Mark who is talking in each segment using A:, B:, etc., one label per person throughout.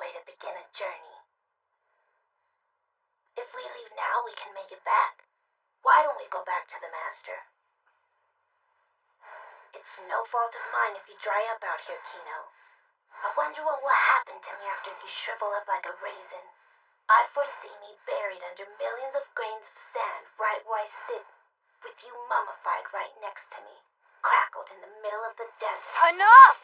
A: way to begin a journey. If we leave now, we can make it back. Why don't we go back to the Master? It's no fault of mine if you dry up out here, Kino. I wonder what will happen to me after you shrivel up like a raisin. I foresee me buried under millions of grains of sand right where I sit, with you mummified right next to me, crackled in the middle of the desert.
B: Enough!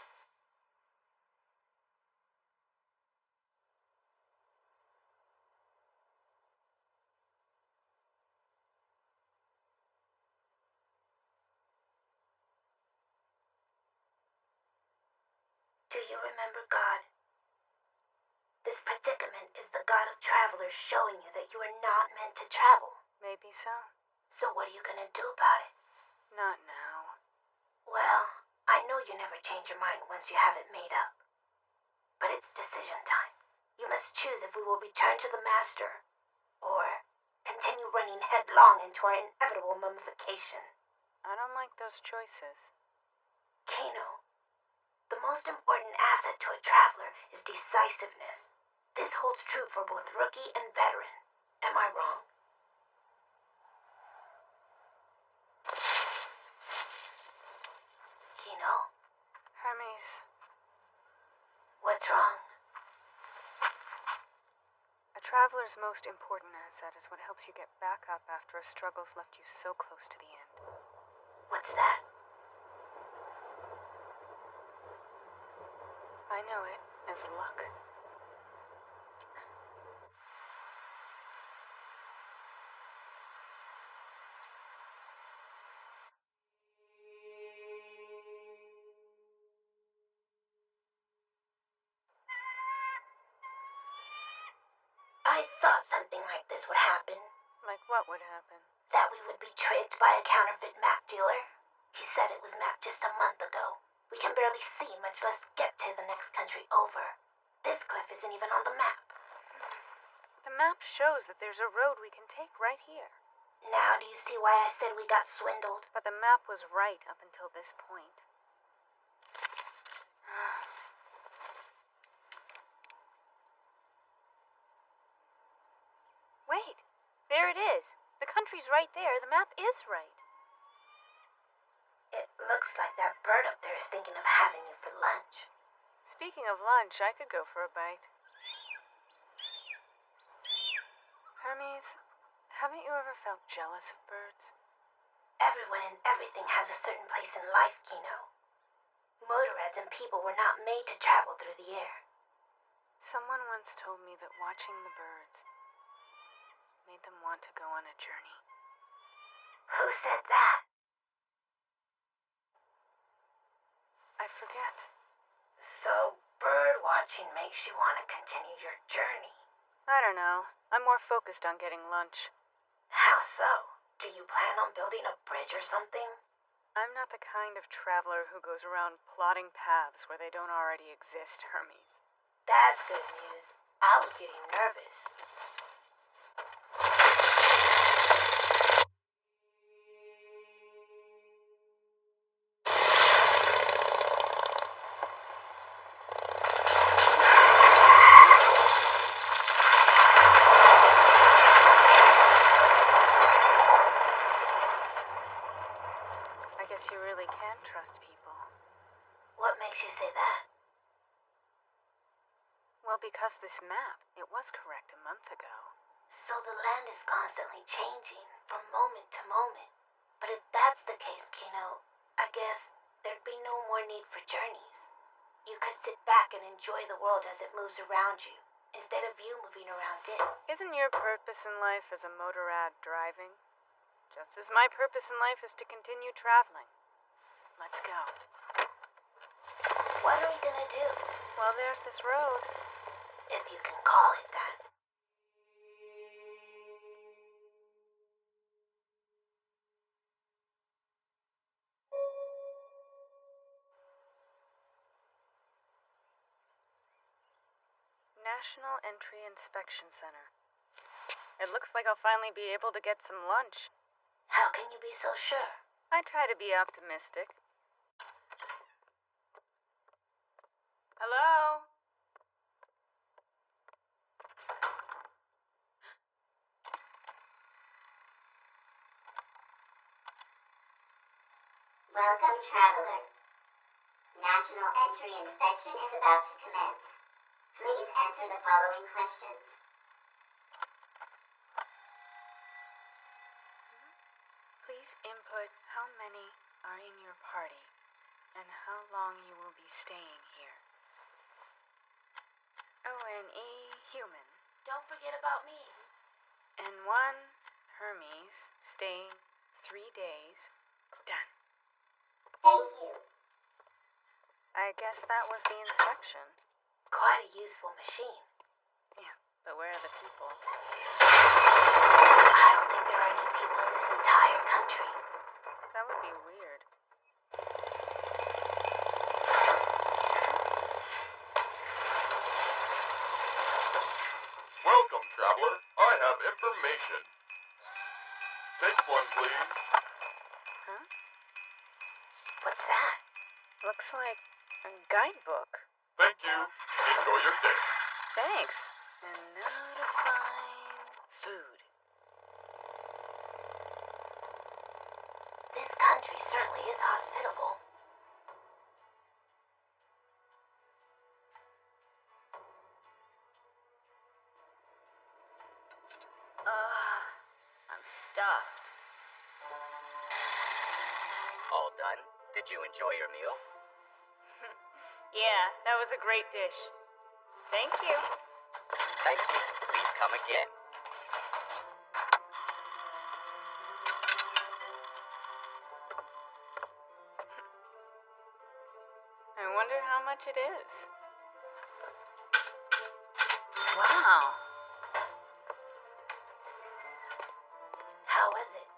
A: Do you remember God? This predicament is the God of travelers showing you that you are not meant to travel.
B: Maybe so.
A: So what are you gonna do about it?
B: Not now.
A: Well, I know you never change your mind once you have it made up. But it's decision time. You must choose if we will return to the Master, or continue running headlong into our inevitable mummification.
B: I don't like those choices.
A: Kano, the most important asset to a traveler is decisiveness. This holds true for both rookie and veteran. Am I wrong? Kino?
B: Hermes,
A: What's wrong?
B: a traveler's most important asset is what helps you get back up after a struggle's left you so close to the end.
A: What's that?
B: I know it as luck.
A: I thought something like this would happen.
B: Like what would happen?
A: That we would be tricked by a counterfeit map dealer. He said it was mapped just a month ago. We can barely see, much less get to the next country over. This cliff isn't even on the map.
B: The map shows that there's a road we can take right here.
A: Now do you see why I said we got swindled?
B: But the map was right up until this point. Wait, there it is. The country's right there. The map is right.
A: It looks like that bird up there is thinking of having you for lunch.
B: Speaking of lunch, I could go for a bite. Hermes, haven't you ever felt jealous of birds?
A: Everyone and everything has a certain place in life, Kino. Motorheads and people were not made to travel through the air.
B: Someone once told me that watching the birds made them want to go on a journey.
A: Who said that?
B: I forget.
A: So, bird watching makes you want to continue your journey.
B: I don't know. I'm more focused on getting lunch.
A: How so? Do you plan on building a bridge or something?
B: I'm not the kind of traveler who goes around plotting paths where they don't already exist, Hermes.
A: That's good news. I was getting nervous.
B: I guess you really can trust people.
A: What makes you say that?
B: Well, because this map, it was correct a month ago.
A: So the land is constantly changing from moment to moment. But if that's the case, Kino, I guess there'd be no more need for journeys. You could sit back and enjoy the world as it moves around you, instead of you moving around it.
B: Isn't your purpose in life as a motorrad driving? Just as my purpose in life is to continue traveling. Let's go.
A: What are we gonna do?
B: Well, there's this road.
A: If you can call it that.
B: National Entry Inspection Center. It looks like I'll finally be able to get some lunch.
A: How can you be so sure?
B: I try to be optimistic. Hello?
C: Welcome, traveler. National entry inspection is about to commence. Please answer the following questions.
B: Please input how many are in your party and how long you will be staying here. O-N-E, human.
A: Don't forget about me.
B: N1, Hermes, staying 3 days. Done.
C: Thank you.
B: I guess that was the inspection.
A: Quite a useful machine.
B: Yeah, but where are the people?
A: I don't think there are any people in this entire country.
B: That would be weird.
D: Welcome, traveler. I have information. Take one, please.
B: Huh?
A: What's that?
B: Looks like a guidebook.
D: Thank you. Enjoy your stay.
B: Thanks. And now to find food.
A: This country certainly is hospitable.
B: I'm stuffed.
E: All done? Did you enjoy your meal?
B: Yeah, that was a great dish. Thank you.
E: Thank you. Please come again.
B: I wonder how much it is. Wow,
A: How was it?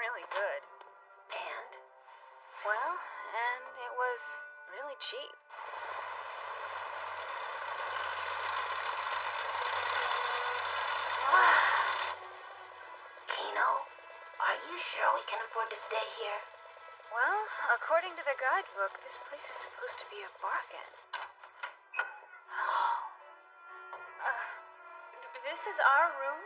B: really good.
A: And?
B: Well, and it was really cheap.
A: Kino, are you sure we can afford to stay here?
B: Well, according to the guidebook, this place is supposed to be a bargain. This is our room?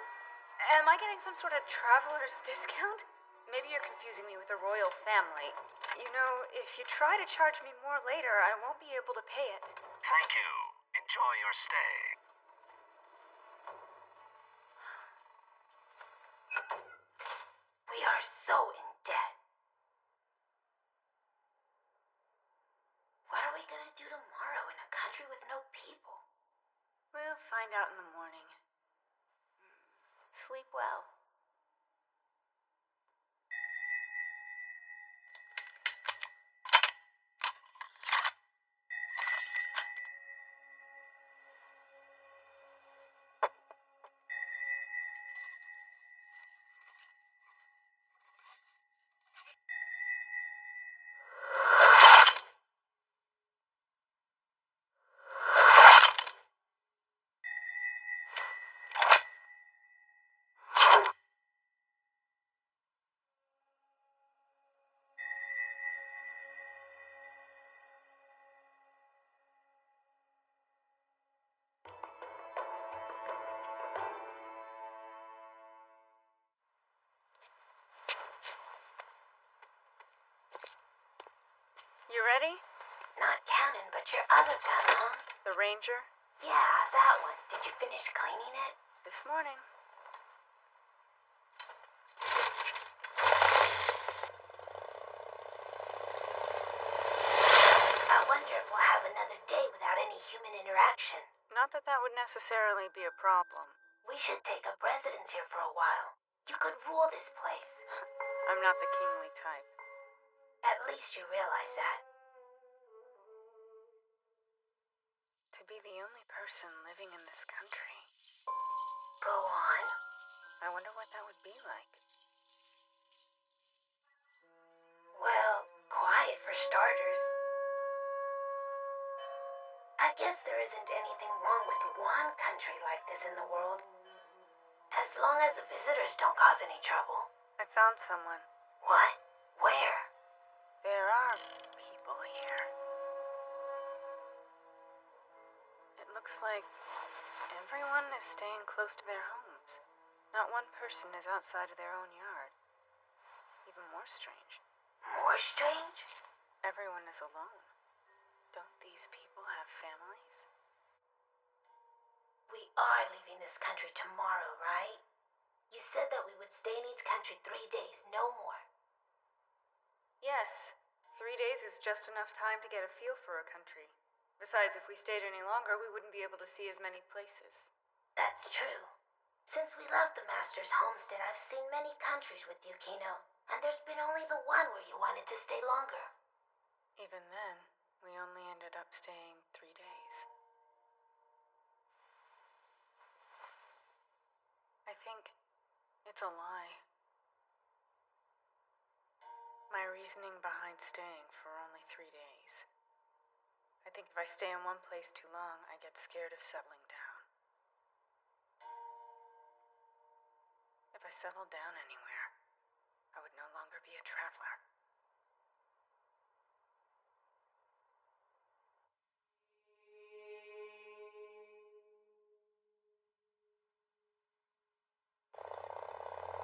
B: Am I getting some sort of traveler's discount? Maybe you're confusing me with the royal family. You know, if you try to charge me more later, I won't be able to pay it.
F: Thank you. Enjoy your stay.
A: We are so in debt. What are we gonna do tomorrow in a country with no people?
B: We'll find out in the morning. Sleep well. You ready?
A: Not Cannon, but your other gun, huh?
B: The Ranger?
A: Yeah, that one. Did you finish cleaning it?
B: This morning.
A: I wonder if we'll have another day without any human interaction.
B: Not that that would necessarily be a problem.
A: We should take up residence here for a while. You could rule this place.
B: I'm not the kingly type.
A: At least you realize that.
B: To be the only person living in this country.
A: Go on.
B: I wonder what that would be like.
A: Well, quiet for starters. I guess there isn't anything wrong with one country like this in the world. As long as the visitors don't cause any trouble.
B: I found someone.
A: What? Where?
B: There are people here. It looks like everyone is staying close to their homes. Not one person is outside of their own yard. Even more strange.
A: More strange?
B: Everyone is alone. Don't these people have families?
A: We are leaving this country tomorrow, right? You said that we would stay in each country 3 days, no more.
B: Yes. 3 days is just enough time to get a feel for a country. Besides, if we stayed any longer, we wouldn't be able to see as many places.
A: That's true. Since we left the Master's homestead, I've seen many countries with you, Kino. And there's been only the one where you wanted to stay longer.
B: Even then, we only ended up staying 3 days. I think it's a lie. My reasoning behind staying for only 3 days. I think if I stay in one place too long, I get scared of settling down. If I settled down anywhere, I would no longer be a traveler.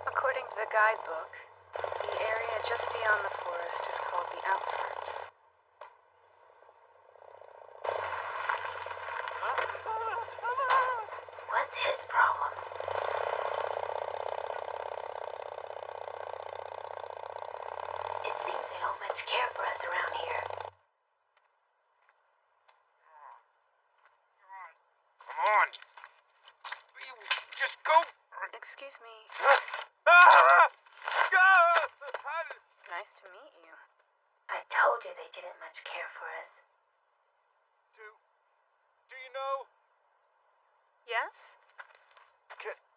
B: According to the guidebook, the area just beyond the forest is called the outskirts.
A: What's his problem? It seems they don't much care for us around here.
G: Come on. You just go.
B: Excuse me. Nice to meet you.
A: I told you they didn't much care for us.
G: Do you know?
B: Yes?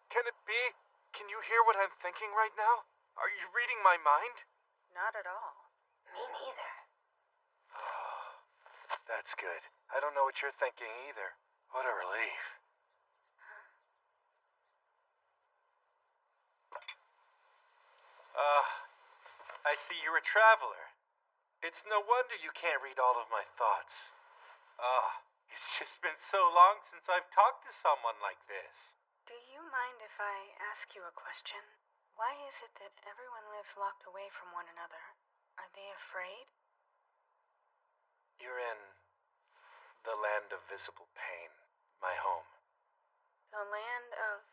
G: Can it be? Can you hear what I'm thinking right now? Are you reading my mind?
B: Not at all.
A: Me neither.
G: Oh, that's good. I don't know what you're thinking either. What a relief. I see you're a traveler. It's no wonder you can't read all of my thoughts. It's just been so long since I've talked to someone like this.
B: Do you mind if I ask you a question? Why is it that everyone lives locked away from one another? Are they afraid?
G: You're in the land of visible pain, my home.
B: The land of,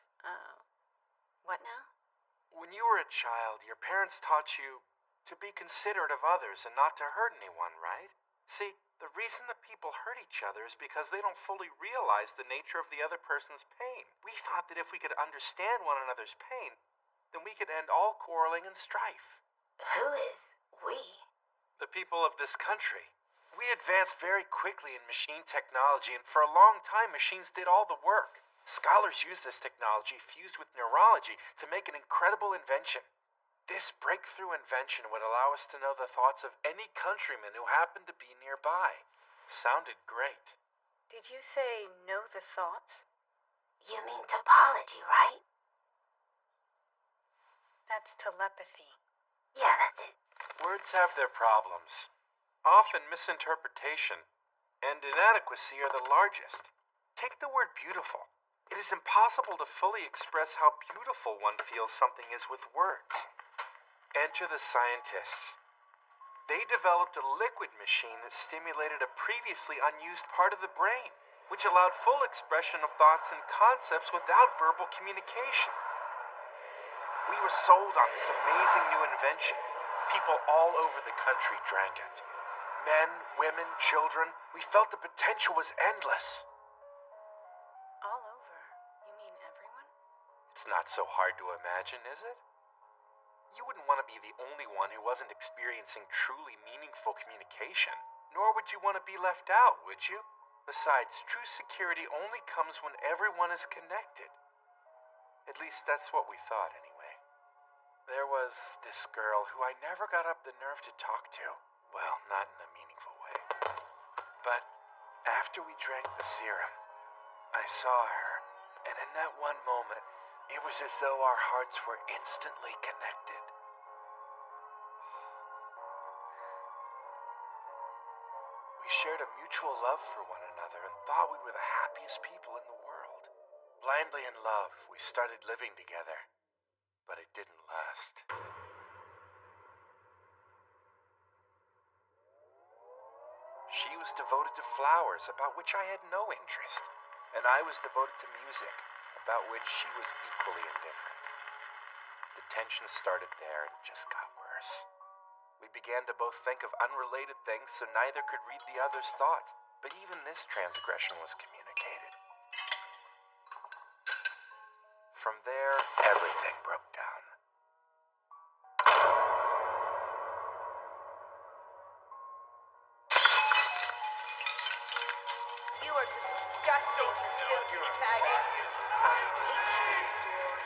B: what now?
G: When you were a child, your parents taught you to be considerate of others and not to hurt anyone, right? See, the reason that people hurt each other is because they don't fully realize the nature of the other person's pain. We thought that if we could understand one another's pain, then we could end all quarreling and strife.
A: Who is we?
G: The people of this country. We advanced very quickly in machine technology, and for a long time, machines did all the work. Scholars use this technology fused with neurology to make an incredible invention. This breakthrough invention would allow us to know the thoughts of any countryman who happened to be nearby. Sounded great.
B: Did you say know the thoughts?
A: You mean topology, right?
B: That's telepathy.
A: Yeah, that's it.
G: Words have their problems. Often misinterpretation and inadequacy are the largest. Take the word beautiful. It is impossible to fully express how beautiful one feels something is with words. Enter the scientists. They developed a liquid machine that stimulated a previously unused part of the brain, which allowed full expression of thoughts and concepts without verbal communication. We were sold on this amazing new invention. People all over the country drank it. Men, women, children. We felt the potential was endless.
B: All over? You mean everyone?
G: It's not so hard to imagine, is it? You wouldn't want to be the only one who wasn't experiencing truly meaningful communication, nor would you want to be left out, would you? Besides, true security only comes when everyone is connected. At least that's what we thought, anyway. There was this girl who I never got up the nerve to talk to. Well, not in a meaningful way. But after we drank the serum, I saw her, and in that one moment, it was as though our hearts were instantly connected. We shared a mutual love for one another and thought we were the happiest people in the world. Blindly in love, we started living together, but it didn't last. She was devoted to flowers, about which I had no interest, and I was devoted to music, about which she was equally indifferent. The tension started there and just got worse. We began to both think of unrelated things, so neither could read the other's thoughts, but even this transgression was communicated. From there, everything broke down.
B: You are disgusting, you filthy faggot.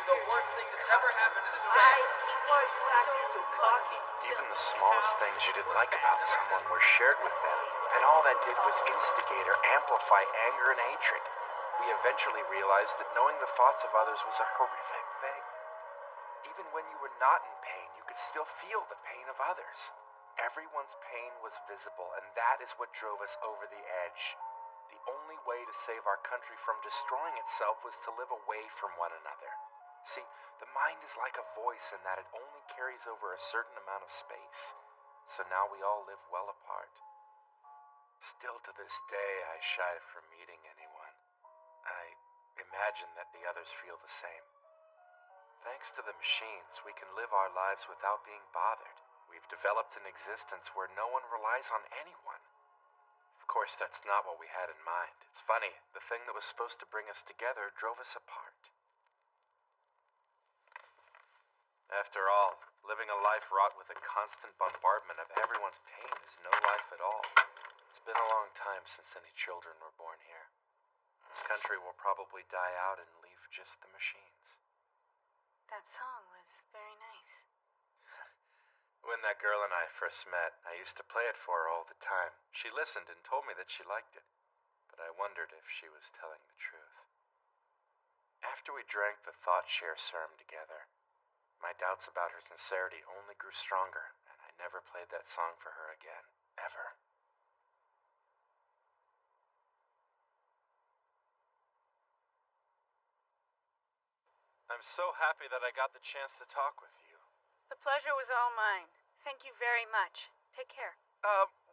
H: The worst thing that's ever happened to this
B: I
H: band.
B: hate you so cocky.
G: Even the smallest things you didn't like about someone were shared with them, and all that did was instigate or amplify anger and hatred. We eventually realized that knowing the thoughts of others was a horrific thing. Even when you were not in pain, you could still feel the pain of others. Everyone's pain was visible, and that is what drove us over the edge. The only way to save our country from destroying itself was to live away from one another. See, the mind is like a voice in that it only carries over a certain amount of space. So now we all live well apart. Still to this day, I shy from meeting anyone. I imagine that the others feel the same. Thanks to the machines, we can live our lives without being bothered. We've developed an existence where no one relies on anyone. Of course, that's not what we had in mind. It's funny, the thing that was supposed to bring us together drove us apart. After all, living a life wrought with a constant bombardment of everyone's pain is no life at all. It's been a long time since any children were born here. This country will probably die out and leave just the machines.
B: That song was very nice.
G: When that girl and I first met, I used to play it for her all the time. She listened and told me that she liked it, but I wondered if she was telling the truth. After we drank the thought share serum together, my doubts about her sincerity only grew stronger, and I never played that song for her again, ever. I'm so happy that I got the chance to talk with you.
B: The pleasure was all mine. Thank you very much. Take care.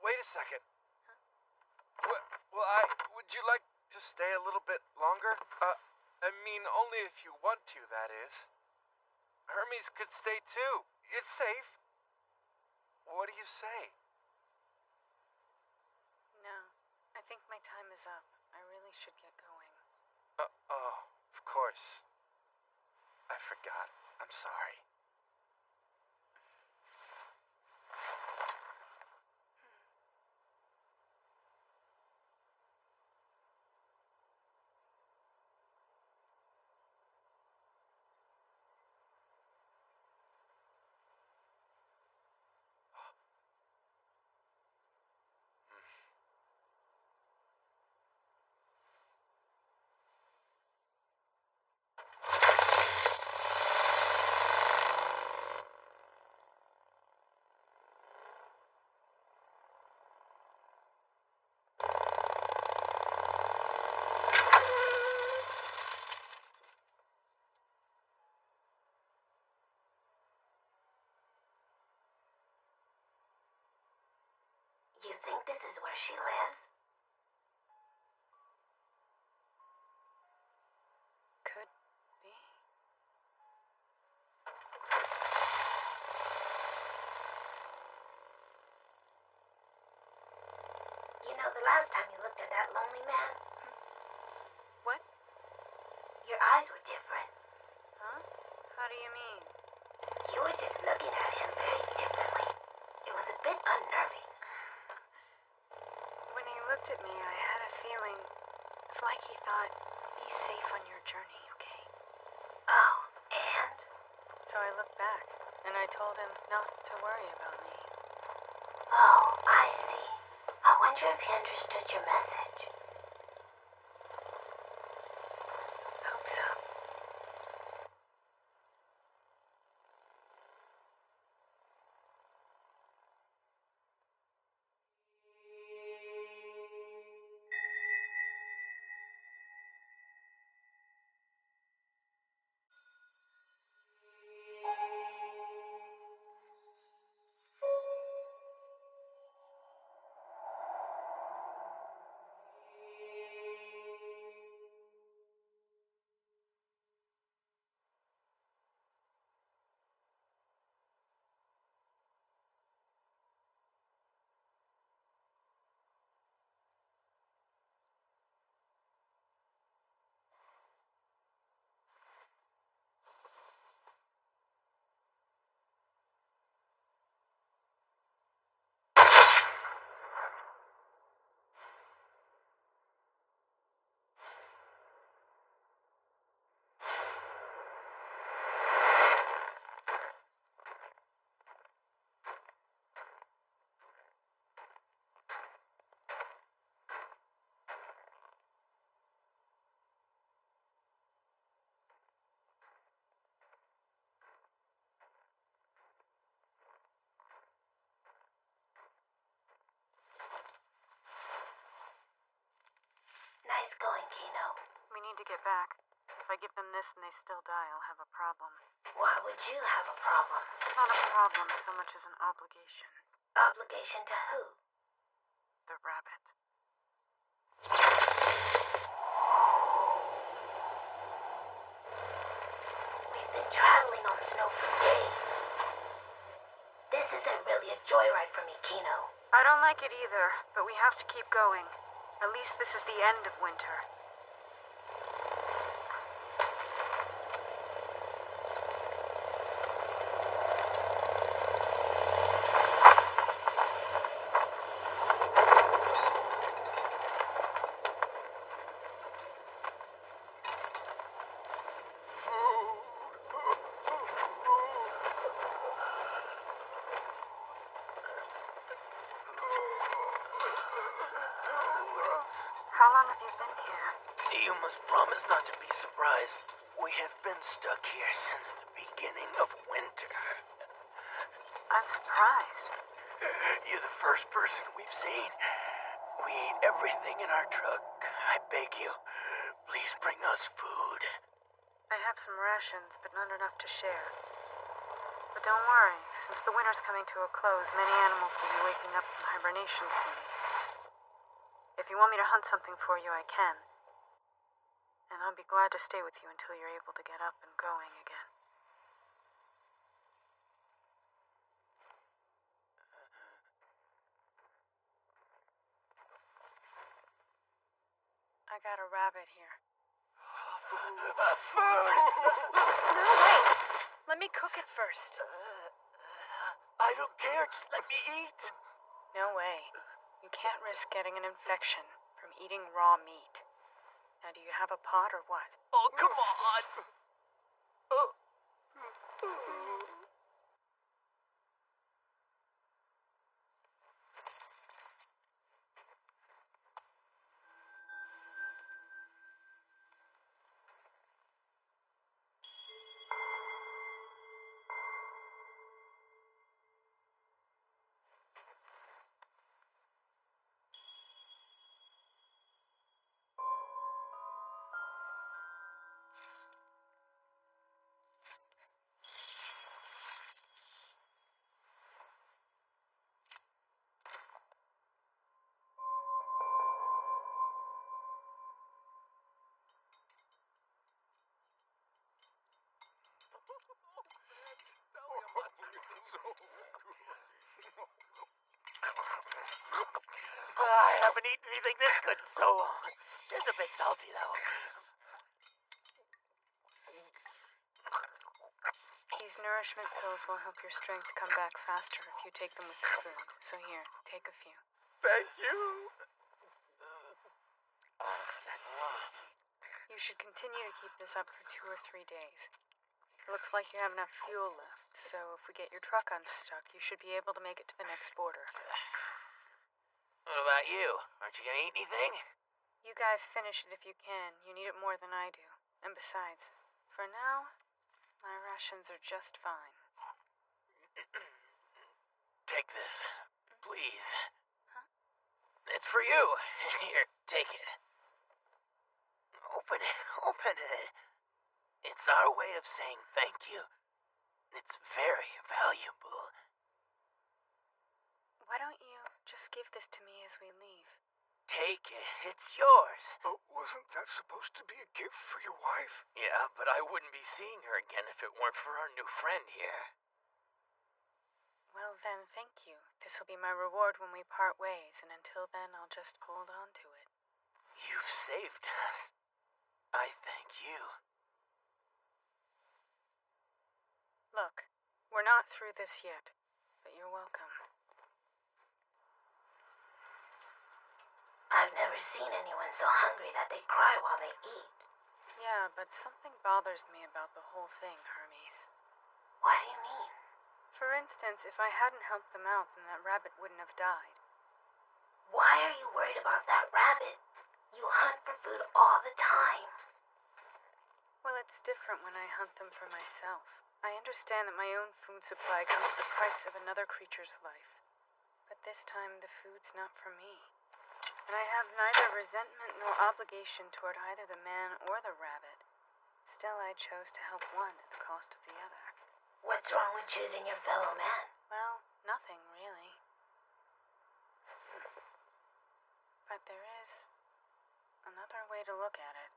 G: Wait a second. Would you like to stay a little bit longer? I mean, only if you want to, that is. Hermes could stay too. It's safe. What do you say?
B: No, I think my time is up. I really should get going.
G: Of course. I forgot. I'm sorry.
A: You think this is where she lives?
B: Could be.
A: You know, the last time you looked at that lonely man,
B: What?
A: your eyes were different.
B: Huh? How do you mean?
A: You were just looking at him very differently. It was a bit unnerving.
B: When he looked at me, I had a feeling. It's like he thought, be safe on your journey, okay?
A: Oh, and?
B: So I looked back, and I told him not to worry about me.
A: Oh, I see. I wonder if he understood your message.
B: Hope so. this and they still die, I'll have a problem.
A: Why would you have a problem?
B: Not a problem so much as an obligation.
A: Obligation to who?
B: The rabbit.
A: We've been traveling on snow for days. This isn't really a joyride for me, Kino.
B: I don't like it either, but we have to keep going. At least this is the end of winter. How long have you been here?
I: You must promise not to be surprised. We have been stuck here since the beginning of winter.
B: I'm surprised.
I: You're the first person we've seen. We ate everything in our truck. I beg you, please bring us food.
B: I have some rations, but not enough to share. But don't worry, since the winter's coming to a close, many animals will be waking up from hibernation soon. If you want me to hunt something for you, I can. And I'll be glad to stay with you until you're able to get up and going again. I got a rabbit here. No, wait! Let me cook it first.
I: I don't care, just let me eat.
B: No way. You can't risk getting an infection from eating raw meat. Now, do you have a pot or what?
I: Oh, come on. I haven't eaten anything this good in so long. It's a bit salty, though.
B: These nourishment pills will help your strength come back faster if you take them with the food. So here, take a few.
I: Thank you.
B: You should continue to keep this up for 2 or 3 days. It looks like you have enough fuel left, so if we get your truck unstuck, you should be able to make it to the next border.
I: What about you? Aren't you gonna eat anything?
B: You guys finish it if you can. You need it more than I do. And besides, for now, my rations are just fine.
I: Take this, please.
B: Huh?
I: It's for you. Here, take it. Open it, open it. It's our way of saying thank you. It's very valuable.
B: Why don't you just give this to me as we leave?
I: Take it, it's yours.
J: But wasn't that supposed to be a gift for your wife?
I: Yeah, but I wouldn't be seeing her again if it weren't for our new friend here.
B: Well then, thank you. This will be my reward when we part ways, and until then I'll just hold on to it.
I: You've saved us. I thank you.
B: Look, we're not through this yet, but you're welcome.
A: I've never seen anyone so hungry that they cry while they eat.
B: Yeah, but something bothers me about the whole thing, Hermes.
A: What do you mean?
B: For instance, if I hadn't helped them out, then that rabbit wouldn't have died.
A: Why are you worried about that rabbit? You hunt for food all the time.
B: Well, it's different when I hunt them for myself. I understand that my own food supply comes at the price of another creature's life. But this time, the food's not for me. And I have neither resentment nor obligation toward either the man or the rabbit. Still, I chose to help one at the cost of the other.
A: What's wrong with choosing your fellow man?
B: Well, nothing really. But there is another way to look at it.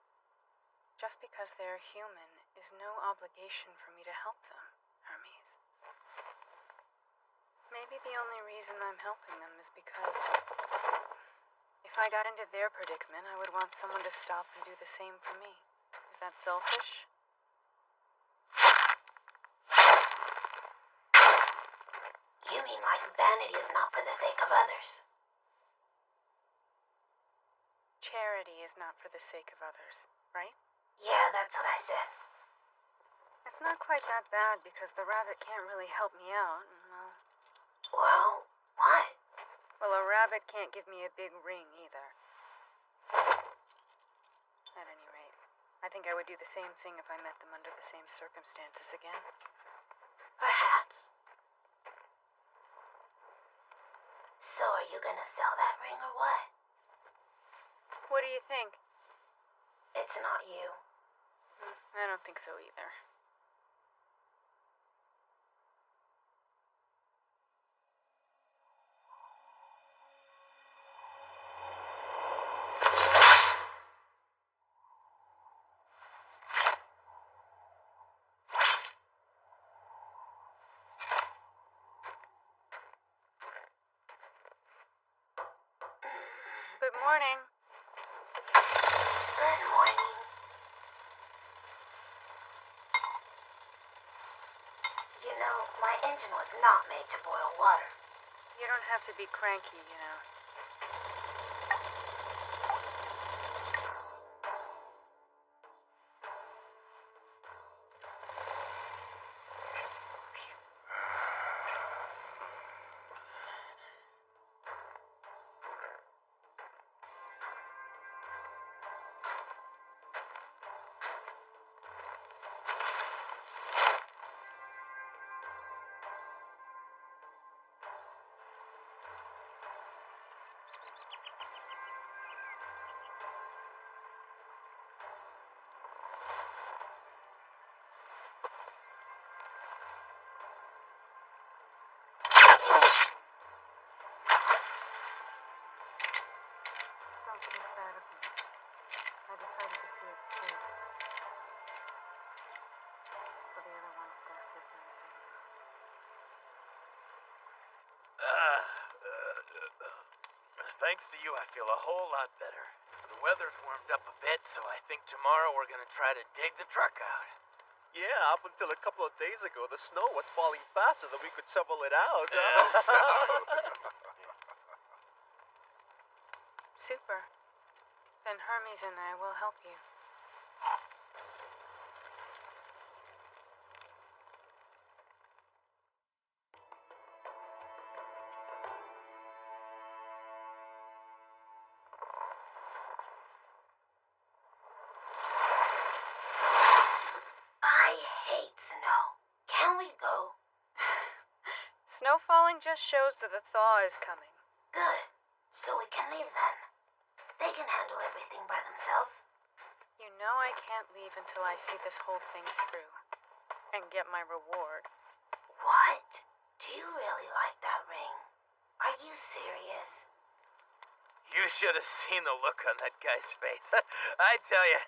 B: Just because they're human is no obligation for me to help them, Hermes. Maybe the only reason I'm helping them is because if I got into their predicament, I would want someone to stop and do the same for me. Is that selfish?
A: You mean like vanity is not for the sake of others?
B: Charity is not for the sake of others, right?
A: Yeah, that's what I said.
B: It's not quite that bad because the rabbit can't really help me out, and
A: Well, what?
B: well, a rabbit can't give me a big ring either. At any rate, I think I would do the same thing if I met them under the same circumstances again.
A: Perhaps. So are you gonna sell that ring or what?
B: What do you think?
A: It's not you.
B: I don't think so either. Good morning.
A: Good morning. You know, my engine was not made to boil water.
B: You don't have to be cranky, you know. Don't think bad of me. I decided to see it through. So the other one's death is anything.
I: Thanks to you, I feel a whole lot better. The weather's warmed up a bit, so I think tomorrow we're gonna try to dig the truck out.
H: Yeah, up until a couple of days ago, the snow was falling faster than we could shovel it out.
B: Super. Then Hermes and I will help you.
A: I hate snow. Can we go?
B: Snow falling just shows that the thaw is coming.
A: Good. So we can leave then. They can handle everything by themselves.
B: You know I can't leave until I see this whole thing through. And get my reward.
A: What? Do you really like that ring? Are you serious?
I: You should have seen the look on that guy's face. I tell you,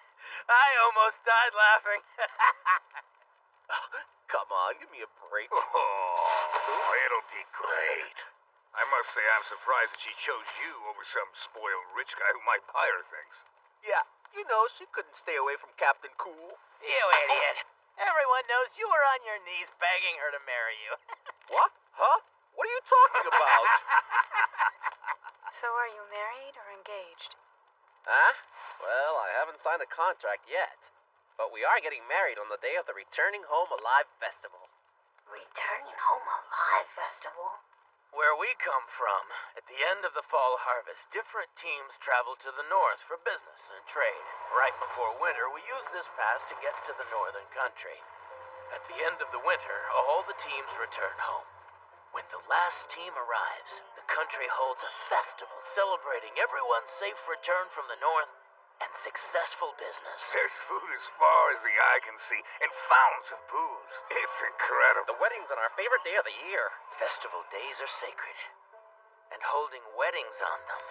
I: I almost died laughing.
H: Come on, give me a break.
J: Oh, it'll be great. I must say I'm surprised that she chose you over some spoiled rich guy who might buy her things.
H: Yeah, you know, she couldn't stay away from Captain Cool.
I: You idiot. Everyone knows you were on your knees begging her to marry you.
H: What? Huh? What are you talking about?
B: So are you married or engaged?
K: Huh? Well, I haven't signed a contract yet. But we are getting married on the day of the Returning Home Alive Festival.
A: Returning Home Alive Festival?
I: Where we come from, at the end of the fall harvest, different teams travel to the north for business and trade. Right before winter, we use this pass to get to the northern country. At the end of the winter, all the teams return home. When the last team arrives, the country holds a festival celebrating everyone's safe return from the north and successful business.
J: There's food as far as the eye can see and fountains of booze. It's incredible.
K: The wedding's on our favorite day of the year.
I: Festival days are sacred, and holding weddings on them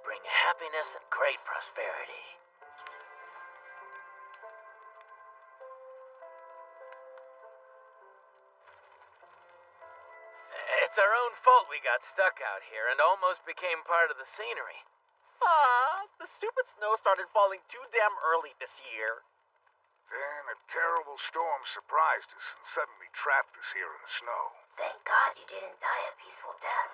I: bring happiness and great prosperity. It's our own fault we got stuck out here and almost became part of the scenery.
K: The stupid snow started falling too damn early this year.
J: Then a terrible storm surprised us and suddenly trapped us here in the snow.
A: Thank God you didn't die a peaceful death.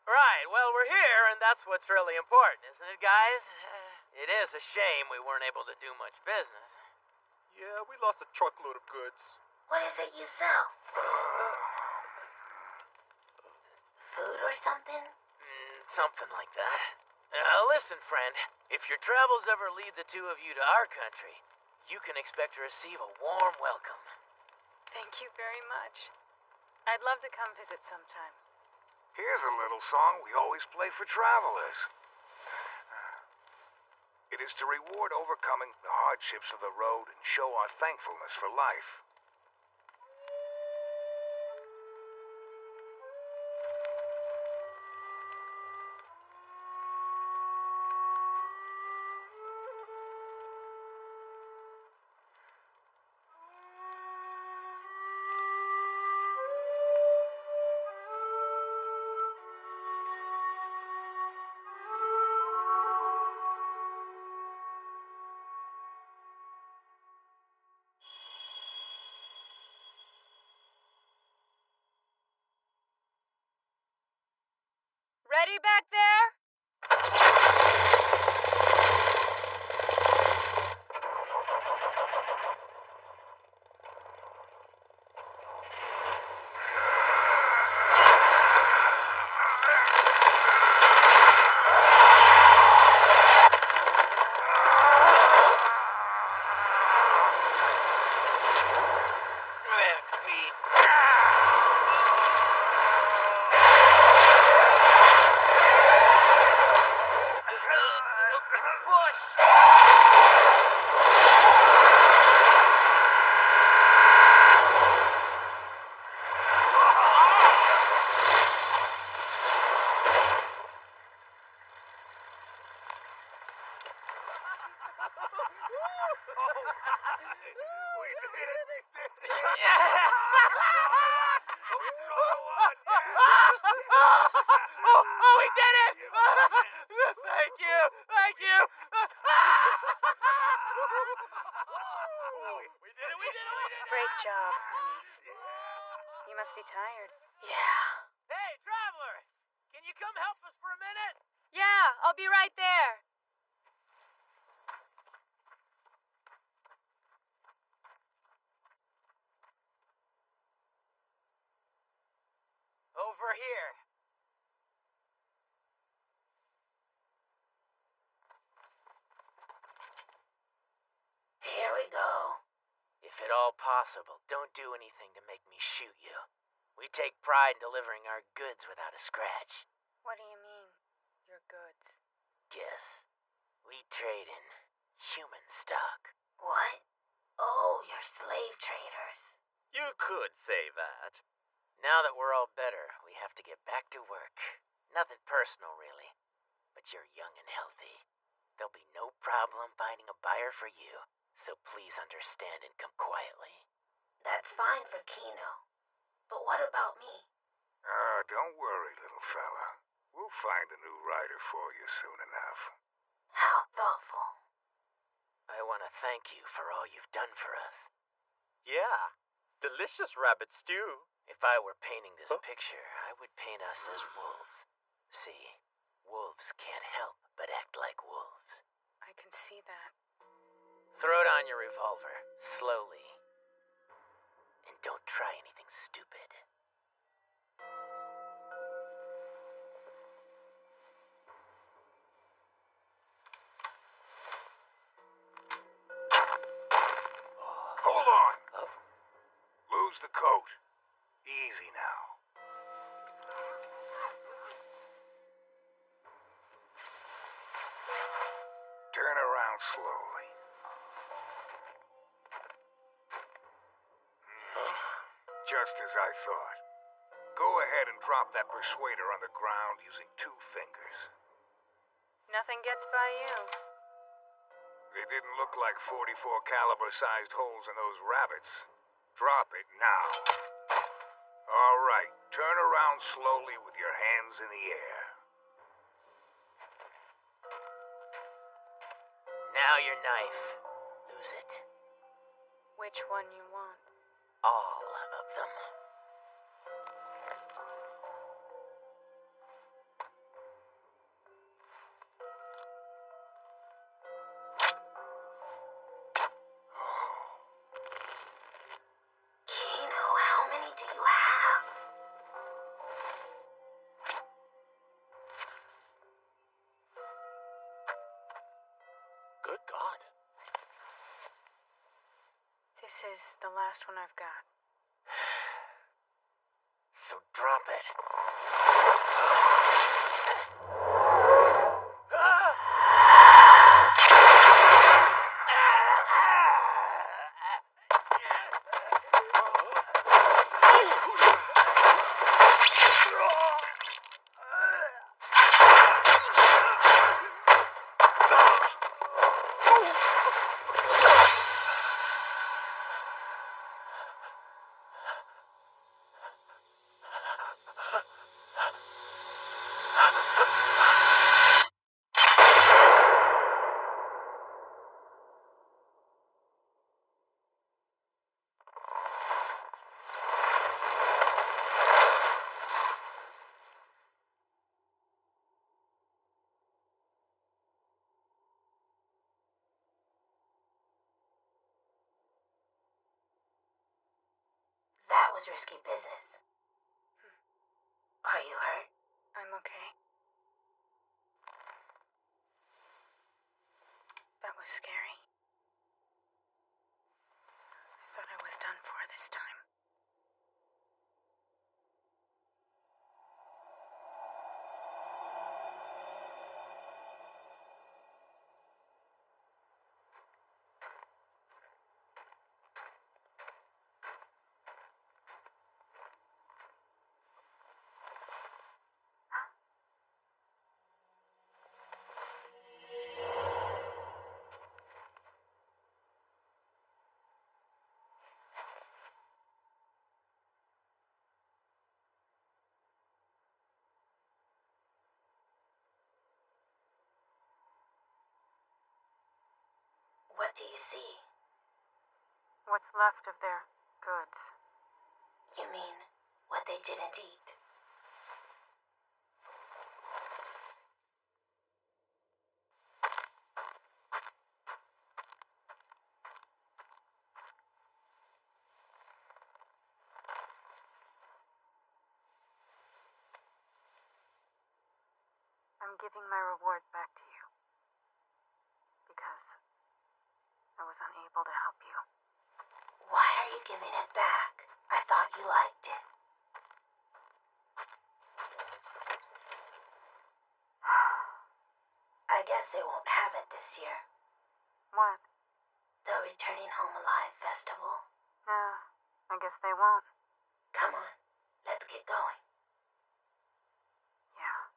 I: Right, well, we're here, and that's what's really important, isn't it, guys? It is a shame we weren't able to do much business.
H: Yeah, we lost a truckload of goods.
A: What is it you sell? Food or something?
I: Something like that. Listen, friend, if your travels ever lead the two of you to our country, you can expect to receive a warm welcome.
B: Thank you very much. I'd love to come visit sometime.
J: Here's a little song we always play for travelers. It is to reward overcoming the hardships of the road and show our thankfulness for life.
B: Ready back there?
I: Oh, we did it! Thank you! Thank you! We did it! We did it!
B: Great job, Hermes. You must be tired.
A: Yeah.
I: Hey, traveler! Can you come help us for a minute?
B: Yeah, I'll be right there.
I: Over here.
A: Here we go.
I: If at all possible, don't do anything to make me shoot you. We take pride in delivering our goods without a scratch.
B: What do you mean, your goods?
I: Guess. We trade in human stock.
A: What? Oh, you're slave traders.
K: You could say that.
I: Now that we're all better, we have to get back to work. Nothing personal, really. But you're young and healthy. There'll be no problem finding a buyer for you, so please understand and come quietly.
A: That's fine for Kino. But what about me?
J: Don't worry, little fella. We'll find a new rider for you soon enough.
A: How thoughtful.
I: I want to thank you for all you've done for us.
K: Yeah. Delicious rabbit stew.
I: If I were painting this picture, I would paint us as wolves. See, wolves can't help but act like wolves.
B: I can see that.
I: Throw down your revolver, slowly. And don't try anything stupid.
J: Hold on! Lose the coat. Easy now. Just as I thought. Go ahead and drop that persuader on the ground using 2 fingers.
B: Nothing gets by you.
J: They didn't look like 44 caliber sized holes in those rabbits. Drop it now. All right, turn around slowly with your hands in the air.
I: Now your knife. Lose it.
B: Which one you want?
I: All of them.
A: Kino, how many do you have?
I: Good God.
B: This is the last one I've got.
I: So drop it.
A: That was risky business. Are you hurt?
B: I'm okay. That was scary. I thought I was done for this time.
A: What do you see?
B: What's left of their goods?
A: You mean what they didn't eat?
B: I'm giving my reward back to you. Because I was unable to help you.
A: Why are you giving it back? I thought you liked it. I guess they won't have it this year.
B: What?
A: The Returning Home Alive Festival.
B: No, I guess they won't.
A: Come on, let's get going.
B: Yeah.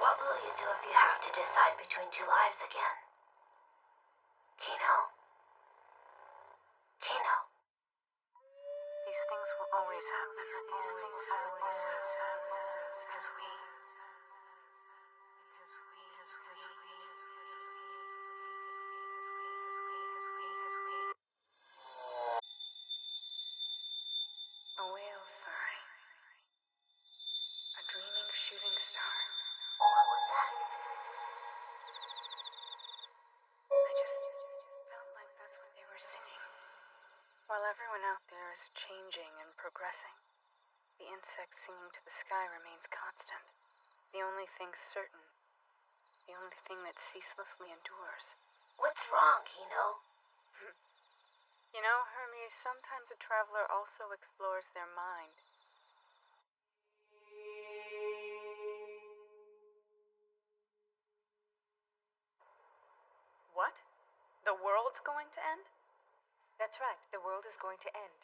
A: What will you do if you have to decide between 2 lives again? Kino? Kino?
B: These things will always happen. Because we... A whale sigh. A dreaming shooting star.
A: What was that?
B: I just felt like that's what they were singing. While everyone out there is changing and progressing, the insect singing to the sky remains constant. The only thing certain, the only thing that ceaselessly endures.
A: What's wrong, Kino?
B: You know, Hermes, sometimes a traveler also explores their mind. What? The world's going to end?
L: That's right, the world is going to end.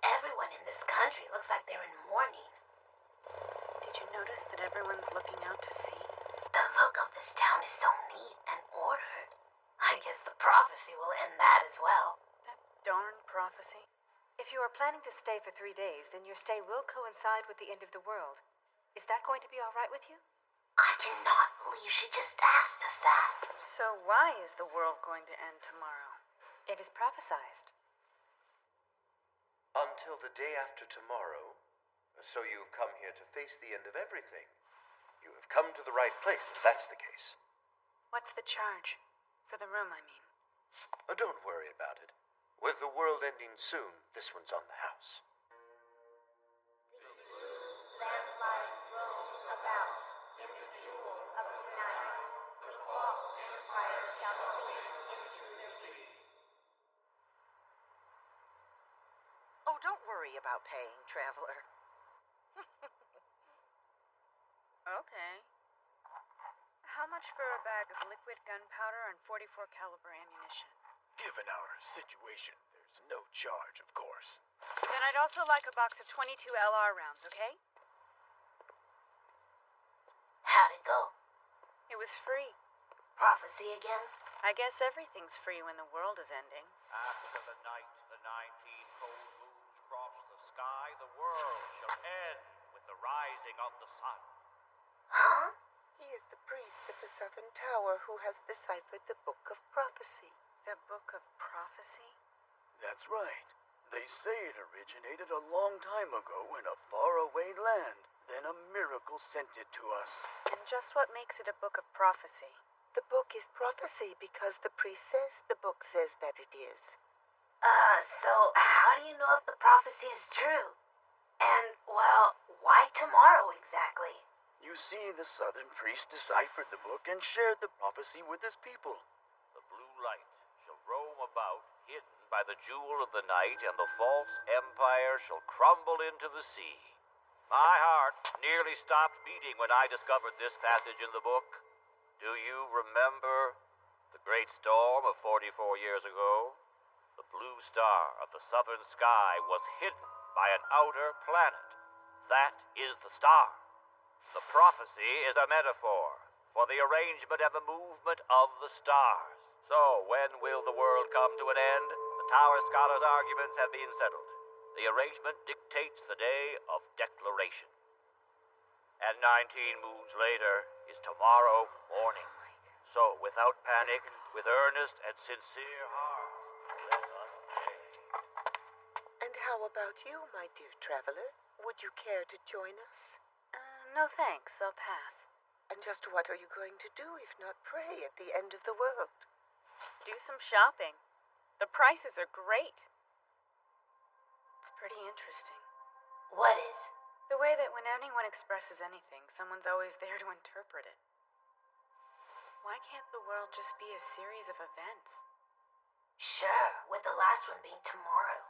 A: Everyone in this country looks like they're in mourning.
B: Did you notice that everyone's looking out to sea?
A: The look of this town is so neat and ordered. I guess the prophecy will end that as well.
B: That darn prophecy.
L: If you are planning to stay for 3 days, then your stay will coincide with the end of the world. Is that going to be all right with you?
A: I cannot believe she just asked us that.
B: So why is the world going to end tomorrow?
L: It is prophesized.
M: Until the day after tomorrow. So you've come here to face the end of everything. You have come to the right place, if that's the case.
B: What's the charge? For the room, I mean.
M: Don't worry about it. With the world ending soon, this one's on the house.
C: Lamplight roams about in the jewel of the night. The false empire shall sink into the sea.
N: Oh, don't worry about paying, traveler.
B: Okay. How much for a bag of liquid gunpowder and 44 caliber ammunition?
I: Given our situation, there's no charge, of course.
B: Then I'd also like a box of 22 LR rounds, okay?
A: How'd it go?
B: It was free.
A: Prophecy again?
B: I guess everything's free when the world is ending.
F: After the night the 19 cold moons cross the sky, the world shall end with the rising of the sun.
A: Huh?
N: He is the priest of the Southern Tower who has deciphered the Book of Prophecy.
B: The Book of Prophecy?
O: That's right. They say it originated a long time ago in a faraway land. Then a miracle sent it to us.
B: And just what makes it a book of prophecy?
N: The book is prophecy because the priest says the book says that it is.
A: So how do you know if the prophecy is true? And, well, why tomorrow exactly?
O: You see, the southern priest deciphered the book and shared the prophecy with his people.
F: The blue light shall roam about, hidden by the jewel of the night, and the false empire shall crumble into the sea. My heart nearly stopped beating when I discovered this passage in the book. Do you remember the great storm of 44 years ago? The blue star of the southern sky was hidden by an outer planet. That is the star. The prophecy is a metaphor for the arrangement and the movement of the stars. So, when will the world come to an end? The Tower Scholars' arguments have been settled. The arrangement dictates the day of declaration. And 19 moons later is tomorrow morning. So, without panic, with earnest and sincere hearts, let us pray.
N: And how about you, my dear traveler? Would you care to join us?
B: No thanks, I'll pass.
N: And just what are you going to do if not pray at the end of the world?
B: Do some shopping. The prices are great. It's pretty interesting.
A: What is?
B: The way that when anyone expresses anything, someone's always there to interpret it. Why can't the world just be a series of events?
A: Sure, with the last one being tomorrow.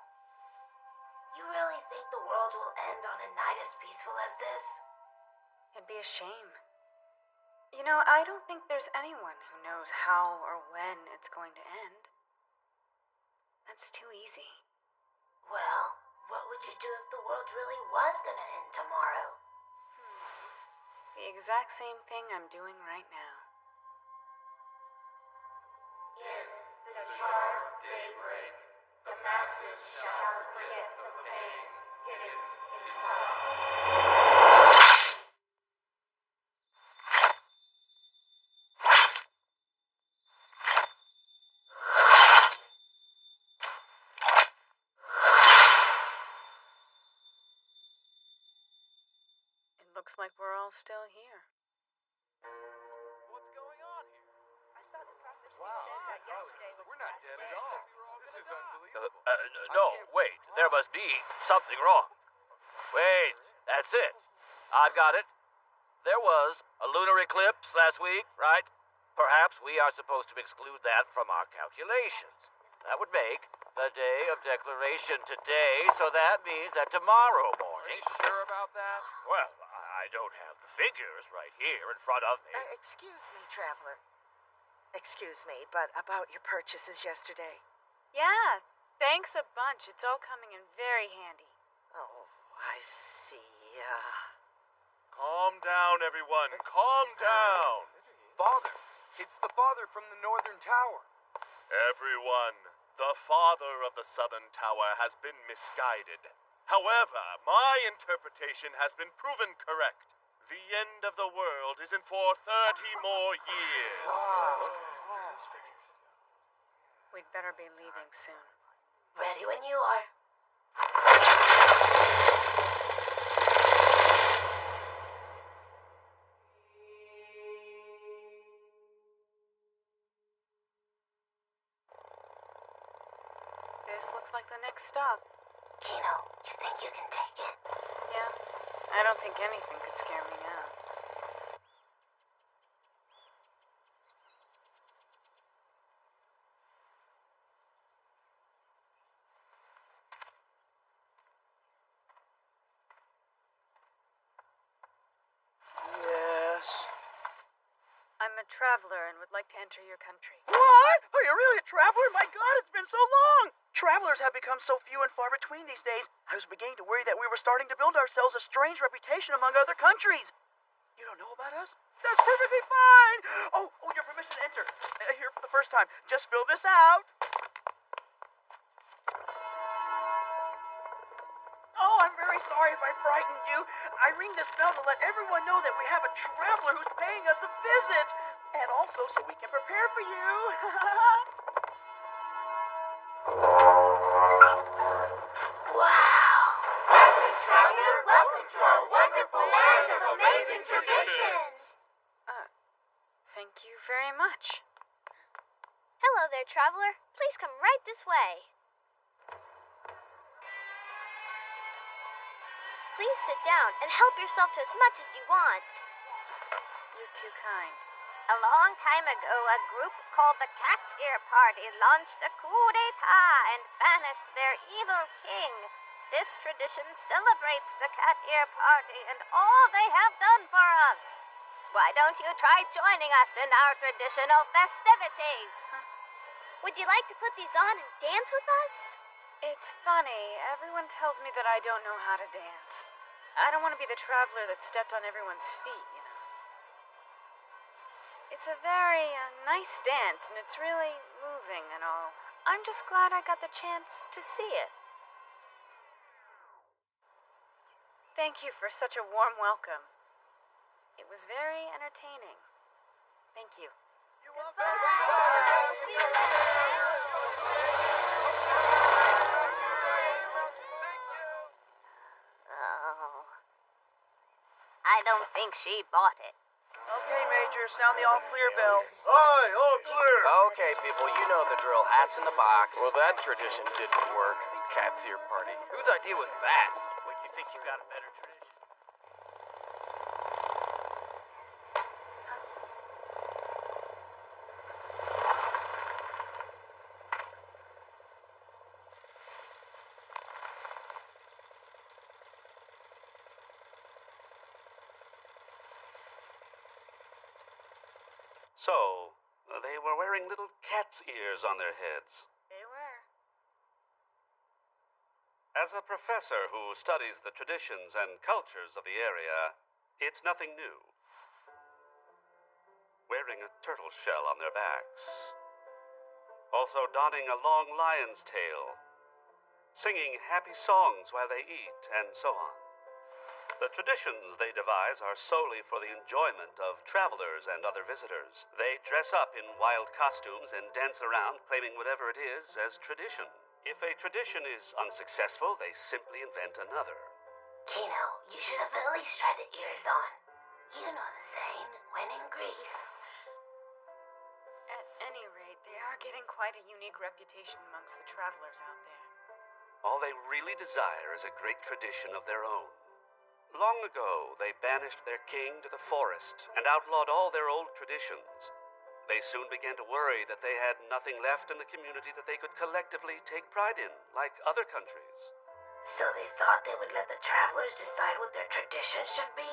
A: You really think the world will end on a night as peaceful as this?
B: It'd be a shame. You know, I don't think there's anyone who knows how or when it's going to end. That's too easy.
A: Well, what would you do if the world really was gonna end tomorrow?
B: The exact same thing I'm doing right now.
C: In the sharp daybreak, the masses shall forget the pain hidden inside.
B: looks like we're all still here.
G: What's going on here? Wow, we're not dead at all. This is unbelievable.
F: No, wait. There must be something wrong. Wait, that's it. I've got it. There was a lunar eclipse last week, right? Perhaps we are supposed to exclude that from our calculations. That would make the day of declaration today, so that means that tomorrow morning...
G: Are you sure about that?
F: Well, I don't have the figures right here in front of me.
N: Excuse me, traveler. Excuse me, but about your purchases yesterday.
B: Yeah, thanks a bunch. It's all coming in very handy.
N: Oh, I see.
H: Calm down, everyone. Calm down.
G: Father. It's the father from the Northern Tower.
H: Everyone, the father of the Southern Tower has been misguided. However, my interpretation has been proven correct. The end of the world is in for 30 more years.
B: We'd better be leaving soon.
A: Ready when you are.
B: This looks like the next stop.
A: Kino, you think you can take it?
B: Yeah, I don't think anything could scare me now.
O: Yes.
B: I'm a traveler and would like to enter your country.
O: What? Are you really a traveler? My God, it's been so long! Travelers have become so few and far between these days. I was beginning to worry that we were starting to build ourselves a strange reputation among other countries. You don't know about us? That's perfectly fine! Oh, your permission to enter. Here for the first time. Just fill this out. Oh, I'm very sorry if I frightened you. I ring this bell to let everyone know that we have a traveler who's paying us a visit. And also so we can prepare for you.
A: Wow! Welcome, traveler! Welcome to our wonderful land of amazing traditions!
B: Thank you very much.
C: Hello there, traveler. Please come right this way. Please sit down and help yourself to as much as you want.
B: You're too kind.
C: A long time ago, a group called the Cat's Ear Party launched a coup d'etat and banished their evil king. This tradition celebrates the Cat Ear Party and all they have done for us. Why don't you try joining us in our traditional festivities? Would you like to put these on and dance with us?
B: It's funny. Everyone tells me that I don't know how to dance. I don't want to be the traveler that stepped on everyone's feet, you know. It's a very nice dance, and it's really moving and all. I'm just glad I got the chance to see it. Thank you for such a warm welcome. It was very entertaining. Thank you.
O: You're welcome.
C: Oh. I don't think she bought it.
O: Okay, Major, sound the all clear bell.
H: Aye, all clear.
I: Okay, people, you know the drill. Hats in the box. Well, that tradition didn't work. Cat's Ear Party. Whose idea was that?
F: Well, you think you got a better tradition?
P: So, they were wearing little cat's ears on their heads.
B: They were.
P: As a professor who studies the traditions and cultures of the area, it's nothing new. Wearing a turtle shell on their backs. Also donning a long lion's tail. Singing happy songs while they eat, and so on. The traditions they devise are solely for the enjoyment of travelers and other visitors. They dress up in wild costumes and dance around claiming whatever it is as tradition. If a tradition is unsuccessful, they simply invent another.
A: Kino, you should have at least tried the ears on. You know the saying, when in Greece.
B: At any rate, they are getting quite a unique reputation amongst the travelers out there.
P: All they really desire is a great tradition of their own. Long ago, they banished their king to the forest and outlawed all their old traditions. They soon began to worry that they had nothing left in the community that they could collectively take pride in, like other countries.
A: So they thought they would let the travelers decide what their traditions should be?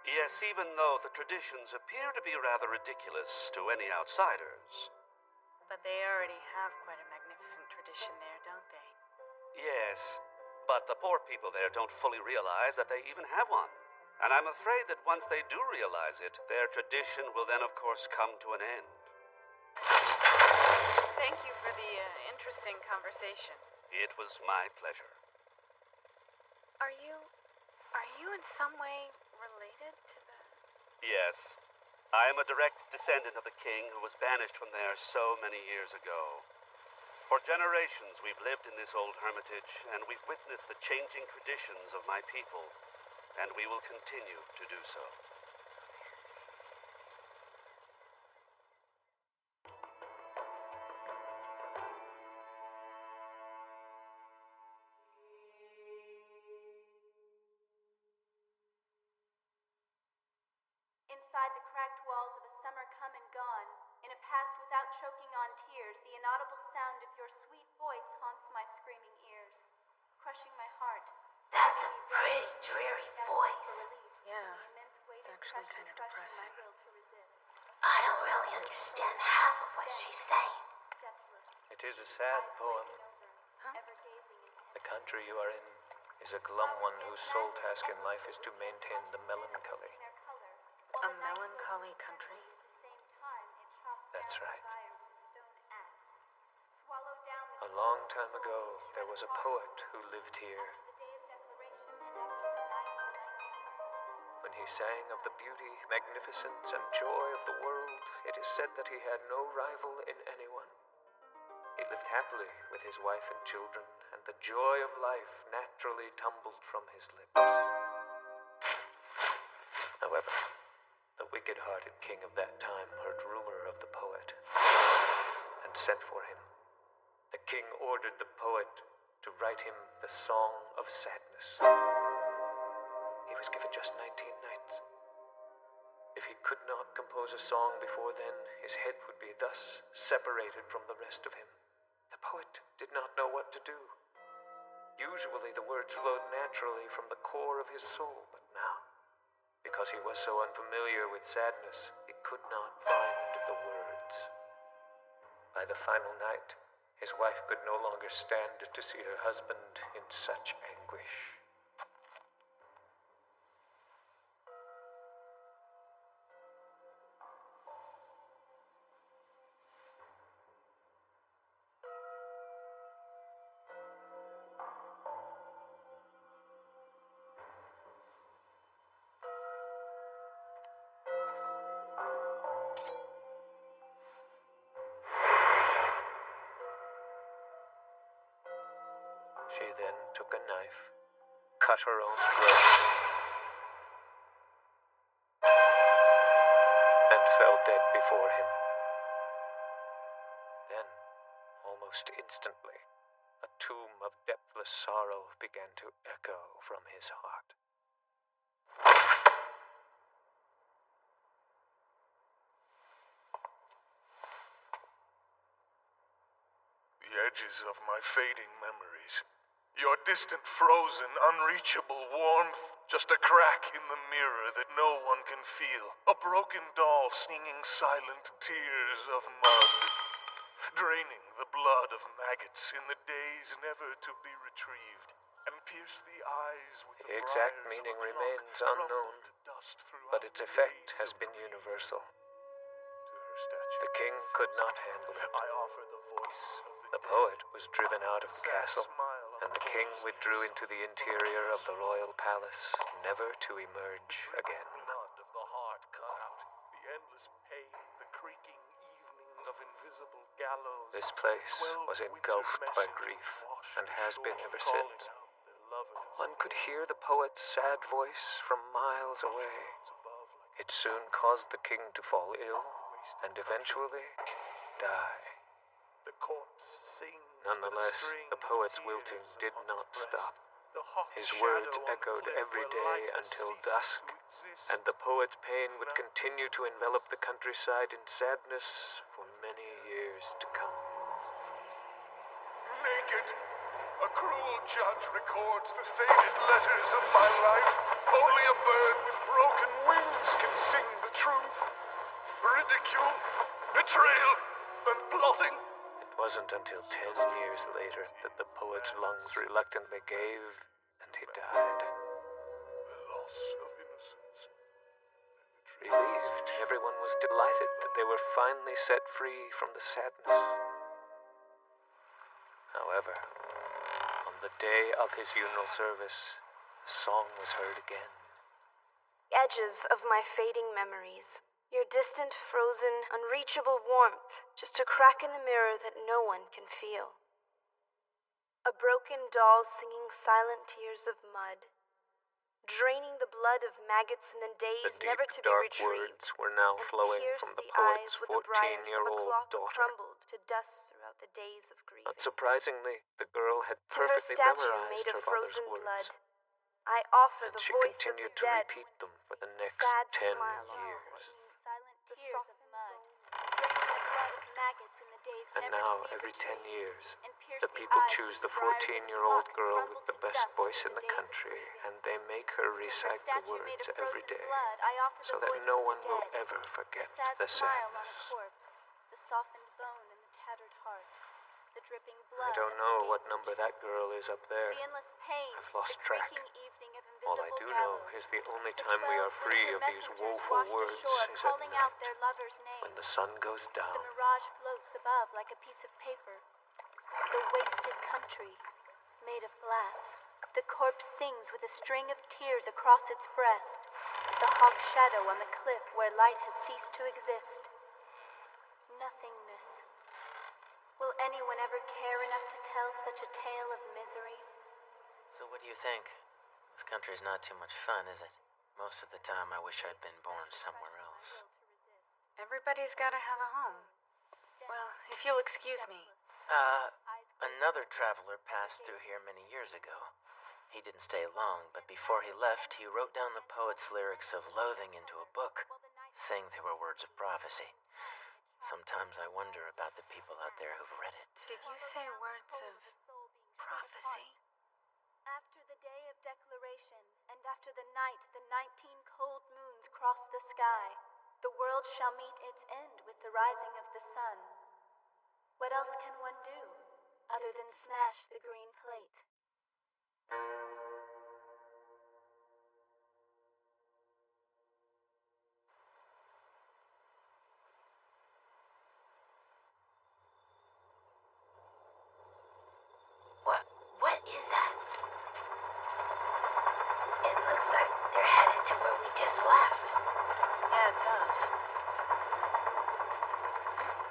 P: Yes, even though the traditions appear to be rather ridiculous to any outsiders.
B: But they already have quite a magnificent tradition there, don't they?
P: Yes, but the poor people there don't fully realize that they even have one. And I'm afraid that once they do realize it, their tradition will then, of course, come to an end.
B: Thank you for the interesting conversation.
P: It was my pleasure.
B: Are you in some way related to the...
P: Yes. I am a direct descendant of the king who was banished from there so many years ago. For generations, we've lived in this old hermitage, and we've witnessed the changing traditions of my people. And we will continue to do so.
Q: Inside the cracked walls of a summer come and gone, in a past without choking on tears, the inaudible sound of your sweet voice haunts my screaming ears, crushing my heart.
A: That's a pretty dreary voice.
B: Yeah, it's actually kind of depressing.
A: I don't really understand half of what she's saying.
R: It is a sad poem. The country you are in is a glum one whose sole task in life is to maintain the melancholy.
B: A melancholy country?
R: That's right. A long time ago, there was a poet who lived here. When he sang of the beauty, magnificence, and joy of the world, it is said that he had no rival in anyone. He lived happily with his wife and children, and the joy of life naturally tumbled from his lips. However, the wicked-hearted king of that time heard rumor of the poet and sent for him. The king ordered the poet to write him the Song of Sadness. He was given just 19 nights. If he could not compose a song before then, his head would be thus separated from the rest of him. The poet did not know what to do. Usually the words flowed naturally from the core of his soul, but now, because he was so unfamiliar with sadness, he could not find the words. By the final night, his wife could no longer stand to see her husband in such anguish. She then took a knife, cut her own throat, and fell dead before him. Then, almost instantly, a tomb of depthless sorrow began to echo from his heart.
J: The edges of my fading memories. Your distant, frozen, unreachable warmth. Just a crack in the mirror that no one can feel. A broken doll singing silent tears of mud. Draining the blood of maggots in the days never to be retrieved. And pierce the eyes with
R: the exact meaning remains unknown, but its effect has been universal. The king could not handle it.
J: I offer the voice of
R: the poet was driven out of the castle, and the king withdrew into the interior of the royal palace, never to emerge again.
J: Blood of the heart cut out, the endless pain, the creaking evening of invisible gallows.
R: This place was engulfed by grief, and has been ever since. One could hear the poet's sad voice from miles away. It soon caused the king to fall ill and eventually die.
G: The corpse sings.
R: Nonetheless, the poet's wilting did not stop. His words echoed every day until dusk, and the poet's pain would continue to envelop the countryside in sadness for many years to come.
J: Naked, a cruel judge records the faded letters of my life. Only a bird with broken wings can sing the truth. Ridicule, betrayal, and plotting.
R: It wasn't until 10 years later that the poet's lungs reluctantly gave, and he died.
J: The loss of innocence.
R: Relieved, everyone was delighted that they were finally set free from the sadness. However, on the day of his funeral service, a song was heard again.
A: Edges of my fading memories. Your distant, frozen, unreachable warmth, just a crack in the mirror that no one can feel. A broken doll singing silent tears of mud, draining the blood of maggots in the days
R: The
A: never
R: deep,
A: to be
R: dark
A: retrieved,
R: words were now
A: and
R: flowing
A: pierced
R: from the
A: the eyes
R: poet's
A: with the briars of a
R: 14-year-old
A: clock
R: daughter.
A: crumbled to dust throughout the days of grief.
R: Not surprisingly, the girl had
A: To her
R: perfectly
A: statue
R: memorized
A: made
R: her
A: of
R: father's
A: frozen
R: words,
A: blood, I offer
R: and
A: the
R: she
A: voice
R: continued
A: of the
R: to
A: dead.
R: repeat them for the next
A: Sad
R: 10
A: smile on
R: years.
A: her lips.
Q: Silent tears of mud, dripping the blood of maggots in the days
R: And
Q: never
R: now,
Q: to be
R: every 10
Q: retrieved,
R: years,
Q: and pierce
R: the
Q: the
R: people
Q: eyes
R: choose
Q: with
R: the
Q: briars of a
R: 14-year-old
Q: clock
R: girl
Q: crumbled
R: with the
Q: to
R: best
Q: dust
R: voice
Q: in
R: in
Q: the
R: the
Q: days of
R: country,
Q: grieving.
R: and they make her
Q: To her
R: recite the
Q: statue made
R: words
Q: of
R: every
Q: frozen
R: day,
Q: blood, I offer
R: so
Q: the
R: that
Q: voice
R: no
Q: of the
R: one will
Q: dead.
R: ever forget
Q: The sad
R: the
Q: smile on a
R: sadness.
Q: corpse, the softened bone and the tattered heart, the dripping
R: I
Q: blood.
R: don't
Q: and
R: know
Q: the
R: what
Q: gaping
R: number that
Q: chest.
R: girl is up there.
Q: The endless pain,
R: I've lost
Q: the
R: track.
Q: creaking evening of invisible
R: All I do know
Q: gallows.
R: is the only
Q: The
R: time we
Q: 12
R: are free
Q: winter
R: of these
Q: messengers
R: woeful
Q: washed
R: words
Q: ashore,
R: is at
Q: calling out
R: night,
Q: their lover's name.
R: when the sun goes down.
Q: The mirage floats above like a piece of paper. The wasted country, made of glass. The corpse sings with a string of tears across its breast. The hawk shadow on the cliff where light has ceased to exist. Nothingness. Will anyone ever care enough to tell such a tale of misery?
I: So what do you think? This country's not too much fun, is it? Most of the time I wish I'd been born somewhere else.
B: Everybody's gotta have a home. Well, if you'll excuse me.
I: Another traveler passed through here many years ago. He didn't stay long, but before he left, he wrote down the poet's lyrics of loathing into a book, saying they were words of prophecy. Sometimes I wonder about the people out there who've read it.
B: Did you say words of prophecy?
Q: After the day of declaration, and after the night the 19 cold moons cross the sky, the world shall meet its end with the rising of the sun. What else can one do, other than smash the green plate?
A: What is that? It looks like they're headed to where we just left.
B: Yeah, it does.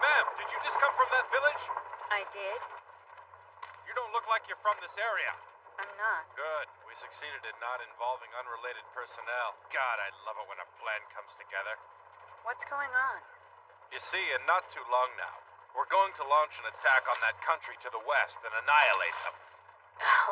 G: Ma'am, did you just come from that village?
B: I did.
G: You don't look like you're from this area.
B: I'm not.
G: Good. We succeeded in not involving unrelated personnel. God, I love it when a plan comes together.
B: What's going on?
G: You see, in not too long now, we're going to launch an attack on that country to the west and annihilate them.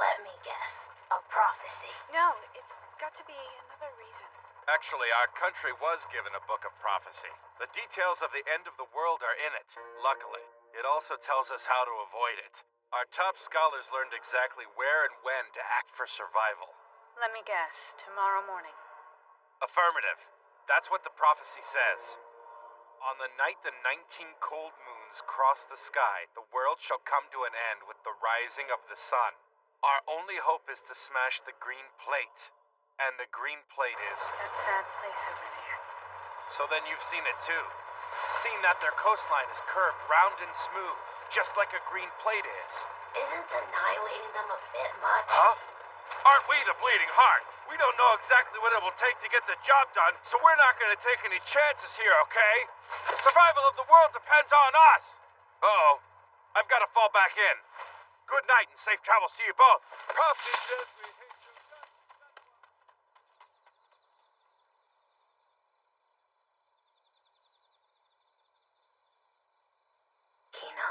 A: Let me guess. A prophecy.
B: No, it's got to be another reason.
G: Actually, our country was given a book of prophecy. The details of the end of the world are in it. Luckily, it also tells us how to avoid it. Our top scholars learned exactly where and when to act for survival.
B: Let me guess. Tomorrow morning.
G: Affirmative. That's what the prophecy says. On the night the 19 cold moons cross the sky, the world shall come to an end with the rising of the sun. Our only hope is to smash the green plate. And the green plate is...
B: That sad place over there.
G: So then you've seen it too. Seen that their coastline is curved round and smooth, just like a green plate is.
A: Isn't annihilating them a bit much?
G: Huh? Aren't we the bleeding heart? We don't know exactly what it will take to get the job done, so we're not going to take any chances here, okay? The survival of the world depends on us! Uh-oh. I've got to fall back in.
J: Good night and safe travels to you both. Prophecy says we hate to...
A: Kino,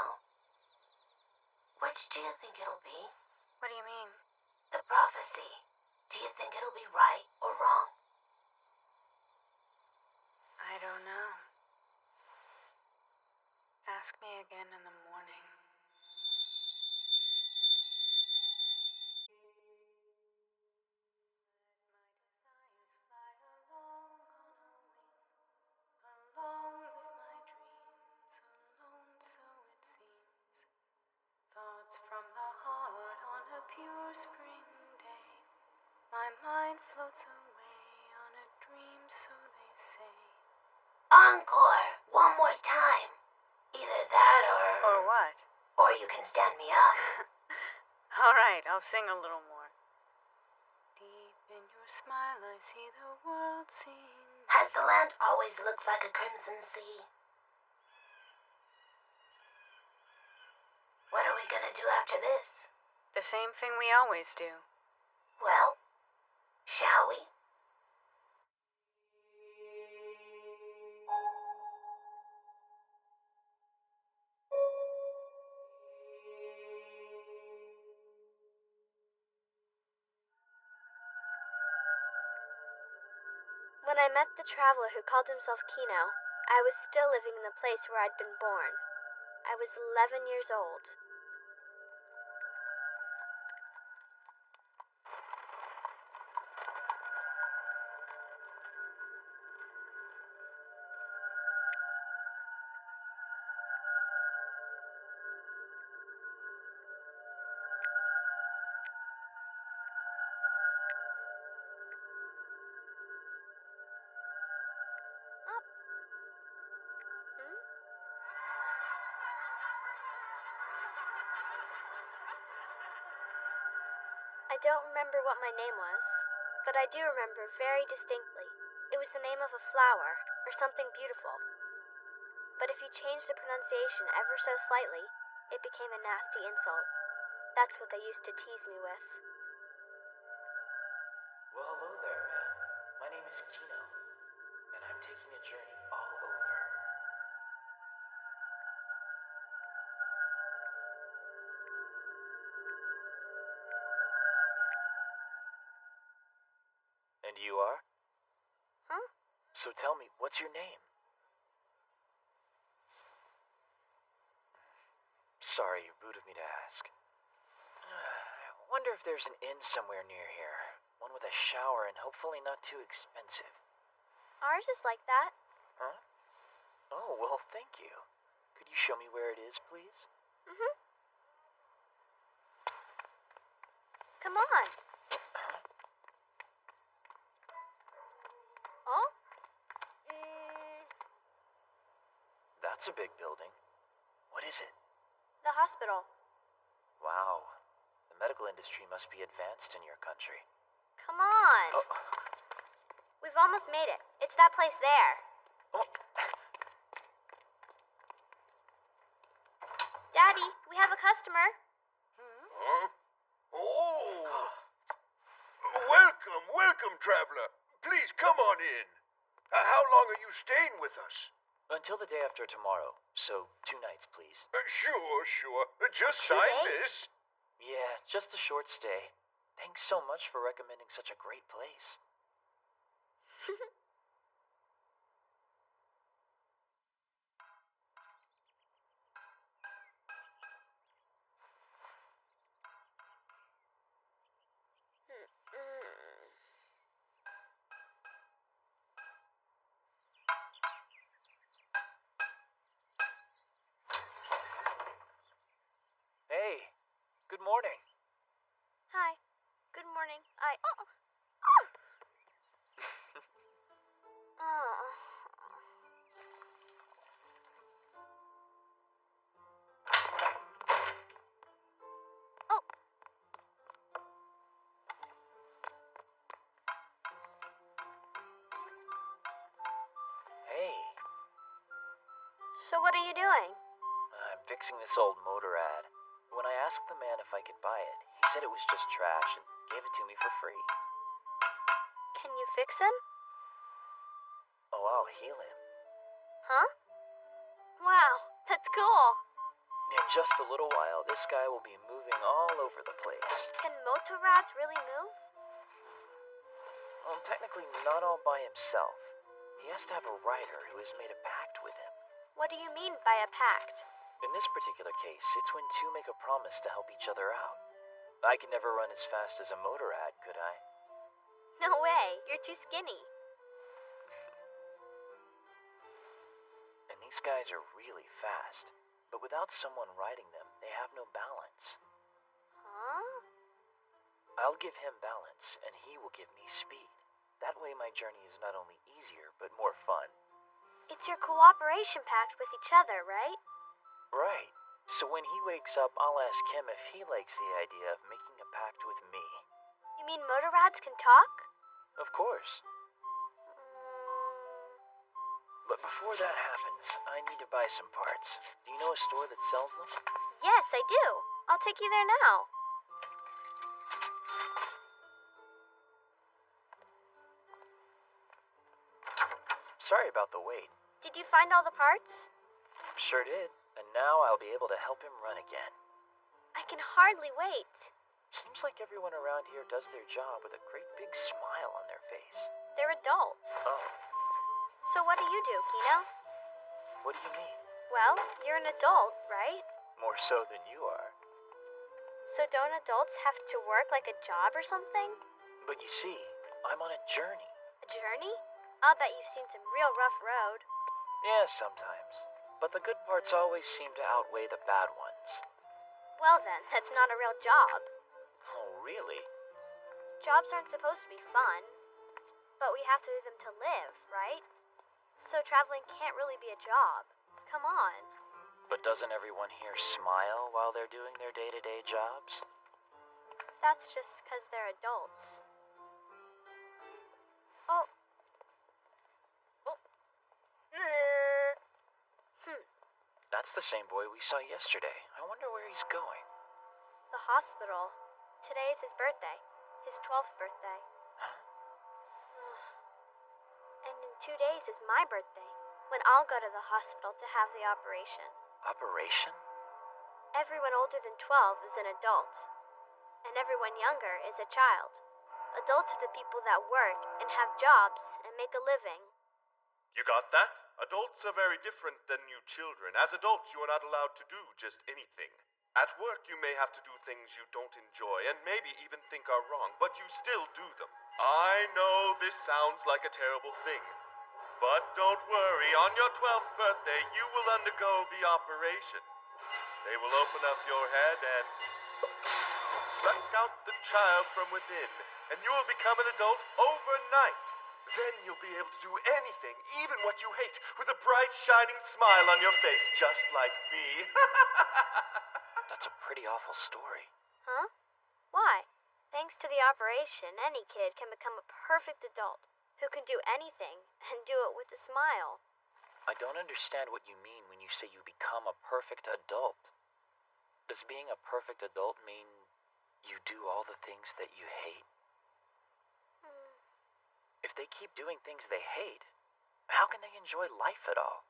A: which do you think it'll be?
B: What do you mean?
A: The prophecy. Do you think it'll be right or wrong?
B: I don't know. Ask me again in the morning. Along with my dreams, alone so it seems. Thoughts from the heart on a pure spring day. My mind floats away on a dream, so they say.
A: Encore! One more time! Either that or...
B: Or what?
A: Or you can stand me up.
B: Alright, I'll sing a little more. Deep in your smile I see the world sing.
A: Has the land always looked like a crimson sea? What are we gonna do after this?
B: The same thing we always do.
A: Well, shall we?
Q: When I met the traveler who called himself Kino, I was still living in the place where I'd been born. I was 11 years old. I don't remember what my name was, but I do remember very distinctly. It was the name of a flower, or something beautiful. But if you changed the pronunciation ever so slightly, it became a nasty insult. That's what they used to tease me with.
S: Well, hello there, ma'am. My name is Kino, and I'm taking a journey all over. And you are?
Q: Huh?
S: So tell me, what's your name? Sorry, rude of me to ask. I wonder if there's an inn somewhere near here. One with a shower and hopefully not too expensive.
Q: Ours is like that.
S: Huh? Oh, well, thank you. Could you show me where it is, please?
Q: Mm-hmm. Come on. Oh?
S: That's a big building. What is it?
Q: The hospital.
S: Wow. The medical industry must be advanced in your country.
Q: Come on.
S: Oh.
Q: We've almost made it. It's that place there.
S: Oh.
Q: Daddy, we have a customer.
J: Huh? Oh! Welcome, traveler. Please come on in. How long are you staying with us?
S: Until the day after tomorrow, so 2 nights, please.
J: Sure. Just
Q: 2
J: sign
Q: days?
J: this.
S: Yeah, just a short stay. Thanks so much for recommending such a great place. Hey, good morning.
Q: Hi. Good morning. Oh. Oh.
S: Hey,
Q: So what are you doing?
S: I'm fixing this old motor ad. When I asked the man if I could buy it, he said it was just trash and gave it to me for free.
Q: Can you fix him?
S: Oh, I'll heal him.
Q: Huh? Wow, that's cool.
S: In just a little while, this guy will be moving all over the place.
Q: Can Motorrads really move?
S: Well, technically not all by himself. He has to have a rider who has made a pact with him.
Q: What do you mean by a pact?
S: In this particular case, it's when two make a promise to help each other out. I could never run as fast as a Motorrad, could I?
Q: No way, you're too skinny.
S: And these guys are really fast. But without someone riding them, they have no balance.
Q: Huh?
S: I'll give him balance, and he will give me speed. That way my journey is not only easier, but more fun.
Q: It's your cooperation pact with each other, right?
S: Right. So when he wakes up, I'll ask him if he likes the idea of making a pact with me.
Q: You mean Motorrads can talk?
S: Of course. But before that happens, I need to buy some parts. Do you know a store that sells them?
Q: Yes, I do. I'll take you there now.
S: Sorry about the wait.
Q: Did you find all the parts?
S: Sure did. And now I'll be able to help him run again.
Q: I can hardly wait.
S: Seems like everyone around here does their job with a great big smile on their face.
Q: They're adults.
S: Oh.
Q: So what do you do, Kino?
S: What do you mean?
Q: Well, you're an adult, right?
S: More so than you are.
Q: So don't adults have to work like a job or something?
S: But you see, I'm on a journey.
Q: A journey? I'll bet you've seen some real rough road.
S: Yeah, sometimes. But the good parts always seem to outweigh the bad ones.
Q: Well then, that's not a real job.
S: Oh, really?
Q: Jobs aren't supposed to be fun. But we have to do them to live, right? So traveling can't really be a job. Come on.
S: But doesn't everyone here smile while they're doing their day-to-day jobs?
Q: That's just because they're adults. Oh. Oh.
S: That's the same boy we saw yesterday. I wonder where he's going.
Q: The hospital. Today's his birthday. His 12th birthday. And in 2 days is my birthday, when I'll go to the hospital to have the operation.
S: Operation?
Q: Everyone older than 12 is an adult, and everyone younger is a child. Adults are the people that work and have jobs and make a living.
H: You got that? Adults are very different than you children. As adults, you are not allowed to do just anything. At work, you may have to do things you don't enjoy and maybe even think are wrong, but you still do them. I know this sounds like a terrible thing, but don't worry. On your 12th birthday, you will undergo the operation. They will open up your head and suck out the child from within, and you will become an adult overnight. Then you'll be able to do anything, even what you hate, with a bright, shining smile on your face, just like me.
S: That's a pretty awful story.
Q: Huh? Why? Thanks to the operation, any kid can become a perfect adult who can do anything and do it with a smile.
S: I don't understand what you mean when you say you become a perfect adult. Does being a perfect adult mean you do all the things that you hate? If they keep doing things they hate, how can they enjoy life at all?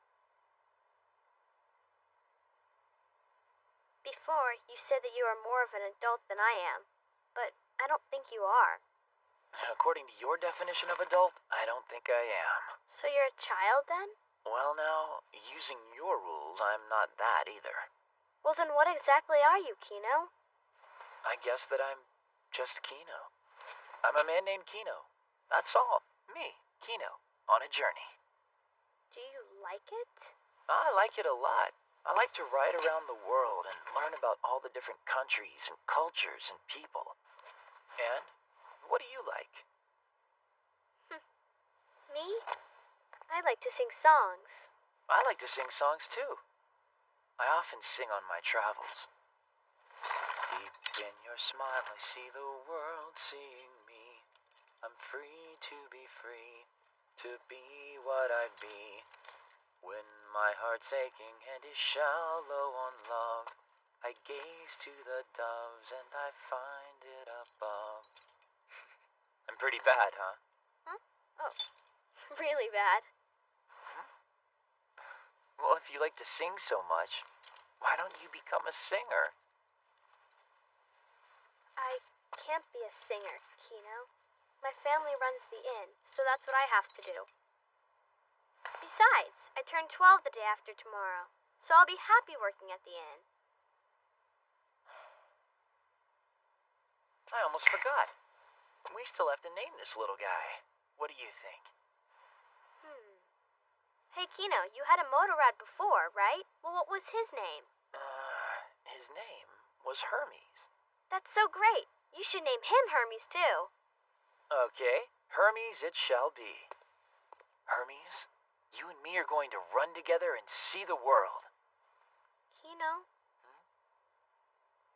Q: Before, you said that you are more of an adult than I am, but I don't think you are.
S: According to your definition of adult, I don't think I am.
Q: So you're a child then?
S: Well now, using your rules, I'm not that either.
Q: Well then what exactly are you, Kino?
S: I guess that I'm just Kino. I'm a man named Kino. That's all. Me, Kino, on a journey.
Q: Do you like it?
S: I like it a lot. I like to ride around the world and learn about all the different countries and cultures and people. And what do you like?
Q: Me? I like to sing songs.
S: I like to sing songs too. I often sing on my travels. Deep in your smile I see the world seeing me. I'm free to be free, to be what I be. When my heart's aching and is shallow on love, I gaze to the doves and I find it above. I'm pretty bad, huh?
Q: Huh? Oh, really bad.
S: Well, if you like to sing so much, why don't you become a singer?
Q: I can't be a singer, Kino. My family runs the inn, so that's what I have to do. Besides, I turn 12 the day after tomorrow, so I'll be happy working at the inn.
S: I almost forgot. We still have to name this little guy. What do you think?
Q: Hey, Kino, you had a motorrad before, right? Well, what was his name?
S: His name was Hermes.
Q: That's so great. You should name him Hermes, too.
S: Okay, Hermes it shall be. Hermes, you and me are going to run together and see the world.
Q: Kino?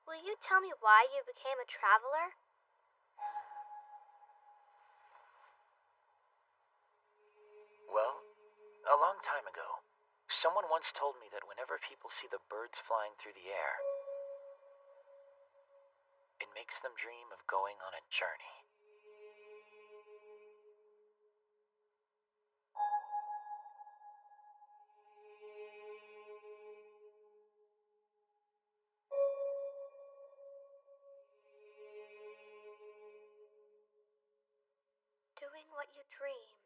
Q: Will you tell me why you became a traveler?
S: Well, a long time ago, someone once told me that whenever people see the birds flying through the air, it makes them dream of going on a journey.
Q: Doing what you dream.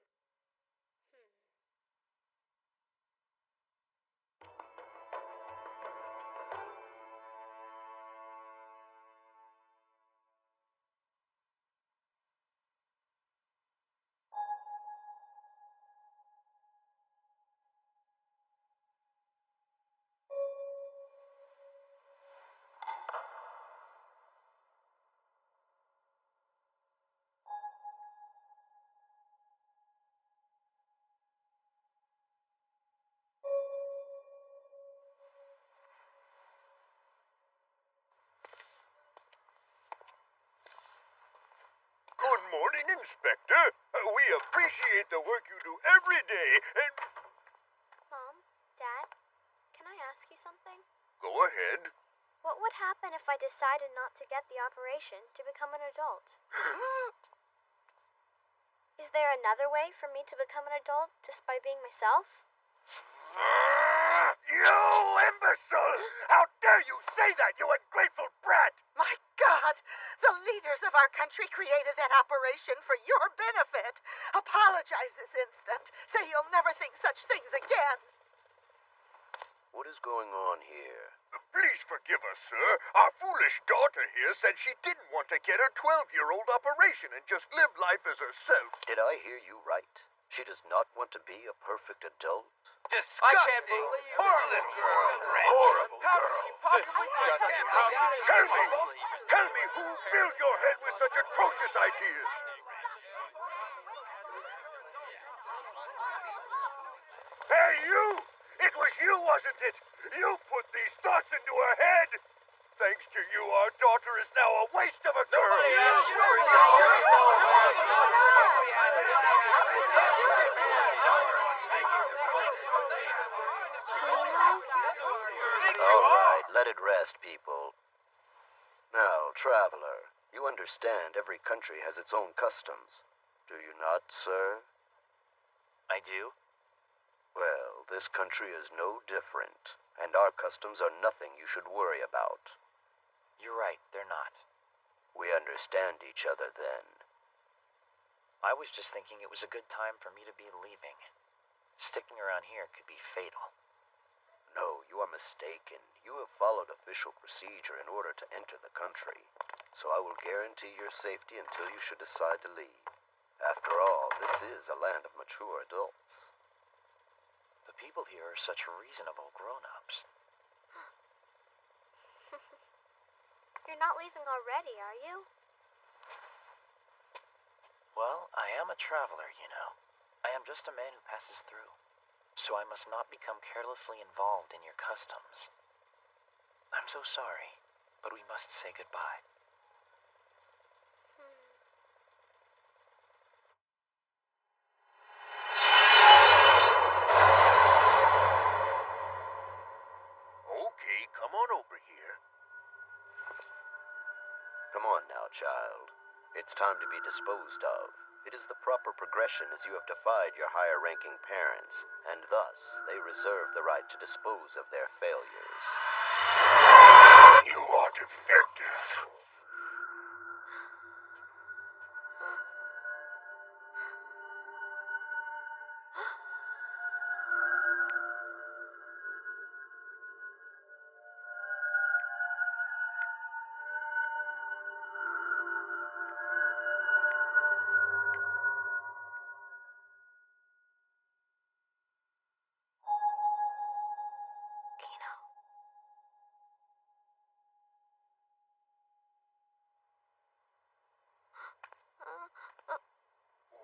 J: Good morning, Inspector. We appreciate the work you do every day, and...
Q: Mom, Dad, can I ask you something?
J: Go ahead.
Q: What would happen if I decided not to get the operation to become an adult? Is there another way for me to become an adult just by being myself?
J: You imbecile! How dare you say that, you ungrateful brat!
N: My God! The leaders of our country created that operation for your benefit. Apologize this instant. Say you'll never think such things again.
M: What is going on here?
J: Please forgive us, sir. Our foolish daughter here said she didn't want to get her 12-year-old operation and just live life as herself.
M: Did I hear you right? She does not want to be a perfect adult?
K: Disgusting! I can't believe horrible girl!
J: Horrible
K: How
J: girl!
K: could she possibly
J: Tell me who filled your head with such atrocious ideas? Hey, you! It was you, wasn't it? You put these thoughts into her head! Thanks to you, our daughter is now a waste of a girl!
M: All right, let it rest, people. Now, traveler, you understand every country has its own customs. Do you not, sir?
S: I do.
M: Well, this country is no different, and our customs are nothing you should worry about.
S: You're right, they're not.
M: We understand each other then.
S: I was just thinking it was a good time for me to be leaving. Sticking around here could be fatal.
M: No, you are mistaken. You have followed official procedure in order to enter the country, so I will guarantee your safety until you should decide to leave. After all, this is a land of mature adults.
S: The people here are such reasonable grown-ups.
Q: You're not leaving already, are you?
S: Well, I am a traveler, you know. I am just a man who passes through. So I must not become carelessly involved in your customs. I'm so sorry, but we must say goodbye.
J: Okay, come on over here.
M: It's time to be disposed of. It is the proper progression as you have defied your higher-ranking parents, and thus they reserve the right to dispose of their failures.
J: You are defective.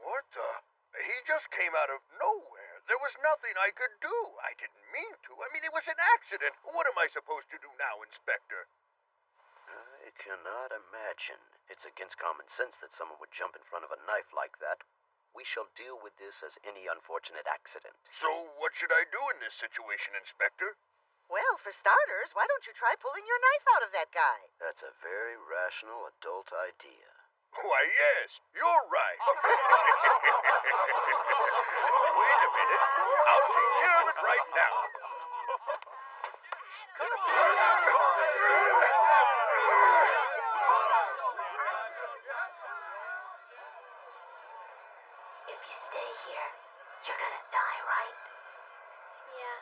J: What the? He just came out of nowhere. There was nothing I could do. I didn't mean to. I mean, it was an accident. What am I supposed to do now, Inspector?
M: I cannot imagine. It's against common sense that someone would jump in front of a knife like that. We shall deal with this as any unfortunate accident.
J: So, what should I do in this situation, Inspector?
N: Well, for starters, why don't you try pulling your knife out of that guy?
M: That's a very rational adult idea.
J: Why, yes, you're right. Wait a minute. I'll take care of it right now.
A: If you stay here, you're gonna die, right?
Q: Yeah.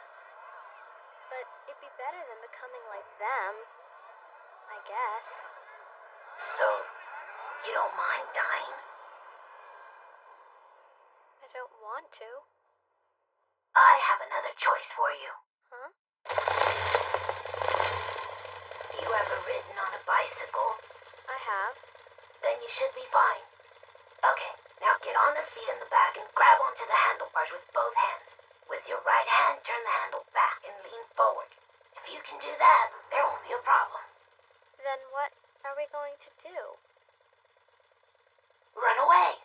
Q: But it'd be better than becoming like them, I guess.
A: So, you don't mind dying?
Q: I don't want to.
A: I have another choice for you.
Q: Huh?
A: You ever ridden on a bicycle?
Q: I have.
A: Then you should be fine. Okay, now get on the seat in the back and grab onto the handlebars with both hands. With your right hand, turn the handle back and lean forward. If you can do that, there won't be a problem.
Q: Then what are we going to do?
A: Run away.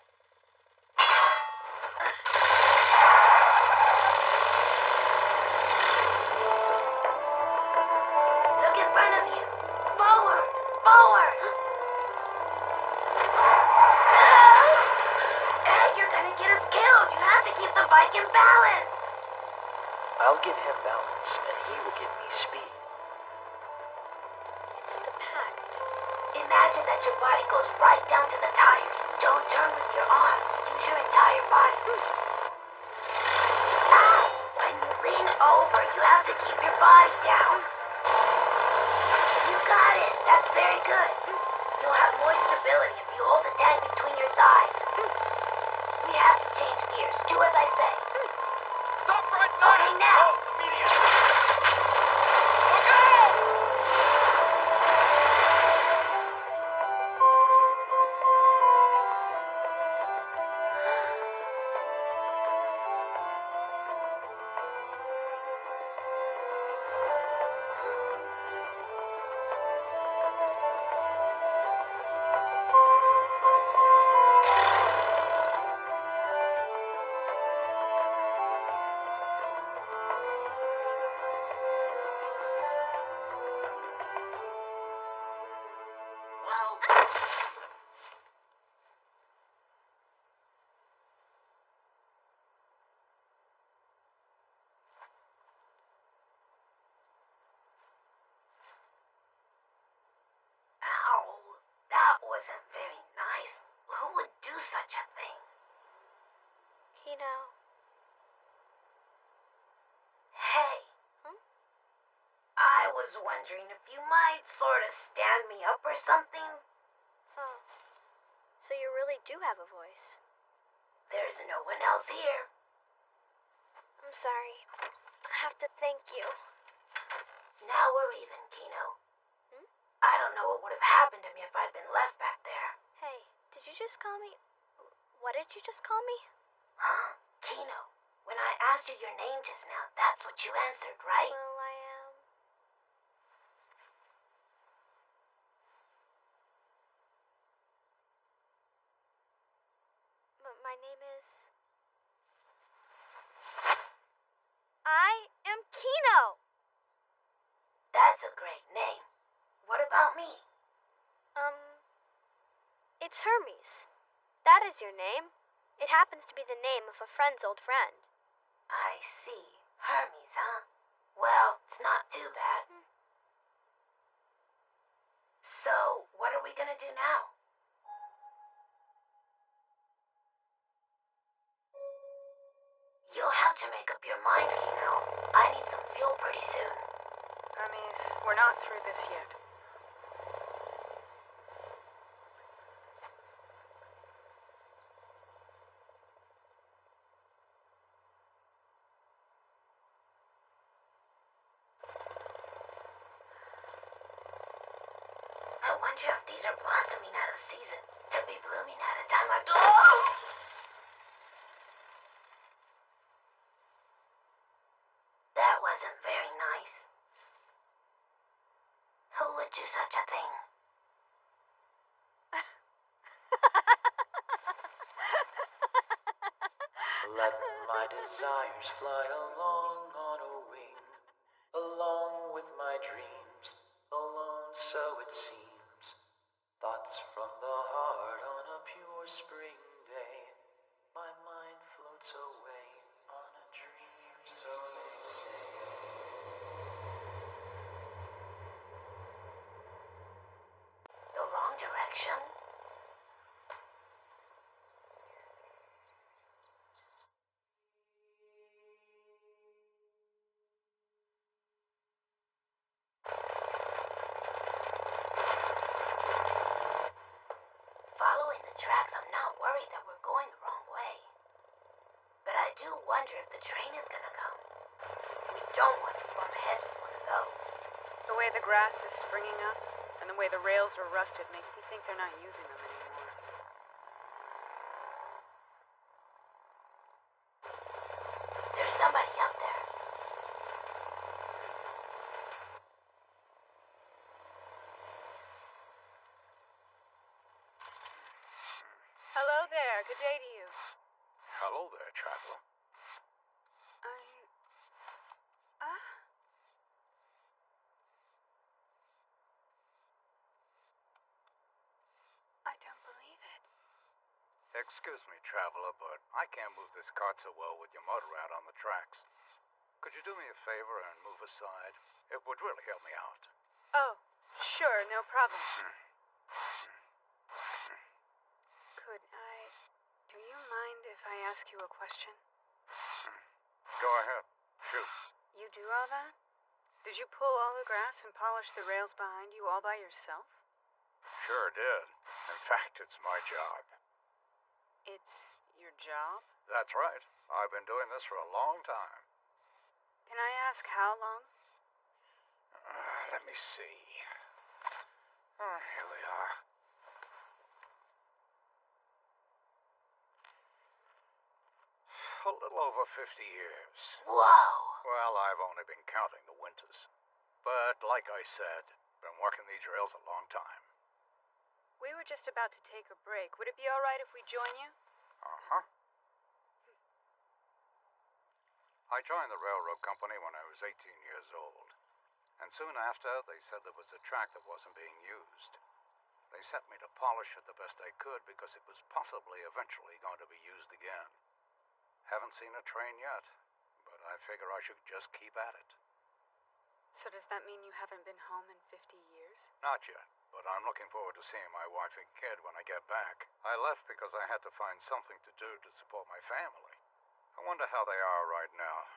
A: Look in front of you. Forward. Forward. Hey, you're gonna get us killed. You have to keep the bike in balance.
S: I'll give him balance, and he will give me speed.
Q: It's the pact.
A: Imagine that your body goes right down to the tires. Don't turn with your arms. Use your entire body. Stop! When you lean over, you have to keep your body down. You got it. That's very good. You'll have more stability if you hold the tank between your thighs. We have to change gears. Do as I say.
J: Stop right now!
A: Okay, now. Wasn't very nice. Who would do such a thing?
Q: Kino.
A: Hey. I was wondering if you might sort of stand me up or something.
Q: Oh. So you really do have a voice.
A: There's no one else here.
Q: I'm sorry. I have to thank you.
A: Now we're even, Kino. I don't know what would have happened to me if I'd been left back there.
Q: Hey, did you just call me? What did you just call me?
A: Huh? Kino. When I asked you your name just now, that's what you answered, right?
Q: Well, I am. My name is. I am Kino!
A: That's a great name. What about me?
Q: It's It's Hermes. That is your name. It happens to be the name of a friend's old friend.
A: I see. Hermes, huh? Well, it's not too bad. So, what are we gonna do now? You'll have to make up your mind, Kino. I need some fuel pretty soon.
B: Hermes, we're not through this yet.
A: I wonder if these are blossoming out of season to be blooming at a time like. Oh! That wasn't very nice. Who would do such a thing?
R: Let my desires fly along on a wing, along with my dreams, alone so it seems. Thoughts from the heart on a pure spring day. My mind floats away on a dream, so they say.
A: The wrong direction? Following the tracks, I'm not worried that we're going the wrong way. But I do wonder if the train is gonna come. We don't want to bump heads with one of those.
B: The way the grass is springing up and the way the rails are rusted makes me think they're not using them anymore.
A: There's somebody up there.
B: Hello there. Good day to you.
J: Hello there, traveler.
B: Are you... I don't believe it.
J: Excuse me, traveler, but I can't move this cart so well with your motor out on the tracks. Could you do me a favor and move aside? It would really help me out.
B: Oh, sure, no problem. Could I... Do you mind if I ask you a question?
J: Go ahead. Shoot.
B: You do all that? Did you pull all the grass and polish the rails behind you all by yourself?
J: Sure did. In fact, it's my job.
B: It's your job?
J: That's right. I've been doing this for a long time.
B: Can I ask how long?
J: Let me see. Here we are. A little over 50 years.
A: Whoa!
J: Well, I've only been counting the winters. But like I said, been working these rails a long time.
B: We were just about to take a break. Would it be all right if we join you?
J: Uh-huh. I joined the railroad company when I was 18 years old. And soon after, they said there was a track that wasn't being used. They sent me to polish it the best I could because it was possibly eventually going to be used again. Haven't seen a train yet, but I figure I should just keep at it.
B: So does that mean you haven't been home in 50 years?
J: Not yet, but I'm looking forward to seeing my wife and kid when I get back. I left because I had to find something to do to support my family. I wonder how they are right now.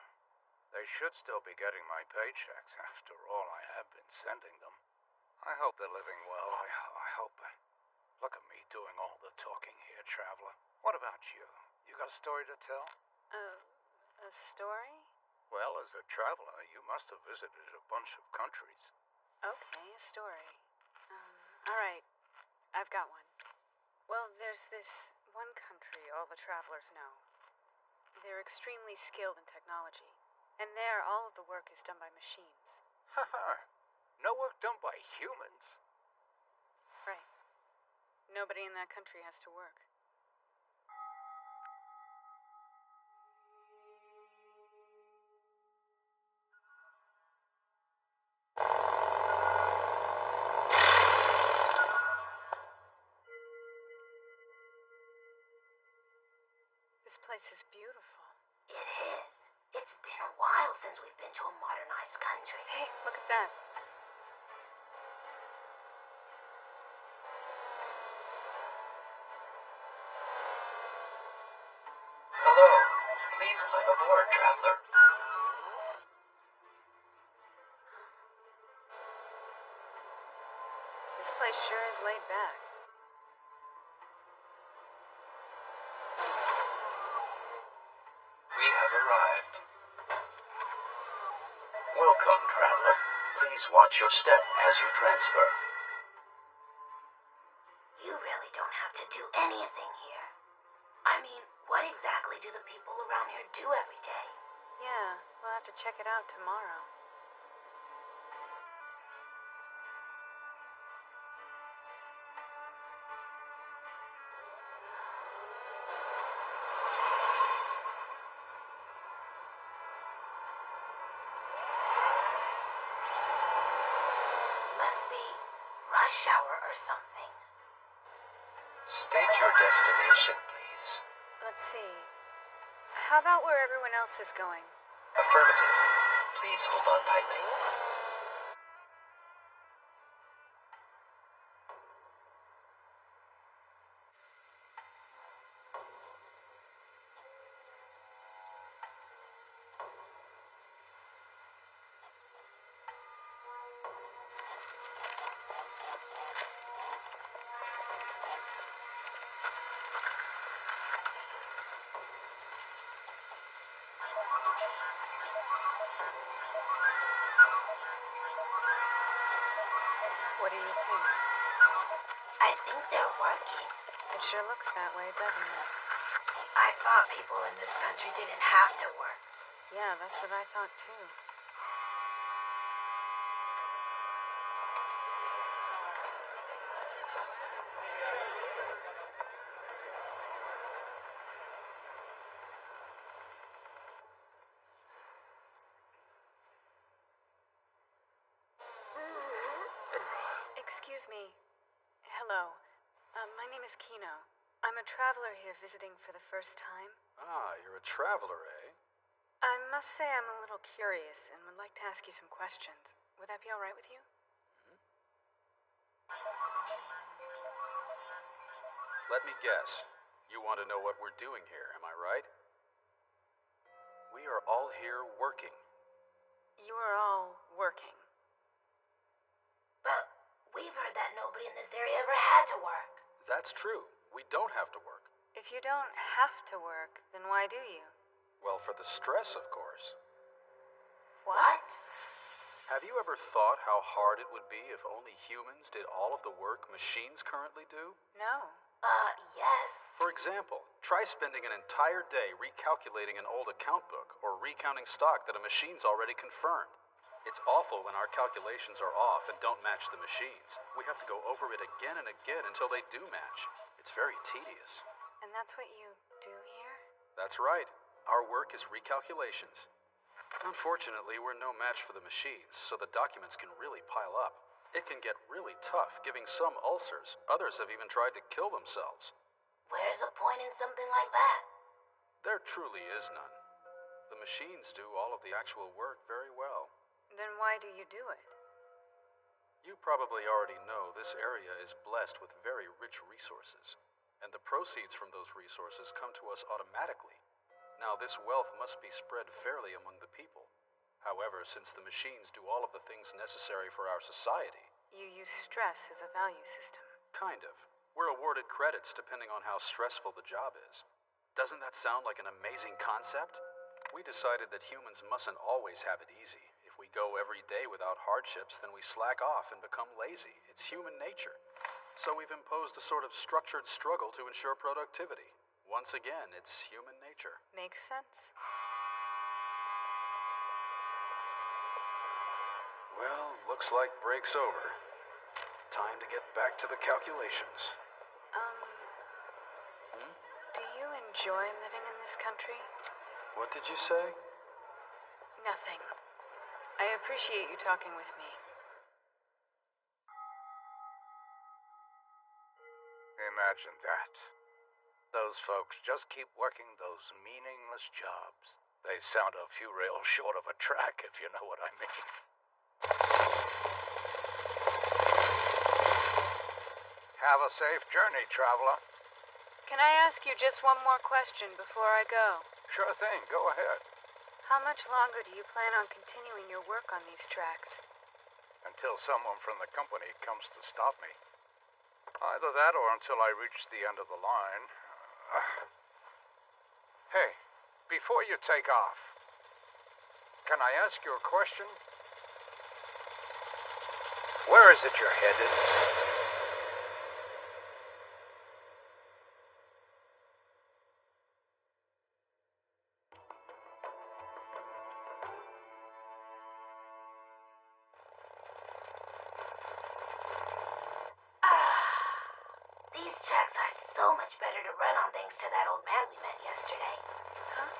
J: They should still be getting my paychecks. After all, I have been sending them. I hope they're living well. I hope. Look at me doing all the talking here, traveler. What about you? You got a story to tell?
B: A story?
J: Well, as a traveler, you must have visited a bunch of countries.
B: Okay, a story. All right. I've got one. Well, there's this one country all the travelers know. They're extremely skilled in technology. And there, all of the work is done by machines.
J: Haha. No work done by humans.
B: Right. Nobody in that country has to work.
L: place is beautiful.
A: It is. It's been a while since we've been to a modernized country.
L: Hey, look at that.
S: Hello. Please climb aboard, traveler.
L: This place sure is laid back.
S: We have arrived. Welcome, traveler. Please watch your step as you transfer.
A: You really don't have to do anything here. I mean, what exactly do the people around here do every day?
L: Yeah, we'll have to check it out tomorrow.
A: Must be rush hour or something.
S: State your destination, please.
L: Let's see. How about where everyone else is going?
S: Affirmative. Please hold on tightly.
L: What do you think?
A: I think they're working.
L: It sure looks that way, doesn't it?
A: I thought people in this country didn't have to work.
L: Yeah, that's what I thought too. Excuse me. Hello. My name is Kino. I'm a traveler here visiting for the first time.
G: Ah, you're a traveler, eh?
L: I must say I'm a little curious and would like to ask you some questions. Would that be all right with you?
G: Let me guess. You want to know what we're doing here, am I right? We are all here working.
L: You are all working.
A: But we've heard that nobody in this area ever had to work.
G: That's true. We don't have to work.
L: If you don't have to work, then why do you?
G: Well, for the stress, of course.
A: What?
G: Have you ever thought how hard it would be if only humans did all of the work machines currently do?
L: No.
A: Yes.
G: For example, try spending an entire day recalculating an old account book or recounting stock that a machine's already confirmed. It's awful when our calculations are off and don't match the machines. We have to go over it again and again until they do match. It's very tedious.
L: And that's what you do here?
G: That's right. Our work is recalculations. Unfortunately, we're no match for the machines, so the documents can really pile up. It can get really tough, giving some ulcers. Others have even tried to kill themselves.
A: Where's the point in something like that?
G: There truly is none. The machines do all of the actual work very well.
L: Then why do you do it?
G: You probably already know this area is blessed with very rich resources, and the proceeds from those resources come to us automatically. Now, this wealth must be spread fairly among the people. However, since the machines do all of the things necessary for our society...
L: You use stress as a value system.
G: Kind of. We're awarded credits depending on how stressful the job is. Doesn't that sound like an amazing concept? We decided that humans mustn't always have it easy. If we go every day without hardships, then we slack off and become lazy. It's human nature. So we've imposed a sort of structured struggle to ensure productivity. Once again, it's human nature.
L: Makes sense.
G: Well, looks like break's over. Time to get back to the calculations.
L: Do you enjoy living in this country?
G: What did you say?
L: Nothing. I appreciate you talking with me.
J: Imagine that. those folks just keep working those meaningless jobs. They sound a few rails short of a track, if you know what I mean. Have a safe journey, traveler.
L: Can I ask you just one more question before I go?
J: Sure thing, go ahead.
L: How much longer do you plan on continuing your work on these tracks?
J: Until someone from the company comes to stop me. Either that or until I reach the end of the line. Hey, before you take off, can I ask you a question? Where is it you're headed?
A: These tracks are so much better to run on thanks to that old man we met yesterday.
L: Huh?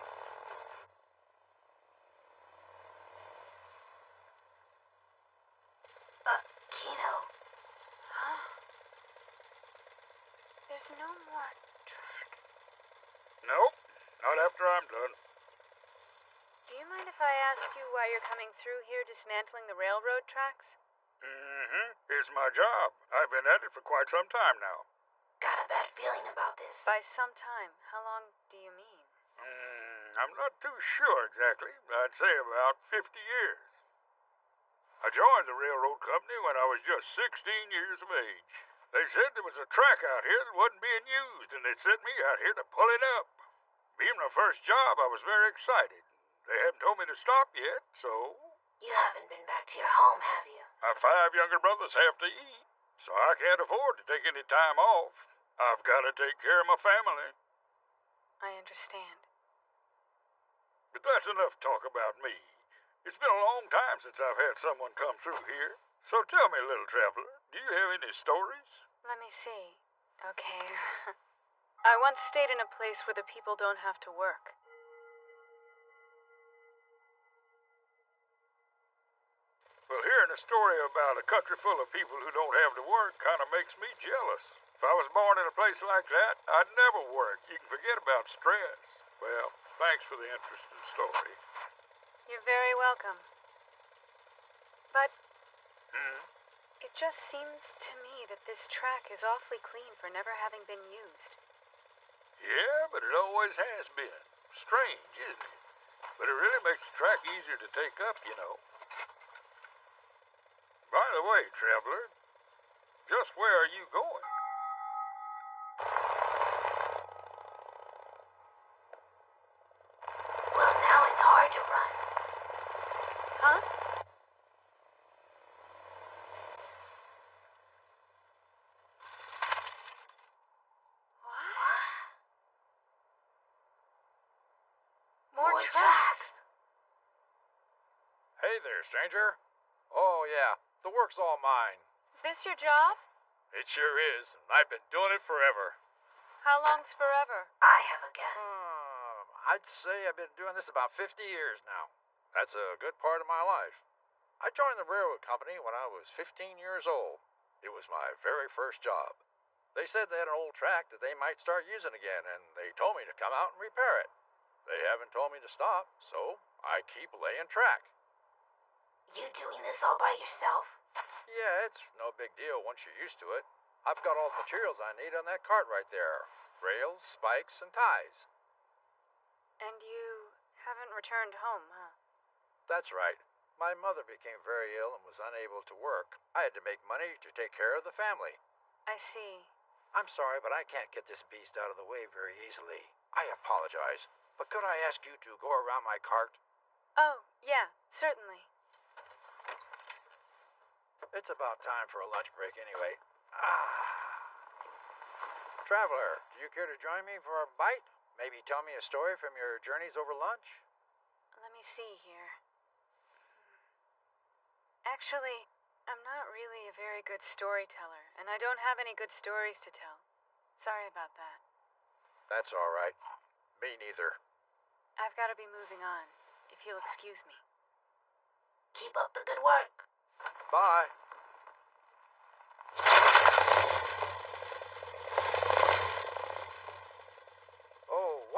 A: Kino.
L: Huh? There's no more track.
J: Nope, not after I'm done.
L: Do you mind if I ask you why you're coming through here dismantling the railroad tracks?
J: It's my job. I've been at it for quite some time now.
A: Got a bad feeling about this.
L: By some time, how long do you mean?
J: I'm not too sure exactly. I'd say about 50 years. I joined the railroad company when I was just 16 years of age. They said there was a track out here that wasn't being used, and they sent me out here to pull it up. Being my first job, I was very excited. They haven't told me to stop yet, so...
A: You haven't been back to your home, have you?
J: My 5 younger brothers have to eat, so I can't afford to take any time off. I've got to take care of my family.
L: I understand.
J: But that's enough talk about me. It's been a long time since I've had someone come through here. So tell me, little traveler, do you have any stories?
L: Let me see. Okay. I once stayed in a place where the people don't have to work.
J: Well, hearing a story about a country full of people who don't have to work kind of makes me jealous. If I was born in a place like that, I'd never work. You can forget about stress. Well, thanks for the interesting story.
L: You're very welcome. But it just seems to me that this track is awfully clean for never having been used.
J: Yeah, but it always has been. Strange, isn't it? But it really makes the track easier to take up, you know. By the way, traveler, just where are you going?
A: Well, now it's hard to run.
L: Huh? More tracks.
G: Hey there, stranger. Oh, yeah, the work's all mine.
L: Is this your job?
G: It sure is, and I've been doing it forever.
L: How long's forever?
A: I have a guess.
G: I'd say I've been doing this about 50 years now. That's a good part of my life. I joined the railroad company when I was 15 years old. It was my very first job. They said they had an old track that they might start using again, and they told me to come out and repair it. They haven't told me to stop, so I keep laying track.
A: You doing this all by yourself?
G: Yeah, it's no big deal once you're used to it. I've got all the materials I need on that cart right there. Rails, spikes, and ties.
L: And you haven't returned home, huh?
G: That's right. My mother became very ill and was unable to work. I had to make money to take care of the family.
L: I see.
G: I'm sorry, but I can't get this beast out of the way very easily. I apologize, but could I ask you to go around my cart?
L: Oh, yeah, certainly.
G: It's about time for a lunch break anyway. Traveler, do you care to join me for a bite? Maybe tell me a story from your journeys over lunch?
L: Let me see here. Actually, I'm not really a very good storyteller, and I don't have any good stories to tell. Sorry about that.
G: That's all right. Me neither.
L: I've got to be moving on, if you'll excuse me.
A: Keep up the good work.
G: Bye.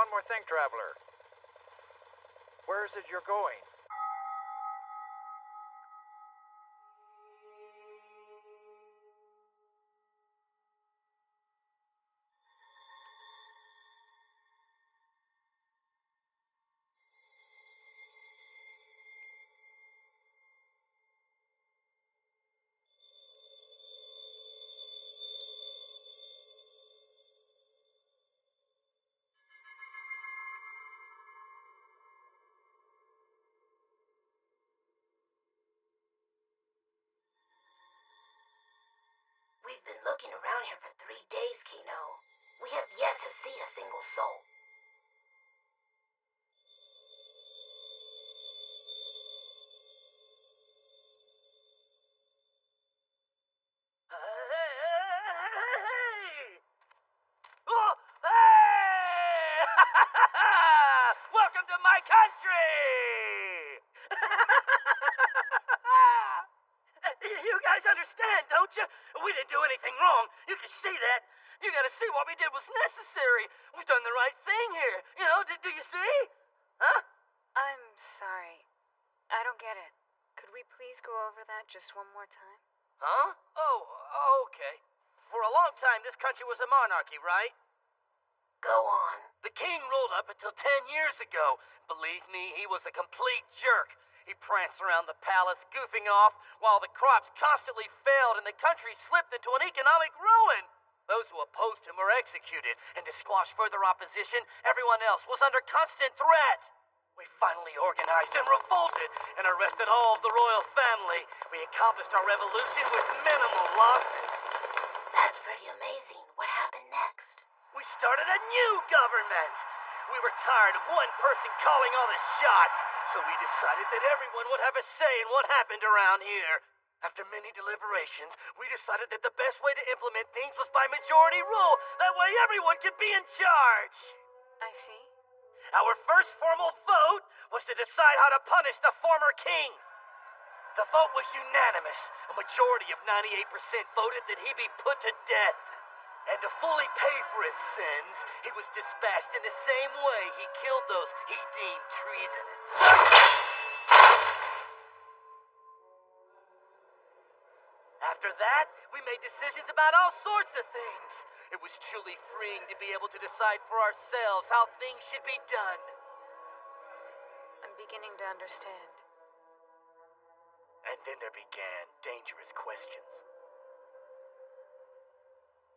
T: one more thing, traveler. Where is it you're going?
A: We've been looking around here for 3 days, Kino. We have yet to see a single soul.
I: Hey! Oh, hey! Welcome to my country! You guys understand, don't you? We didn't do anything wrong. You can see that. You gotta see what we did was necessary. We've done the right thing here. You know, do you see? Huh?
L: I'm sorry. I don't get it. Could we please go over that just one more time?
I: Huh? Oh, okay. For a long time, this country was a monarchy, right?
A: Go on.
I: The king ruled up until 10 years ago. Believe me, he was a complete jerk. He pranced around the palace, goofing off, while the crops constantly failed and the country slipped into an economic ruin. Those who opposed him were executed, and to squash further opposition, everyone else was under constant threat. We finally organized and revolted and arrested all of the royal family. We accomplished our revolution with minimal losses.
A: That's pretty amazing. What happened next?
I: We started a new government. We were tired of one person calling all the shots, so we decided that everyone would have a say in what happened around here. After many deliberations, we decided that the best way to implement things was by majority rule. That way everyone could be in charge.
L: I see.
I: Our first formal vote was to decide how to punish the former king. The vote was unanimous. A majority of 98% voted that he be put to death. And to fully pay for his sins, he was dispatched in the same way he killed those he deemed treasonous. After that, we made decisions about all sorts of things. It was truly freeing to be able to decide for ourselves how things should be done.
L: I'm beginning to understand.
I: And then there began dangerous questions.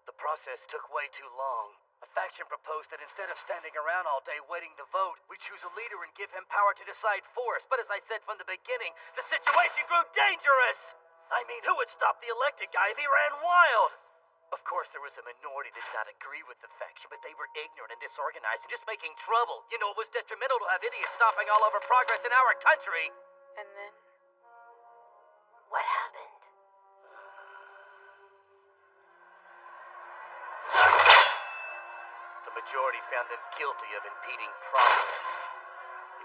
I: The process took way too long. A faction proposed that instead of standing around all day waiting to vote, we choose a leader and give him power to decide for us. But as I said from the beginning, the situation grew dangerous! I mean, who would stop the elected guy if he ran wild? Of course, there was a minority that did not agree with the faction, but they were ignorant and disorganized and just making trouble. You know, it was detrimental to have idiots stomping all over progress in our country.
L: And then?
A: What happened?
I: The majority found them guilty of impeding progress.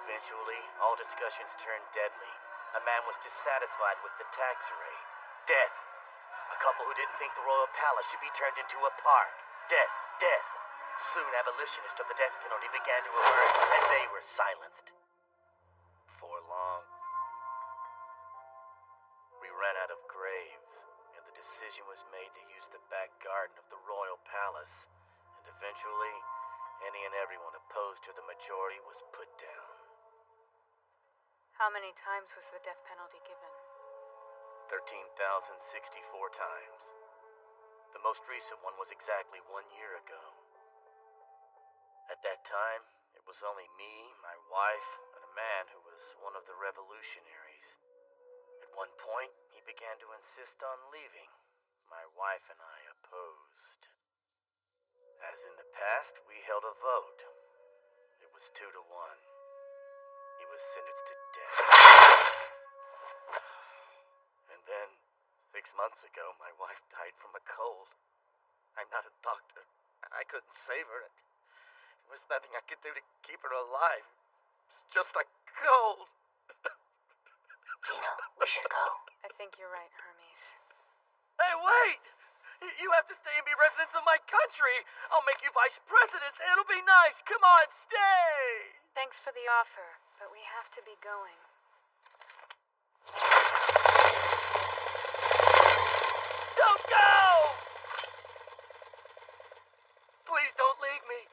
I: Eventually, all discussions turned deadly. A man was dissatisfied with the tax rate. Death. A couple who didn't think the royal palace should be turned into a park. Death. Death. Soon abolitionists of the death penalty began to emerge, and they were silenced. Before long, we ran out of graves, and the decision was made to use the back garden of the royal palace. And eventually, any and everyone opposed to the majority was put down.
L: How many times was the death penalty given?
I: 13,064 times. The most recent one was exactly 1 year ago. At that time, it was only me, my wife, and a man who was one of the revolutionaries. At one point, he began to insist on leaving. My wife and I opposed. As in the past, we held a vote. It was 2-1. He was sentenced to death. And then, 6 months ago, my wife died from a cold. I'm not a doctor. I couldn't save her. There was nothing I could do to keep her alive. It's just a cold.
A: Kino, we should go.
L: I think you're right, Hermes.
I: Hey, wait!
O: You have to stay and be residents of my country. I'll make you vice presidents. It'll be nice. Come on, stay.
L: Thanks for the offer, but we have to be going.
O: Don't go! Please don't leave me.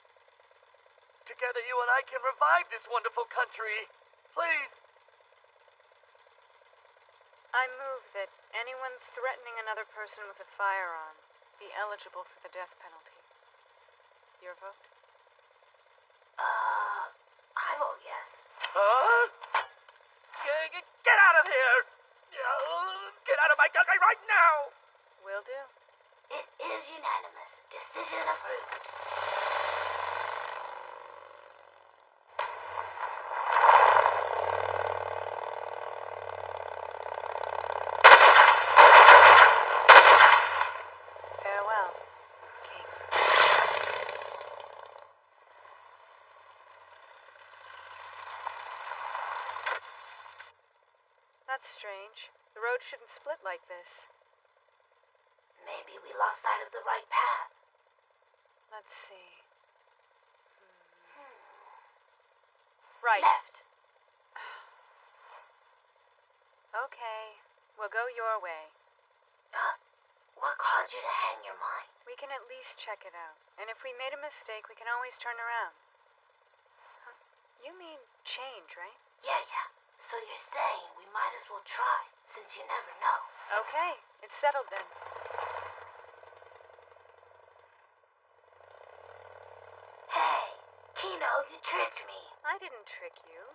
O: Together you and I can revive this wonderful country. Please.
L: I move that anyone threatening another person with a firearm be eligible for the death penalty. Your vote?
A: I vote yes.
O: Huh? Get out of here! Get out of my country right now!
L: Will do.
A: It is unanimous. Decision approved.
L: Farewell, King. That's strange. The road shouldn't split like this.
A: Maybe we lost sight of the right path.
L: Let's see. Right.
A: Left.
L: Okay, we'll go your way.
A: Huh? What caused you to hang your mind?
L: We can at least check it out. And if we made a mistake, we can always turn around. Huh? You mean change, right?
A: Yeah. So you're saying we might as well try, since you never know.
L: Okay, it's settled then.
A: Hey, Kino, you tricked me.
L: I didn't trick you.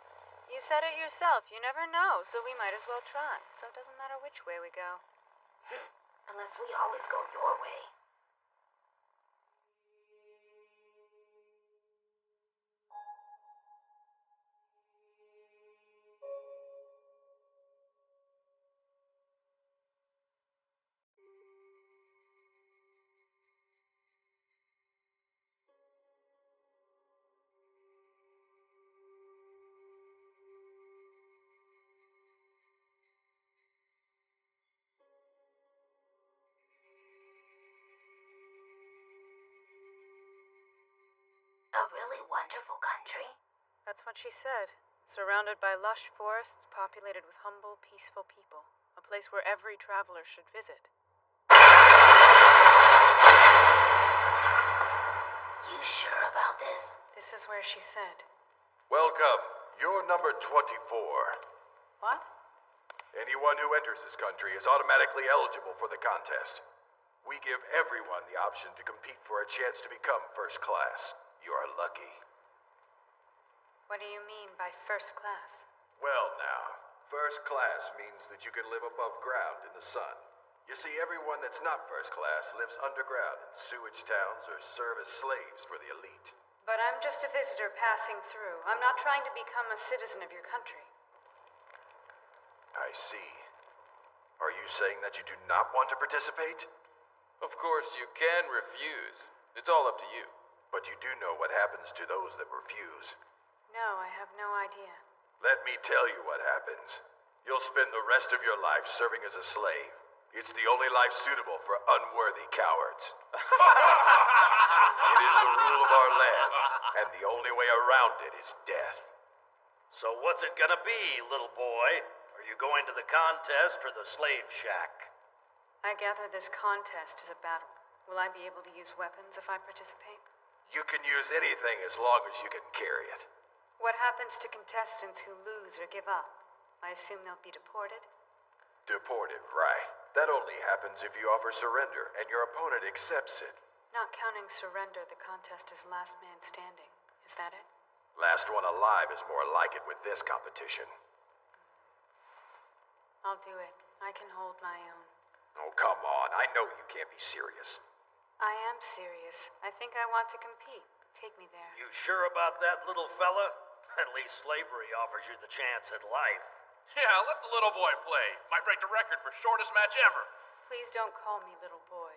L: You said it yourself. You never know, so we might as well try. So it doesn't matter which way we go.
A: Unless we always go your way. A really wonderful country.
L: That's what she said. Surrounded by lush forests, populated with humble, peaceful people. A place where every traveler should visit.
A: You sure about this?
L: This is where she said.
D: Welcome. You're number 24.
L: What?
D: Anyone who enters this country is automatically eligible for the contest. We give everyone the option to compete for a chance to become first class. You are lucky.
L: What do you mean by first class?
D: Well now, first class means that you can live above ground in the sun. You see, everyone that's not first class lives underground in sewage towns or serve as slaves for the elite.
L: But I'm just a visitor passing through. I'm not trying to become a citizen of your country.
D: I see. Are you saying that you do not want to participate?
B: Of course, you can refuse. It's all up to you.
D: But you do know what happens to those that refuse.
L: No, I have no idea.
D: Let me tell you what happens. You'll spend the rest of your life serving as a slave. It's the only life suitable for unworthy cowards. It is the rule of our land, and the only way around it is death.
F: So what's it gonna be, little boy? Are you going to the contest or the slave shack?
L: I gather this contest is a battle. Will I be able to use weapons if I participate?
D: You can use anything as long as you can carry it.
L: What happens to contestants who lose or give up? I assume they'll be deported?
D: Deported, right. That only happens if you offer surrender and your opponent accepts it.
L: Not counting surrender, the contest is last man standing. Is that it?
D: Last one alive is more like it with this competition.
L: I'll do it. I can hold my own.
D: Oh, come on. I know you can't be serious.
L: I am serious. I think I want to compete. Take me there.
F: You sure about that, little fella? At least slavery offers you the chance at life.
U: Yeah, let the little boy play. Might break the record for shortest match ever.
L: Please don't call me little boy.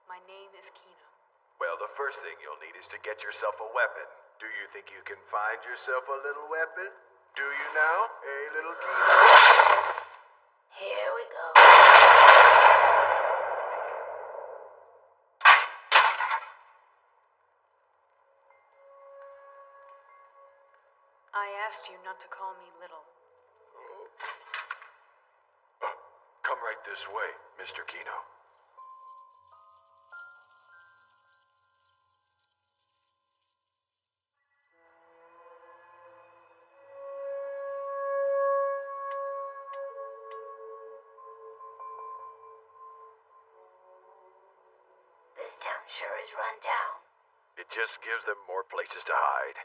L: My name is Kino.
D: Well, the first thing you'll need is to get yourself a weapon. Do you think you can find yourself a little weapon? Do you now, little Kino?
A: Here we go.
L: I asked you not to call me little.
D: Come right this way, Mr. Kino.
A: This town sure is run down.
D: It just gives them more places to hide.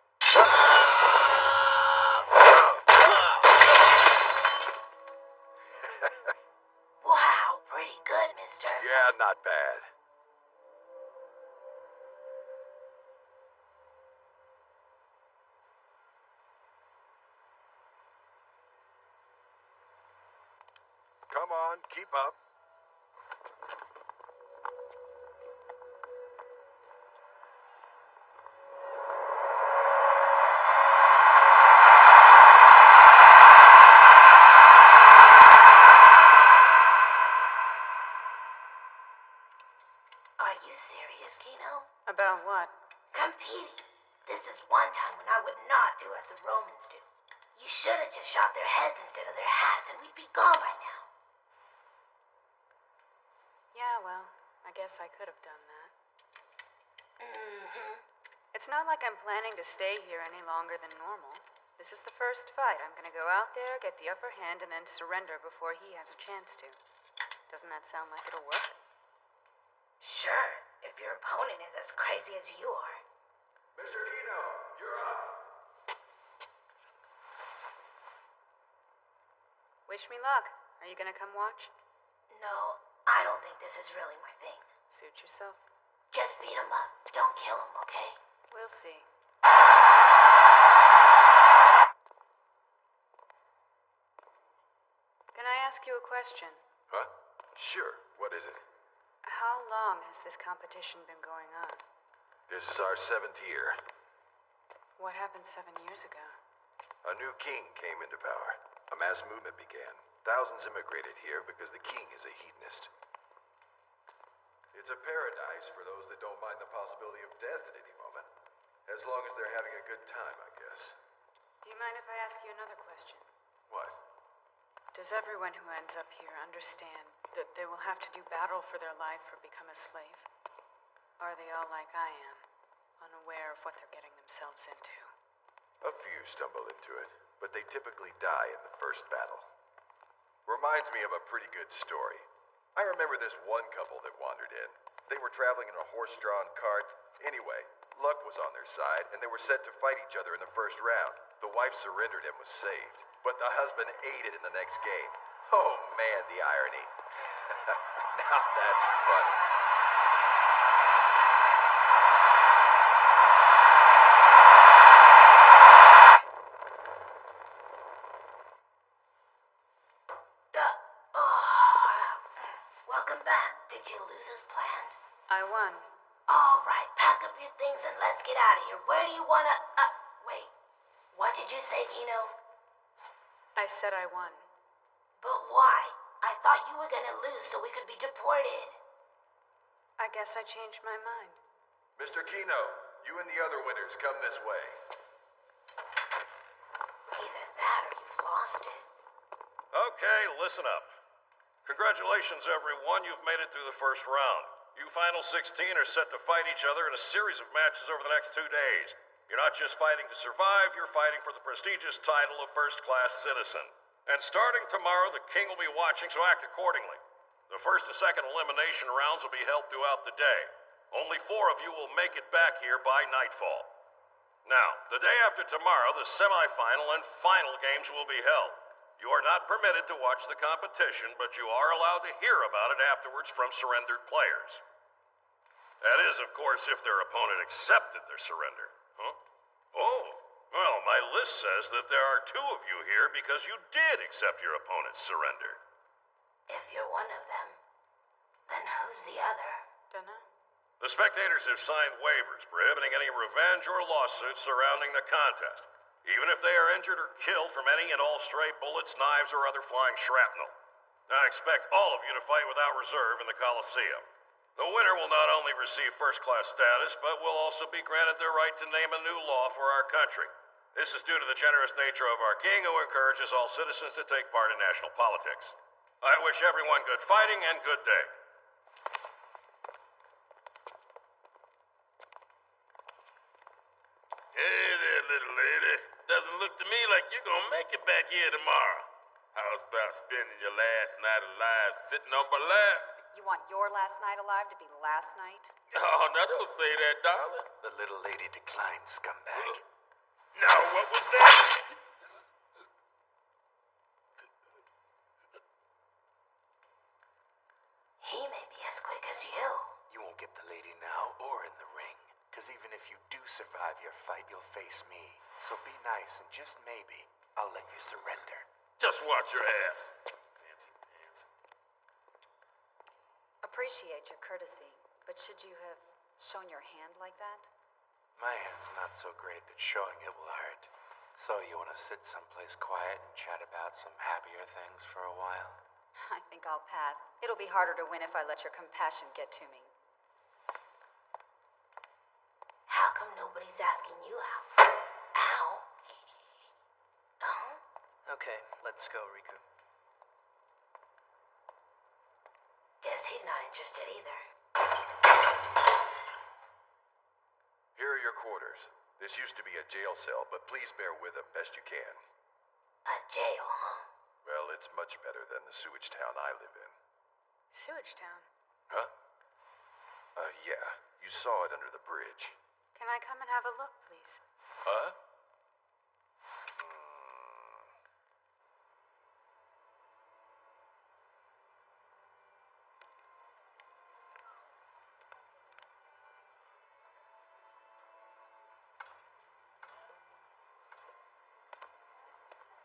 A: Wow, pretty good, mister.
D: Yeah, not bad. Come on, keep up.
A: Are you serious, Kino?
L: About what?
A: Competing. This is one time when I would not do as the Romans do. You should have just shot their heads instead of their hats and we'd be gone by now.
L: Yeah, well, I guess I could have done that.
A: Mm-hmm.
L: It's not like I'm planning to stay here any longer than normal. This is the first fight. I'm gonna go out there, get the upper hand, and then surrender before he has a chance to. Doesn't that sound like it'll work?
A: Sure, if your opponent is as crazy as you are.
D: Mr. Kino, you're up.
L: Wish me luck. Are you gonna come watch?
A: No, I don't think this is really my thing.
L: Suit yourself.
A: Just beat him up. Don't kill him, okay?
L: We'll see. Can I ask you a question?
D: Huh? Sure. What is it?
L: How long has this competition been going on?
D: This is our 7th year.
L: What happened 7 years ago?
D: A new king came into power. A mass movement began. Thousands immigrated here because the king is a hedonist. It's a paradise for those that don't mind the possibility of death at any moment. As long as they're having a good time, I guess.
L: Do you mind if I ask you another question?
D: What?
L: Does everyone who ends up here understand that they will have to do battle for their life or become a slave? Or are they all like I am, unaware of what they're getting themselves into?
D: A few stumble into it, but they typically die in the first battle. Reminds me of a pretty good story. I remember this one couple that wandered in. They were traveling in a horse-drawn cart. Anyway, luck was on their side, and they were set to fight each other in the first round. The wife surrendered and was saved, but the husband ate it in the next game. Oh man, the irony. Now that's funny.
A: Welcome back. Did you lose as planned?
L: I won.
A: All right, pack up your things and let's get out of here. Where do you wanna... wait. What did you say, Kino?
L: I said I won.
A: But why? I thought you were gonna lose so we could be deported.
L: I guess I changed my mind.
D: Mr. Kino, you and the other winners come this way.
A: Either that or you've lost it.
E: Okay, listen up. Congratulations, everyone. You've made it through the first round. You final 16 are set to fight each other in a series of matches over the next 2 days. You're not just fighting to survive, you're fighting for the prestigious title of first-class citizen. And starting tomorrow, the king will be watching, so act accordingly. The first and second elimination rounds will be held throughout the day. Only 4 of you will make it back here by nightfall. Now, the day after tomorrow, the semifinal and final games will be held. You are not permitted to watch the competition, but you are allowed to hear about it afterwards from surrendered players. That is, of course, if their opponent accepted their surrender. Huh? Oh, well, my list says that there are 2 of you here because you did accept your opponent's surrender.
A: If you're one of them, then who's the other?
L: Dunno.
E: The spectators have signed waivers prohibiting any revenge or lawsuits surrounding the contest, even if they are injured or killed from any and all stray bullets, knives, or other flying shrapnel. I expect all of you to fight without reserve in the Coliseum. The winner will not only receive first-class status, but will also be granted the right to name a new law for our country. This is due to the generous nature of our king, who encourages all citizens to take part in national politics. I wish everyone good fighting and good day.
C: Hey there, little lady. Doesn't look to me like you're gonna make it back here tomorrow. How's about spending your last night alive sitting on my lap?
L: You want your last night alive to be the last night?
C: Oh, now don't say that, darling.
G: The little lady declined, scumbag.
C: Now, what was that?
A: He may be as quick as you.
G: You won't get the lady now or in the ring. Because even if you do survive your fight, you'll face me. So be nice and just maybe I'll let you surrender.
C: Just watch your ass. Fancy pants.
L: Appreciate your courtesy, but should you have shown your hand like that?
G: My hand's not so great that showing it will hurt. So you want to sit someplace quiet and chat about some happier things for a while?
L: I think I'll pass. It'll be harder to win if I let your compassion get to me.
A: How come nobody's asking you out? Ow. Oh?
T: Okay, let's go, Riku.
A: Guess he's not interested either.
D: Here are your quarters. This used to be a jail cell, but please bear with them best you can.
A: A jail, huh?
D: Well, it's much better than the sewage town I live in.
L: Sewage town?
D: Huh? Yeah. You saw it under the bridge.
L: Can I come and have a look, please?
D: Huh?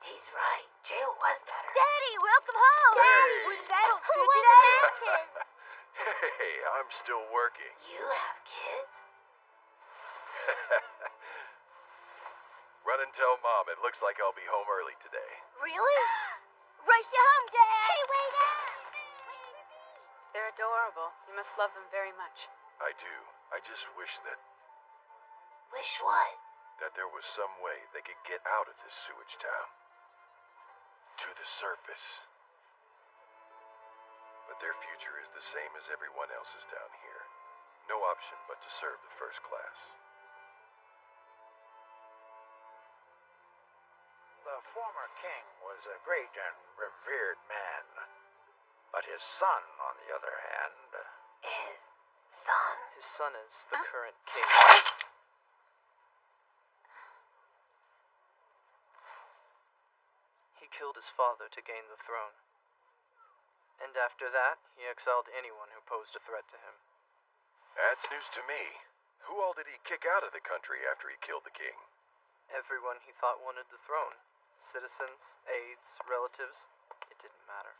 A: He's right. Jail was better.
Q: Daddy, welcome home!
D: Daddy!
Q: Were the battles
A: Who
Q: good
A: won
Q: today?
A: the matches?
D: Hey, I'm still working.
A: You have kids?
D: Run and tell Mom it looks like I'll be home early today.
Q: Really? Race you home, Dad! Hey, wait up!
L: They're adorable. You must love them very much.
D: I do. I just wish that
A: Wish what?
D: there was some way they could get out of this sewage town. To the surface. But their future is the same as everyone else's down here. No option but to serve the first class.
J: The former king was a great and revered man. But his son, on the other hand...
A: His son?
T: His son is the current king. He killed his father to gain the throne. And after that, he exiled anyone who posed a threat to him.
D: That's news to me. Who all did he kick out of the country after he killed the king?
T: Everyone he thought wanted the throne. Citizens, aides, relatives. It didn't matter.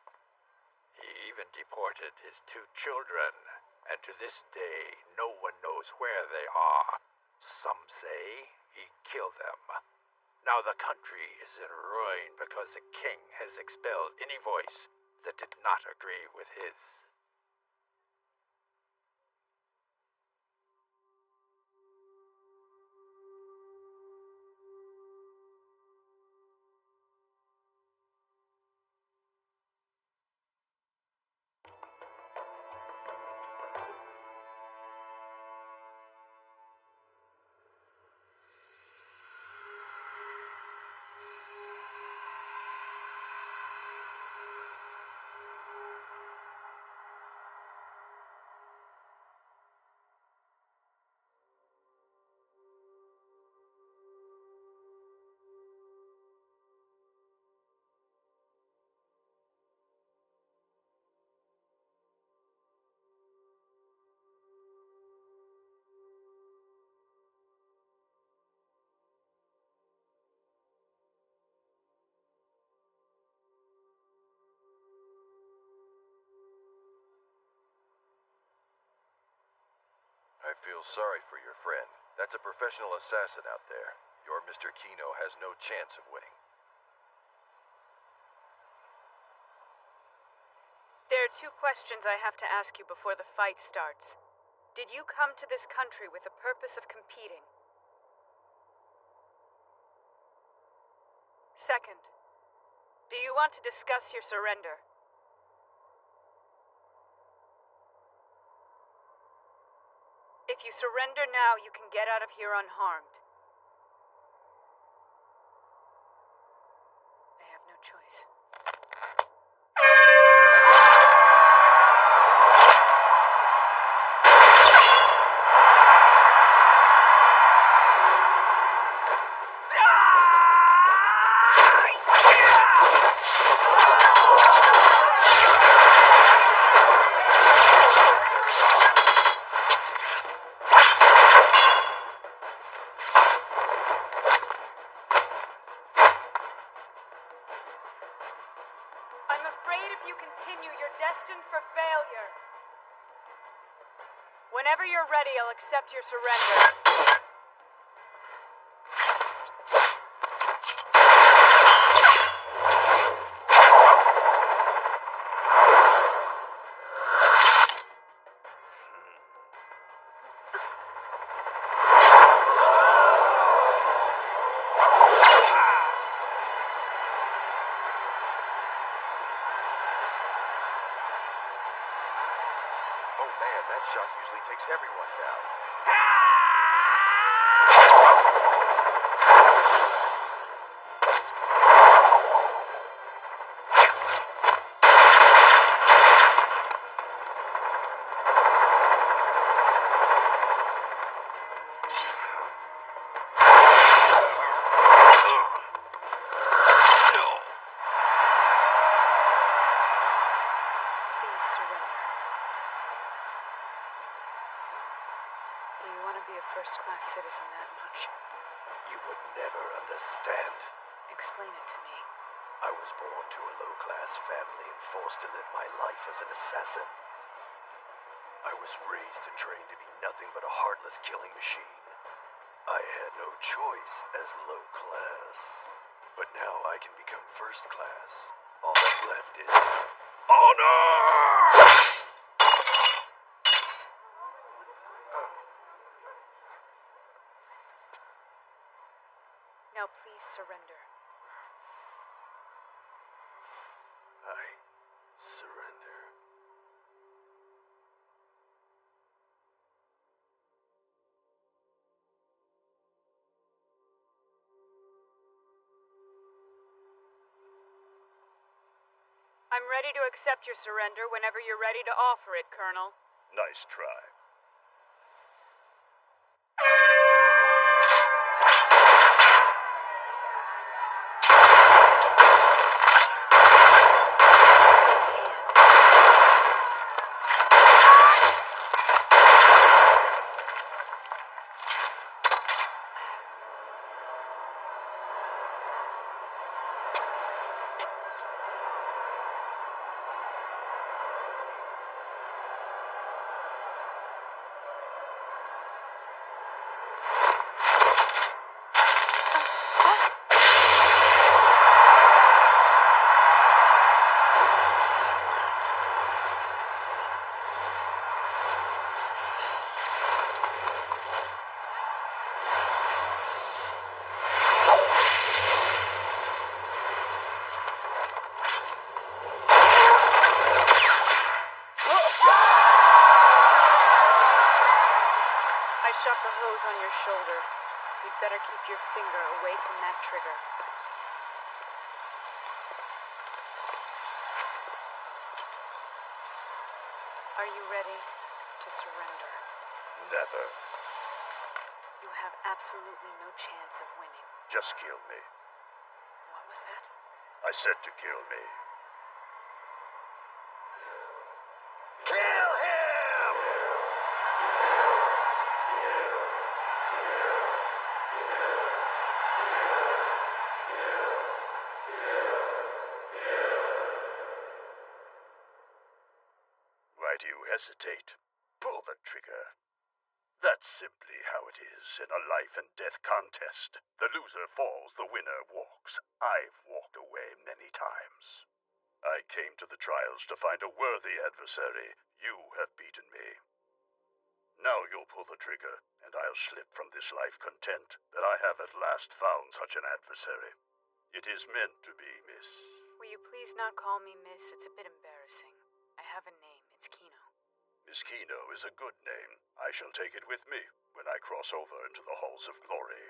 J: He even deported his 2 children, and to this day, no one knows where they are. Some say he killed them. Now the country is in ruin because the king has expelled any voice that did not agree with his.
D: I feel sorry for your friend. That's a professional assassin out there. Your Mr. Kino has no chance of winning.
L: There are 2 questions I have to ask you before the fight starts. Did you come to this country with the purpose of competing? Second, do you want to discuss your surrender? If you surrender now, you can get out of here unharmed. I have no choice. I'm afraid if you continue, you're destined for failure. Whenever you're ready, I'll accept your surrender.
D: Oh man, that shot usually takes everyone down.
L: Please surrender. Do you want to be a first-class citizen that much?
M: You would never understand.
L: Explain it to me.
M: I was born to a low-class family and forced to live my life as an assassin. I was raised and trained to be nothing but a heartless killing machine. I had no choice as low-class. But now I can become first-class. All that's left is honor!
L: Now please surrender.
M: I surrender.
L: I'm ready to accept your surrender whenever you're ready to offer it, Colonel.
E: Nice try.
L: I shot the hose on your shoulder. You'd better keep your finger away from that trigger. Are you ready to surrender?
E: Never.
L: You have absolutely no chance of winning.
E: Just kill me.
L: What was that?
E: I said to kill me.
M: Kill him!
E: Why do you hesitate? Pull the trigger. That's simply how it is in a life and death contest. The loser falls, the winner walks. I've walked away many times. I came to the trials to find a worthy adversary. You have beaten me. Now you'll pull the trigger, and I'll slip from this life content that I have at last found such an adversary.
P: It is meant to be, miss.
L: Will you please not call me miss? It's a bit embarrassing. I have a name. It's Kino.
P: Miss Kino is a good name. I shall take it with me when I cross over into the halls of glory.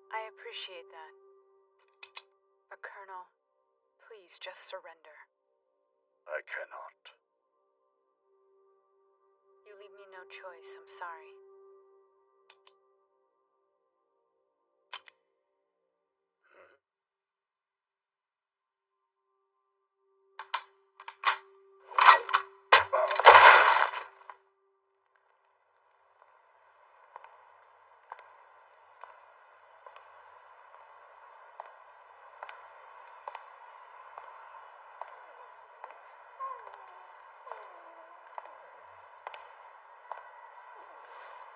L: I appreciate that. But Colonel, please just surrender.
P: I cannot.
L: You leave me no choice. I'm sorry.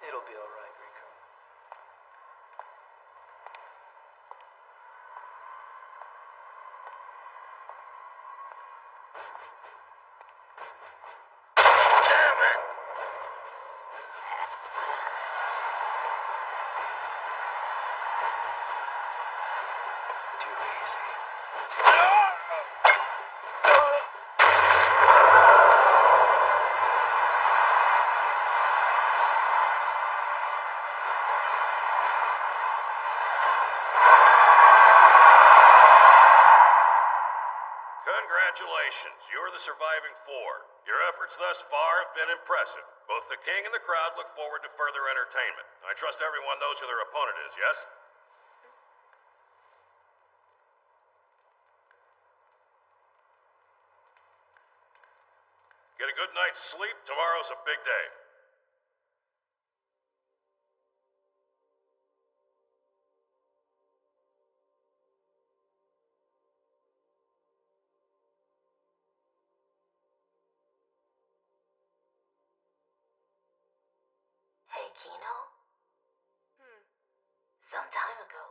T: It'll be all right, Riku.
C: Damn it!
T: Too easy.
E: Congratulations, you're the surviving four. Your efforts thus far have been impressive. Both the king and the crowd look forward to further entertainment. I trust everyone knows who their opponent is, yes? Get a good night's sleep. Tomorrow's a big day.
A: Hey, Kino? Some time ago.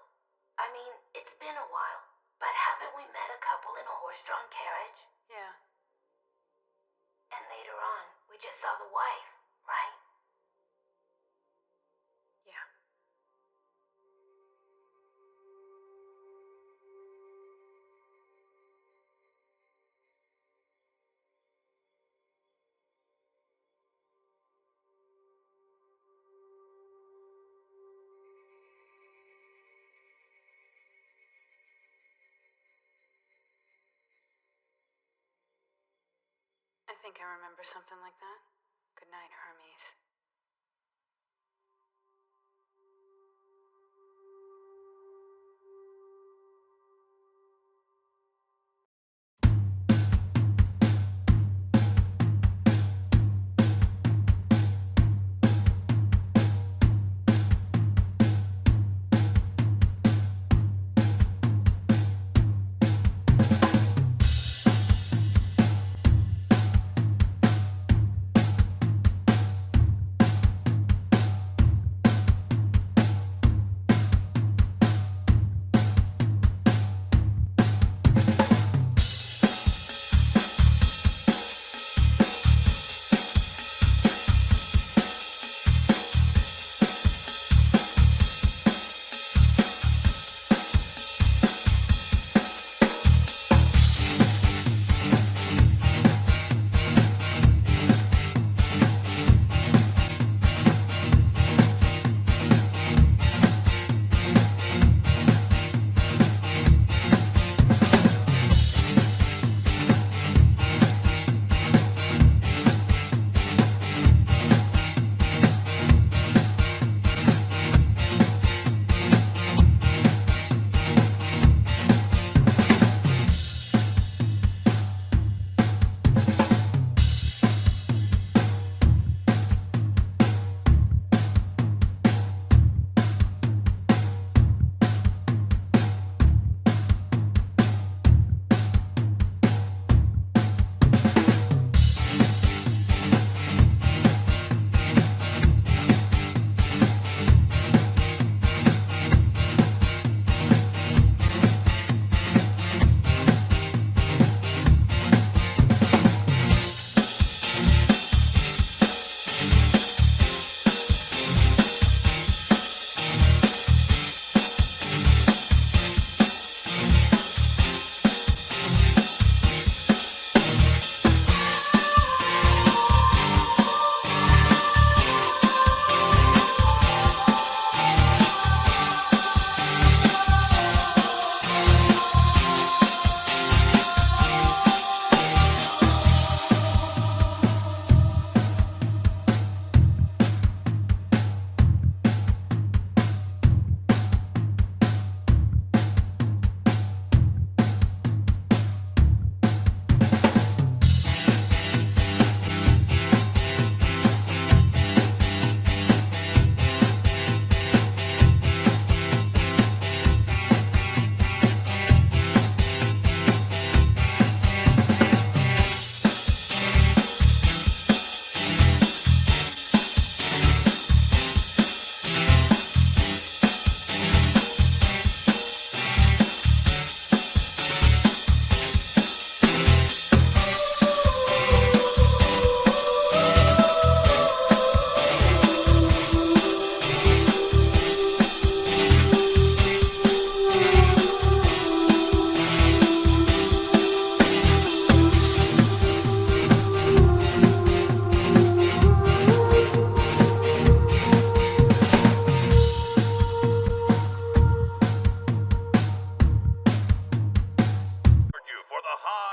A: I mean, it's been a while, but haven't we met a couple in a horse-drawn carriage?
L: Yeah.
A: And later on, we just saw the wife, right?
L: Yeah. I think I remember something like that. Good night, Hermes.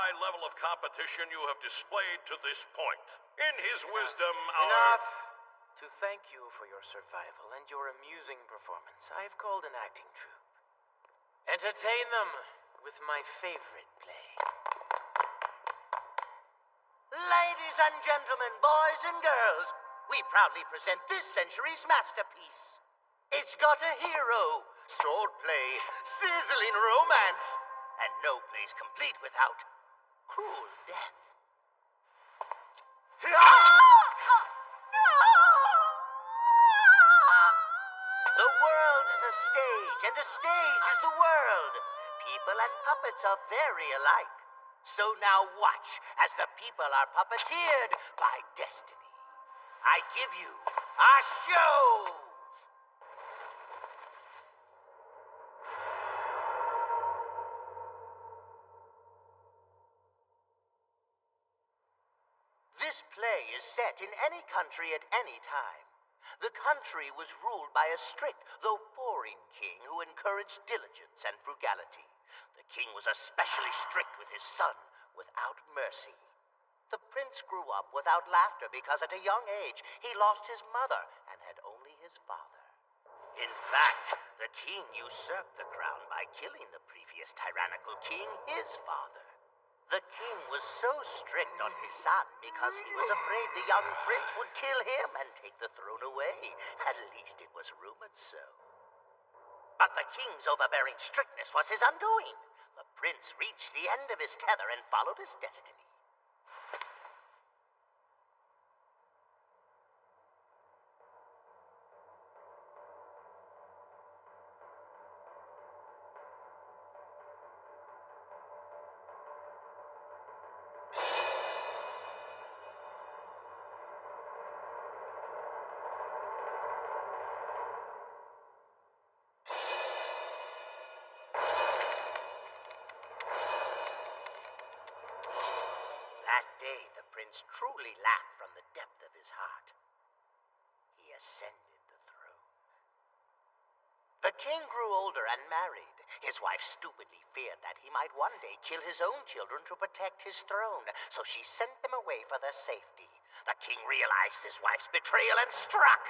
E: high level of competition you have displayed to this point. In his wisdom,
I: Enough! To thank you for your survival and your amusing performance, I have called an acting troupe. Entertain them with my favorite play.
H: Ladies and gentlemen, boys and girls, we proudly present this century's masterpiece. It's got a hero, swordplay, sizzling romance, and no play's complete without cruel death. The world is a stage, and a stage is the world. People and puppets are very alike. So now watch as the people are puppeteered by destiny. I give you a show! This play is set in any country at any time. The country was ruled by a strict, though boring king who encouraged diligence and frugality. The king was especially strict with his son, without mercy. The prince grew up without laughter because at a young age he lost his mother and had only his father. In fact, the king usurped the crown by killing the previous tyrannical king, his father. The king was so strict on his son because he was afraid the young prince would kill him and take the throne away. At least it was rumored so. But the king's overbearing strictness was his undoing. The prince reached the end of his tether and followed his destiny. That day, the prince truly laughed from the depth of his heart. He ascended the throne. The king grew older and married. His wife stupidly feared that he might one day kill his own children to protect his throne, so she sent them away for their safety. The king realized his wife's betrayal and struck.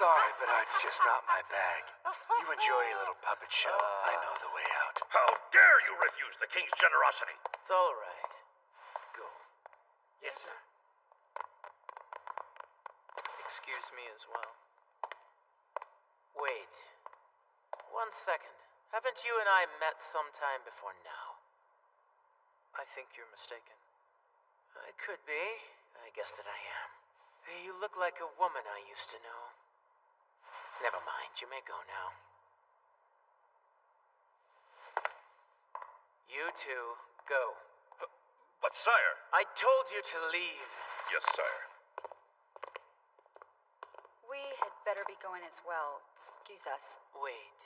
G: Sorry, but it's just not my bag. You enjoy a little puppet show. I know the way out.
E: How dare you refuse the king's generosity?
I: It's all right. Go. Yes, sir.
T: Excuse me as well.
I: Wait. 1 second. Haven't you and I met sometime before now?
T: I think you're mistaken.
I: I could be. I guess that I am. Hey, you look like a woman I used to know. Never mind, you may go now. You two, go.
E: But, sire...
I: I told you to leave.
E: Yes, sire.
L: We had better be going as well. Excuse us.
I: Wait.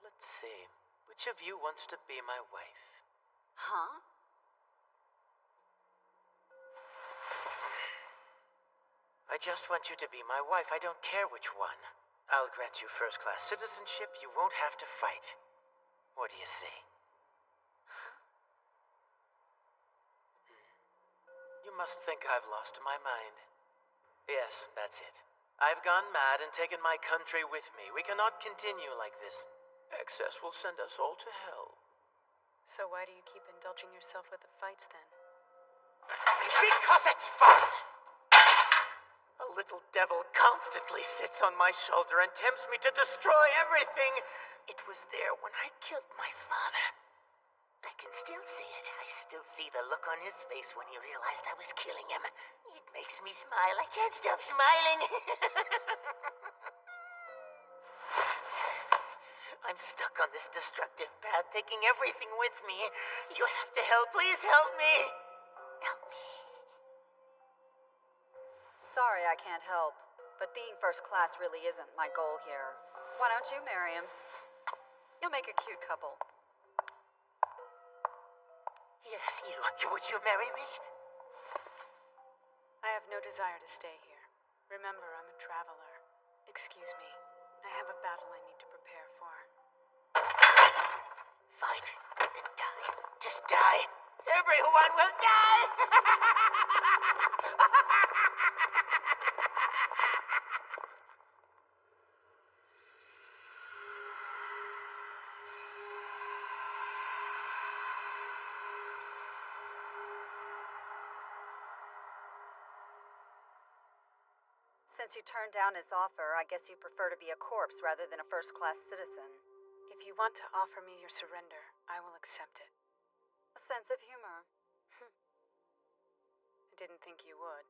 I: Let's see. Which of you wants to be my wife?
L: Huh?
I: I just want you to be my wife. I don't care which one. I'll grant you first-class citizenship. You won't have to fight. What do you say? You must think I've lost my mind. Yes, that's it. I've gone mad and taken my country with me. We cannot continue like this. Excess will send us all to hell.
L: So why do you keep indulging yourself with the fights then?
I: Because it's fun! A little devil constantly sits on my shoulder and tempts me to destroy everything. It was there when I killed my father.
H: I can still see it. I still see the look on his face when he realized I was killing him. It makes me smile. I can't stop smiling. I'm stuck on this destructive path, taking everything with me. You have to help. Please help me. Help me.
K: Sorry I can't help, but being first class really isn't my goal here. Why don't you marry him? You'll make a cute couple.
H: Yes, you. Would you marry me?
L: I have no desire to stay here. Remember, I'm a traveler. Excuse me. I have a battle I need to prepare for.
H: Fine. Then die. Just die. Everyone will die!
K: Since you turned down his offer, I guess you prefer to be a corpse rather than a first-class citizen.
L: If you want to offer me your surrender, I will accept it.
K: A sense of humor.
L: I didn't think you would.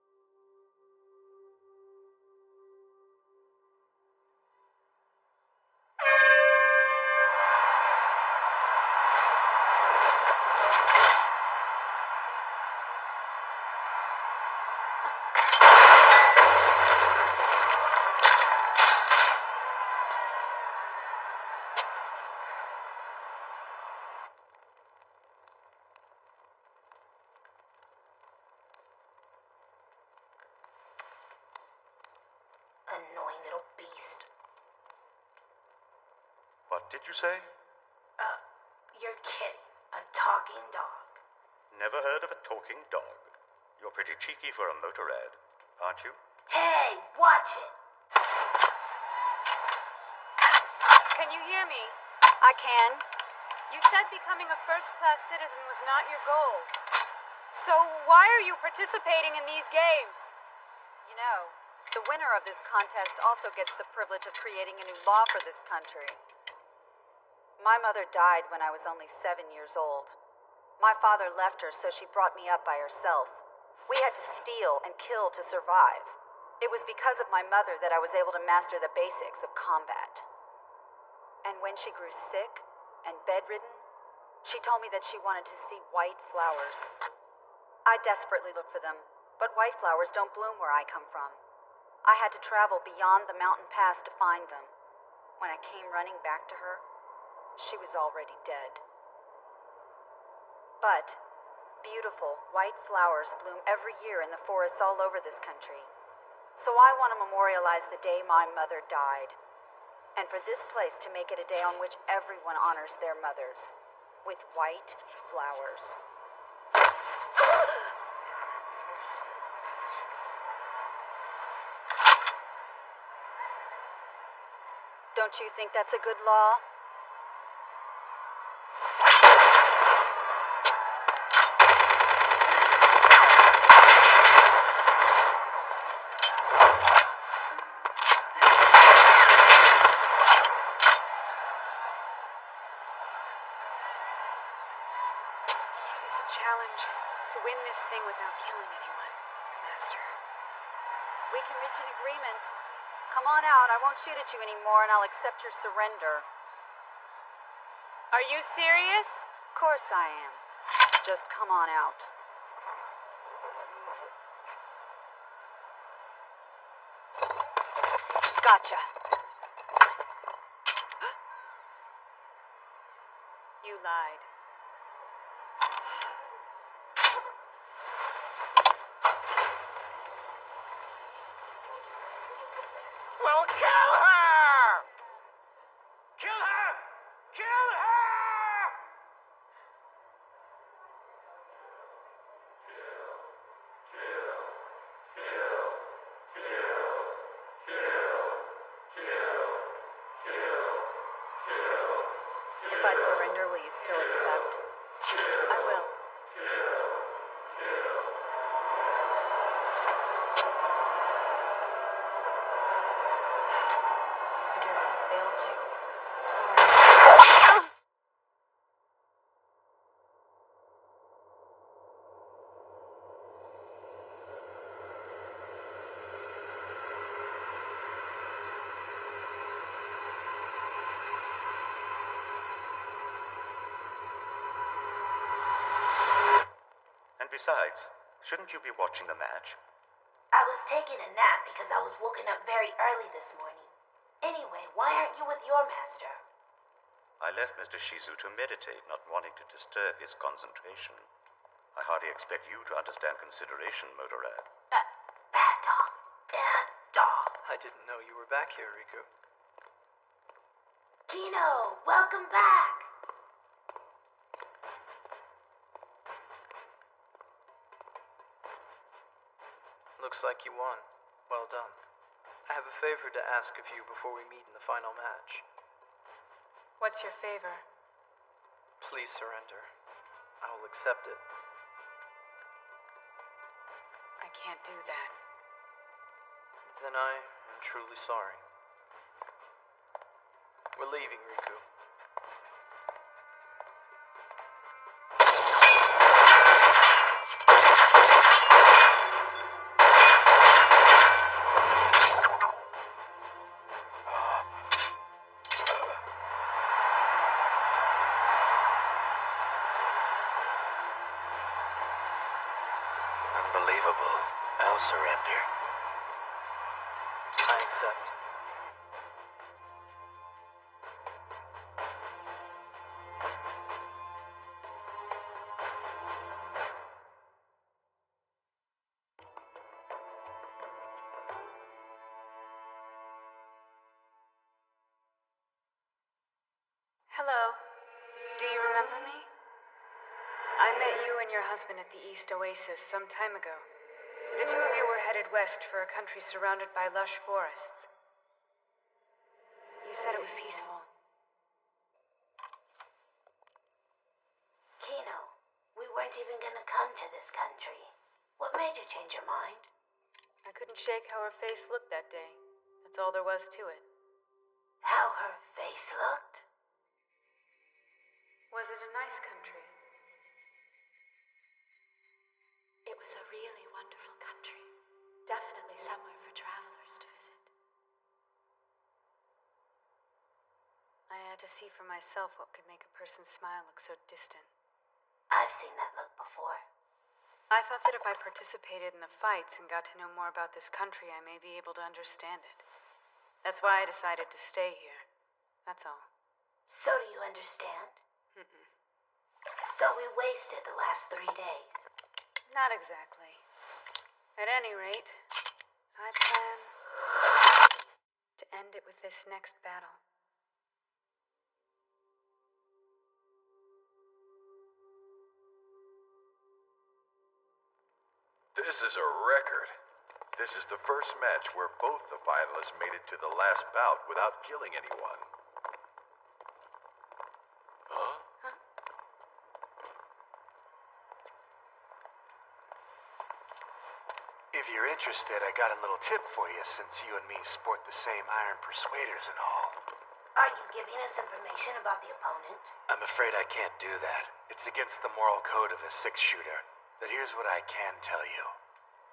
A: Annoying little beast.
P: What did you say?
A: You're kidding. A talking dog.
P: Never heard of a talking dog. You're pretty cheeky for a motor ad, aren't you?
A: Hey, watch it.
L: Can you hear me?
K: I can.
L: You said becoming a first-class citizen was not your goal. So why are you participating in these games?
K: You know, the winner of this contest also gets the privilege of creating a new law for this country. My mother died when I was only 7 years old. My father left her, so she brought me up by herself. We had to steal and kill to survive. It was because of my mother that I was able to master the basics of combat. And when she grew sick and bedridden, she told me that she wanted to see white flowers. I desperately looked for them, but white flowers don't bloom where I come from. I had to travel beyond the mountain pass to find them. When I came running back to her, she was already dead. But beautiful white flowers bloom every year in the forests all over this country. So I want to memorialize the day my mother died. And for this place to make it a day on which everyone honors their mothers with white flowers. Don't you think that's a good law?
L: It's a challenge to win this thing without killing anyone, Master.
K: We can reach an agreement. Come on out, I won't shoot at you anymore, and I'll accept your surrender.
L: Are you serious?
K: Of course I am. Just come on out. Gotcha.
L: You lied.
H: Well, kill her! Kill her! Kill her!
K: If I surrender, will you still accept?
L: I will.
K: I guess I failed you. Sorry.
N: Besides, shouldn't you be watching the match?
A: I was taking a nap because I was woken up very early this morning. Anyway, why aren't you with your master?
N: I left Mr. Shizu to meditate, not wanting to disturb his concentration. I hardly expect you to understand consideration, Motorad.
A: Bad dog. Bad dog.
T: I didn't know you were back here, Riku.
A: Kino, welcome back.
T: Looks like you won. Well done. I have a favor to ask of you before we meet in the final match.
K: What's your favor?
T: Please surrender. I will accept it.
K: I can't do that.
T: Then I am truly sorry. We're leaving, Riku.
I: Unbelievable. I'll surrender.
T: I accept.
K: Hello. Do you remember me? I met you and your husband at the East Oasis some time ago. The two of you were headed west for a country surrounded by lush forests. You said it was peaceful.
A: Kino, we weren't even gonna come to this country. What made you change your mind?
K: I couldn't shake how her face looked that day. That's all there was to it.
A: How her face looked?
K: Was it a nice country?
Q: It was a really wonderful country. Definitely somewhere for travelers to visit.
K: I had to see for myself what could make a person's smile look so distant.
A: I've seen that look before.
K: I thought that if I participated in the fights and got to know more about this country, I may be able to understand it. That's why I decided to stay here. That's all.
A: So do you understand? So we wasted the last 3 days.
K: Not exactly. At any rate, I plan to end it with this next battle.
D: This is a record. This is the first match where both the finalists made it to the last bout without killing anyone. Huh?
G: If you're interested, I got a little tip for you since you and me sport the same iron persuaders and all.
A: Are you giving us information about the opponent?
G: I'm afraid I can't do that. It's against the moral code of a six-shooter. But here's what I can tell you.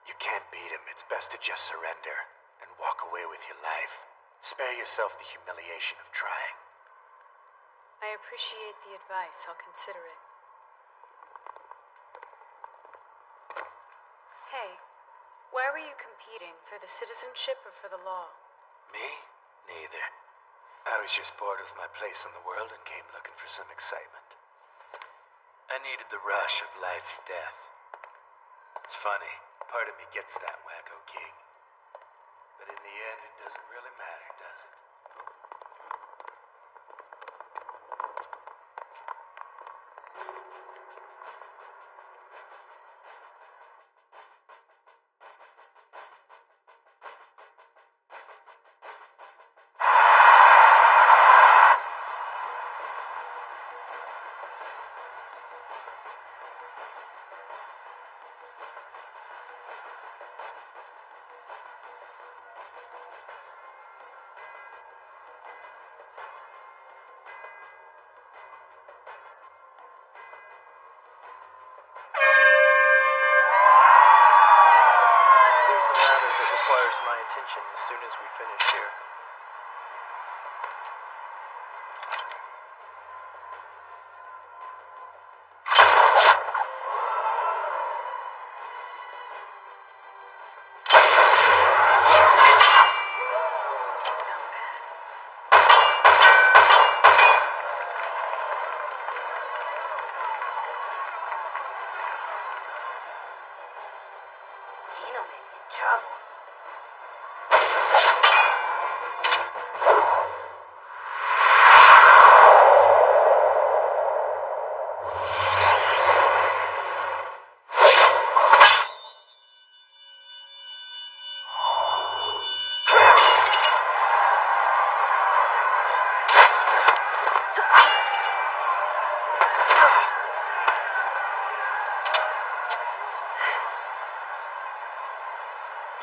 G: You can't beat him. It's best to just surrender and walk away with your life. Spare yourself the humiliation of trying.
K: I appreciate the advice. I'll consider it. Hey, why were you competing? For the citizenship or for the law?
G: Me? Neither. I was just bored with my place in the world and came looking for some excitement. I needed the rush of life and death. It's funny, part of me gets that, Wacko King. But in the end, it doesn't really matter, does it?
T: There's a matter that requires my attention as soon as we finish here.
A: Kino may be in trouble.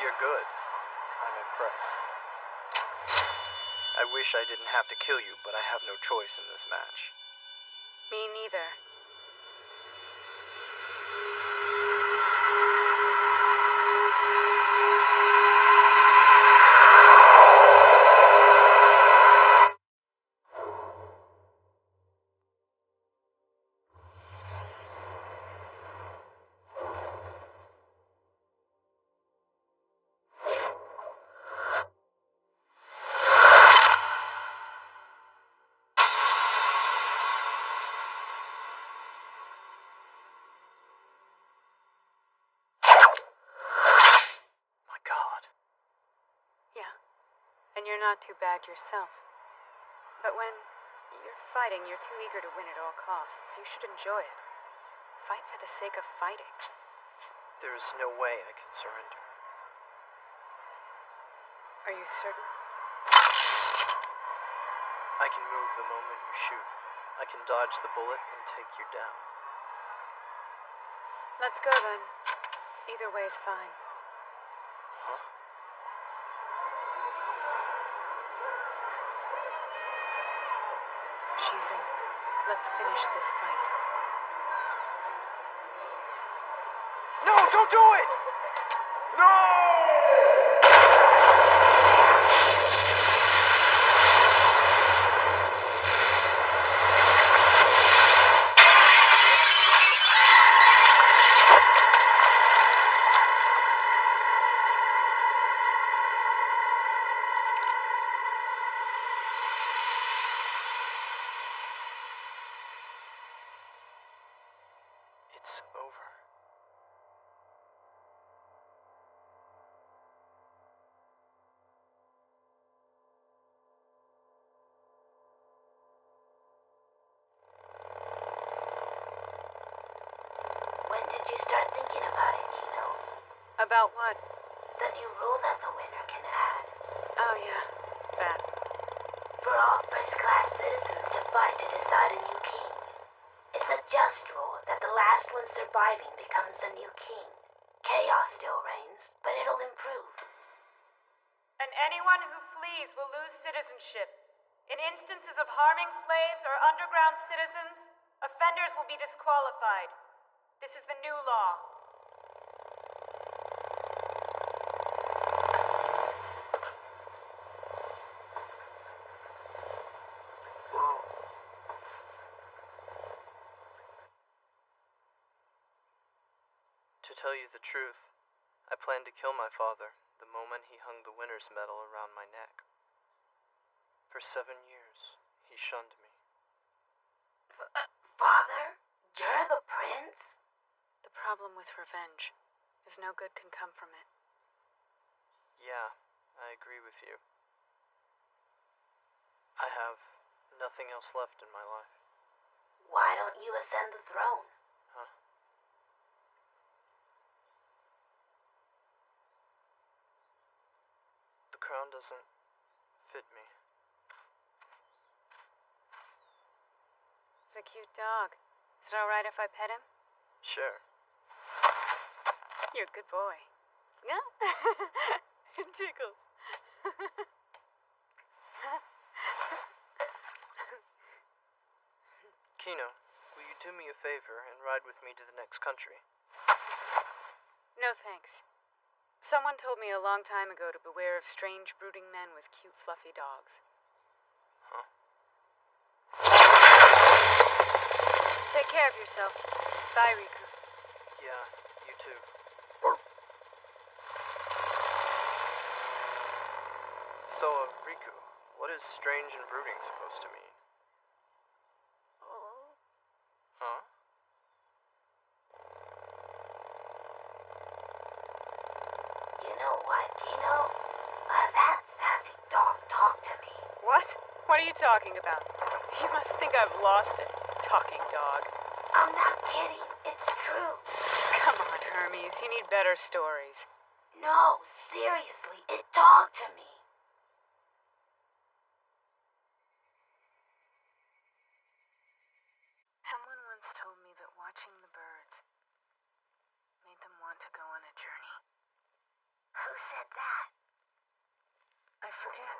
T: You're good. I'm impressed. I wish I didn't have to kill you, but I have no choice in this match.
L: Me neither. And you're not too bad yourself. But when you're fighting, you're too eager to win at all costs. You should enjoy it. Fight for the sake of fighting.
T: There is no way I can surrender.
L: Are you certain?
T: I can move the moment you shoot. I can dodge the bullet and take you down.
L: Let's go then. Either way's fine.
T: Huh?
L: Shizu, let's finish this fight.
T: No, don't do it! No! It's over.
A: When did you start thinking about it, Kino?
L: About what?
A: The new rule that the winner can add.
L: Oh, yeah. That.
A: For all first-class citizens to fight to decide a new king. It's a just rule that the last one surviving becomes the new king. Chaos still reigns, but it'll improve.
B: And anyone who flees will lose citizenship. In instances of harming slaves or underground citizens, offenders will be disqualified. This is the new law.
T: To tell you the truth, I planned to kill my father the moment he hung the winner's medal around my neck. For 7 years, he shunned me.
A: Father? You're the prince?
L: The problem with revenge is no good can come from it.
T: Yeah, I agree with you. I have nothing else left in my life.
A: Why don't you ascend the throne?
T: Huh? The crown doesn't fit me.
L: It's a cute dog. Is it alright if I pet him?
T: Sure.
L: You're a good boy. Yeah? It tickles.
T: Kino, will you do me a favor and ride with me to the next country?
L: No thanks. Someone told me a long time ago to beware of strange, brooding men with cute, fluffy dogs.
T: Huh?
L: Take care of yourself. Bye, Riku.
T: Yeah, you too. So, Riku, what is strange and brooding supposed to mean? Huh?
A: You know what, Kino? That sassy dog talked to me.
L: What? What are you talking about? You must think I've lost it, talking dog.
A: I'm not kidding. It's true.
L: Come on, Hermes. You need better stories.
A: No, seriously. It talked to me.
L: Someone once told me that watching the birds made them want to go on a journey.
A: Who said that?
L: I forget.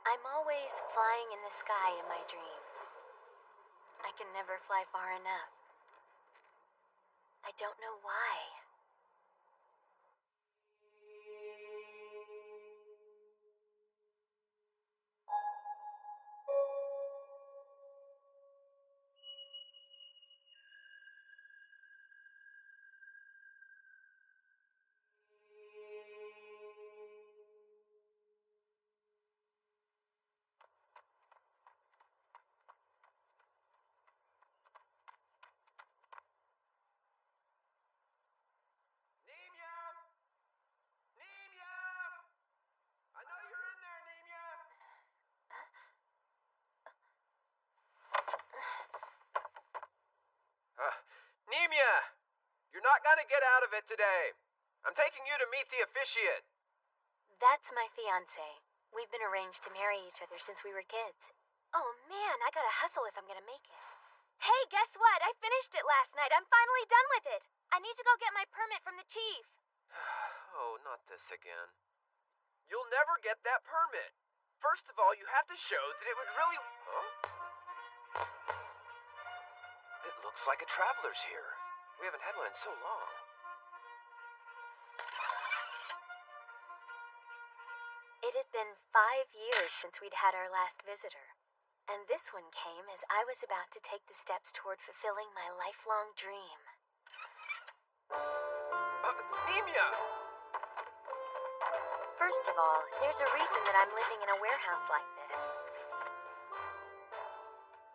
Q: I'm always flying in the sky in my dreams. I can never fly far enough. I don't know why.
G: I know you're in there, Nemia! Nemia! You're not gonna get out of it today. I'm taking you to meet the officiate.
Q: That's my fiancé. We've been arranged to marry each other since we were kids. Oh man, I gotta hustle if I'm gonna make it.
R: Hey, guess what? I finished it last night. I'm finally done with it. I need to go get my permit from the chief.
G: Oh, not this again. You'll never get that permit. First of all, you have to show that it would really... Huh? It looks like a traveler's here. We haven't had one in so long.
Q: It had been 5 years since we'd had our last visitor. And this one came as I was about to take the steps toward fulfilling my lifelong dream.
G: Nemia!
Q: First of all, there's a reason that I'm living in a warehouse like this.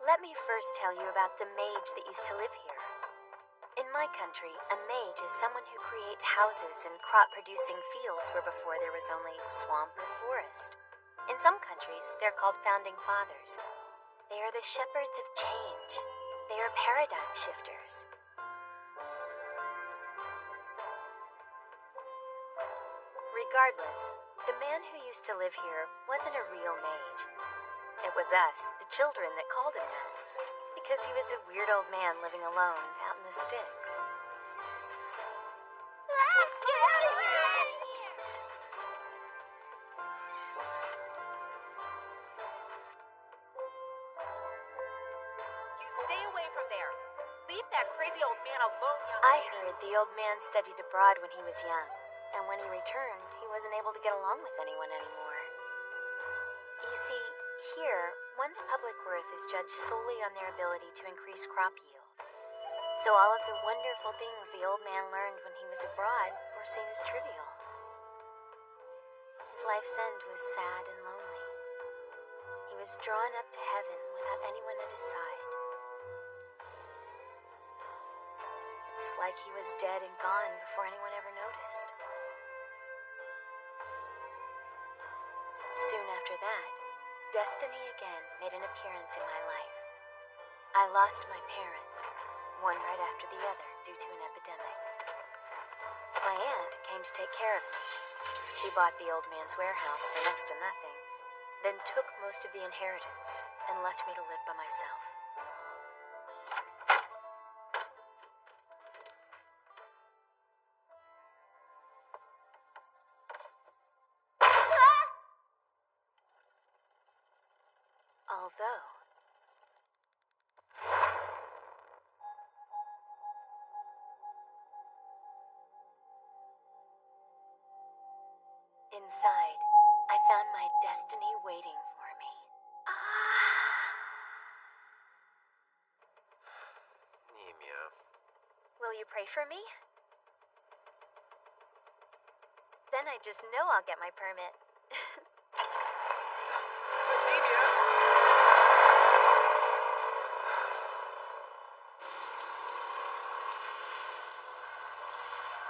Q: Let me first tell you about the mage that used to live here. In my country, a mage is someone who creates houses in crop-producing fields where before there was only swamp or forest. In some countries, they're called founding fathers. They are the shepherds of change. They are paradigm shifters. Regardless, the man who used to live here wasn't a real mage. It was us, the children, that called him that, because he was a weird old man living alone out in the sticks.
R: Get out of here!
B: You stay away from there. Leave that crazy old man alone, young
Q: I
B: lady.
Q: heard the old man studied abroad when he was young, and when he returned, he wasn't able to get along with anyone anymore. You see, here, one's public worth is judged solely on their ability to increase crop yield. So all of the wonderful things the old man learned when he was abroad were seen as trivial. His life's end was sad and lonely. He was drawn up to heaven without anyone at his side. It's like he was dead and gone before anyone ever noticed. Soon after that, destiny again made an appearance in my life. I lost my parents, one right after the other due to an epidemic. My aunt came to take care of me. She bought the old man's warehouse for next to nothing, then took most of the inheritance and left me to live by myself. Although, inside, I found my destiny waiting for me.
G: Nemia.
Q: Will you pray for me? Then I just know I'll get my permit.
G: But Nemia...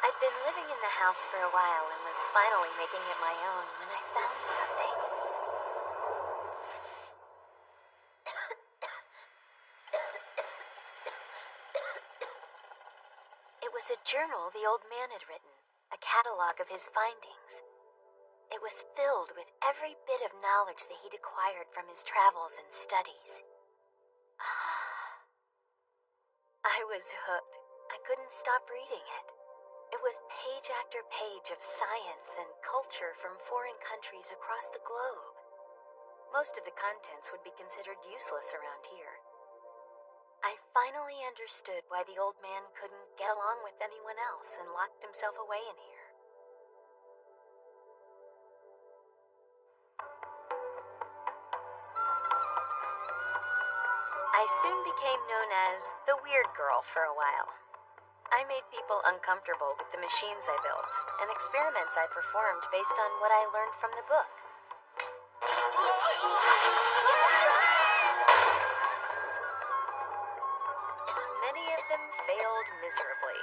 A: I'd been living in the house for a while and was finally making it my own when I found something. It was a journal the old man had written, a catalog of his findings. It was filled with every bit of knowledge that he'd acquired from his travels and studies. I was hooked. I couldn't stop reading it. It was page after page of science and culture from foreign countries across the globe. Most of the contents would be considered useless around here. I finally understood why the old man couldn't get along with anyone else and locked himself away in here. I soon became known as the weird girl for a while. I made people uncomfortable with the machines I built and experiments I performed based on what I learned from the book. Many of them failed miserably.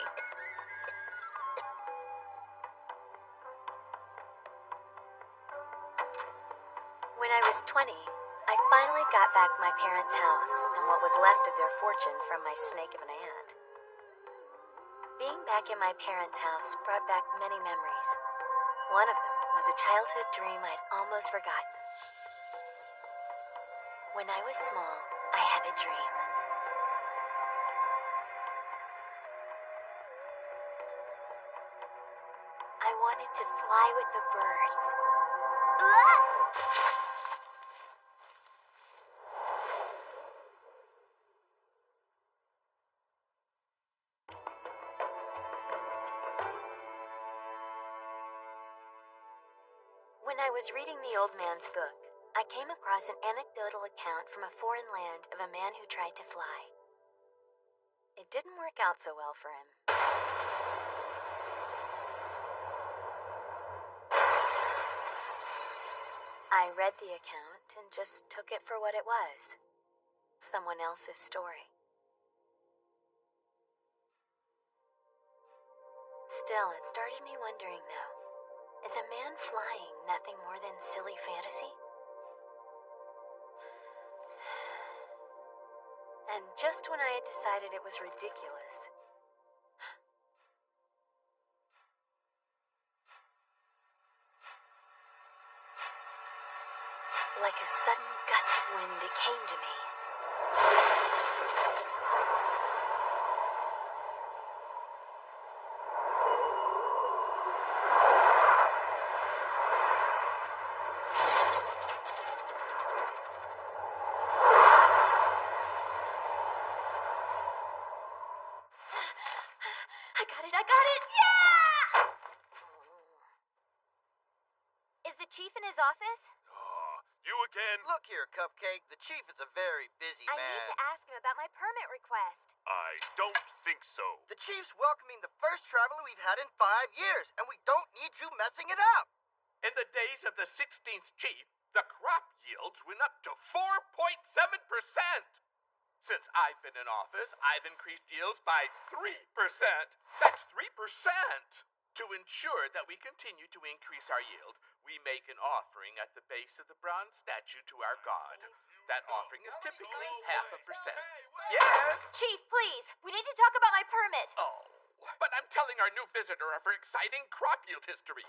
A: When I was 20, I finally got back my parents' house and what was left of their fortune from my snake of an aunt. Being back in my parents' house brought back many memories. One of them was a childhood dream I'd almost forgotten. When I was small, I had a dream. I wanted to fly with the birds. When I was reading the old man's book, I came across an anecdotal account from a foreign land of a man who tried to fly. It didn't work out so well for him. I read the account and just took it for what it was. Someone else's story. Still, it started me wondering though. Is a man flying nothing more than silly fantasy? And just when I had decided it was ridiculous, like a sudden gust of wind, it came to me. I got it! Yeah!
R: Is the chief in his office?
C: You again?
H: Look here, Cupcake. The chief is a very busy
R: I
H: man.
R: need to ask him about my permit request.
C: I don't think so.
H: The chief's welcoming the first traveler we've had in 5 years, and we don't need you messing it up.
U: In the days of the 16th chief, the crop yields went up to 4.7%. Since I've been in office, I've increased yields by 3%. That's 3%. To ensure that we continue to increase our yield, we make an offering at the base of the bronze statue to our god. That offering is typically 0.5%. Yes?
R: Chief, please, we need to talk about my permit.
U: Oh, but I'm telling our new visitor of her exciting crop yield history.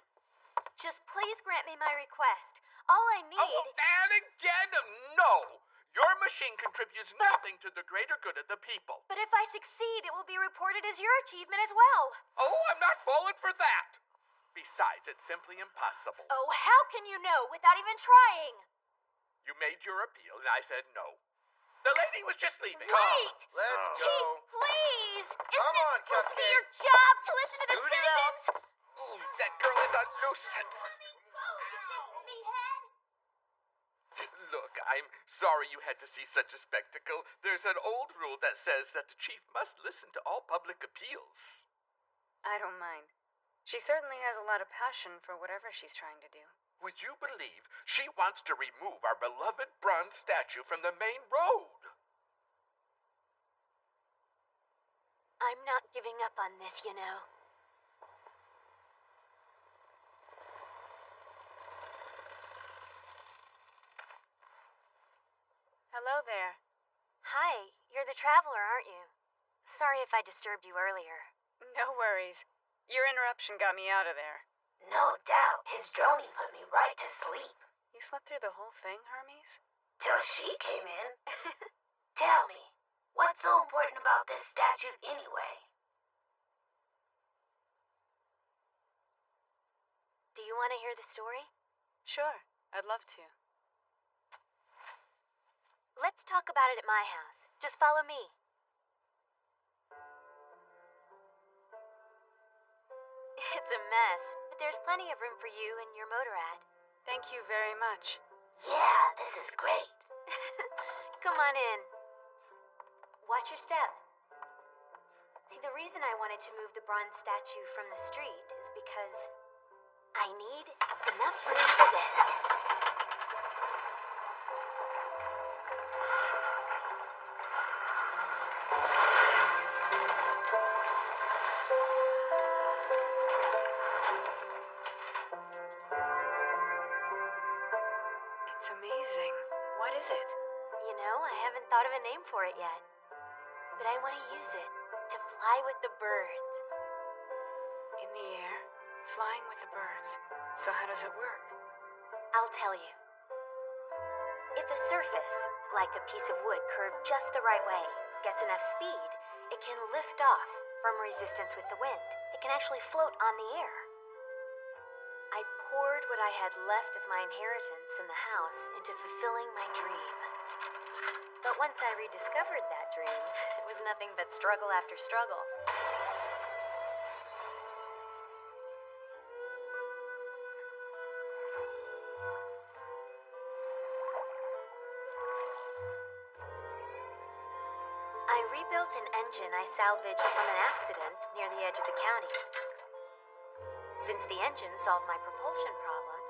R: Just please grant me my request. All I need...
U: And again, no! Your machine contributes nothing to the greater good of the people.
R: But if I succeed, it will be reported as your achievement as well.
U: Oh, I'm not falling for that. Besides, it's simply impossible.
R: Oh, how can you know without even trying?
U: You made your appeal, and I said no. The lady was just leaving.
R: Wait!
H: Let's
R: Chief,
H: go.
R: please! Isn't
H: Come on,
R: it supposed to be
H: Cupcake.
R: your job to listen to the
H: Boot it
R: citizens?
U: Ooh, that girl is a nuisance. Look, I'm sorry you had to see such a spectacle. There's an old rule that says that the chief must listen to all public appeals.
B: I don't mind. She certainly has a lot of passion for whatever she's trying to do.
U: Would you believe she wants to remove our beloved bronze statue from the main road?
A: I'm not giving up on this, you know.
L: Hello there.
R: Hi, you're the traveler, aren't you? Sorry if I disturbed you earlier.
L: No worries. Your interruption got me out of there.
A: No doubt, his droney put me right to sleep.
L: You slept through the whole thing, Hermes?
A: Till she came in. Tell me, what's so important about this statue anyway?
R: Do you want to hear the story?
L: Sure, I'd love to.
R: Let's talk about it at my house. Just follow me. It's a mess, but there's plenty of room for you and your motorrad.
L: Thank you very much.
A: Yeah, this is great.
R: Come on in. Watch your step. See, the reason I wanted to move the bronze statue from the street is because I need enough room for this.
L: It's amazing. What is it?
R: You know, I haven't thought of a name for it yet. But I want to use it to fly with the birds.
L: In the air, flying with the birds. So how does it work?
R: I'll tell you. If a surface, like a piece of wood curved just the right way, gets enough speed, it can lift off from resistance with the wind. It can actually float on the air. I poured what I had left of my inheritance in the house into fulfilling my dream. But once I rediscovered that dream, it was nothing but struggle after struggle. I rebuilt an engine I salvaged from an accident near the edge of the county. Since the engine solved my propulsion problem,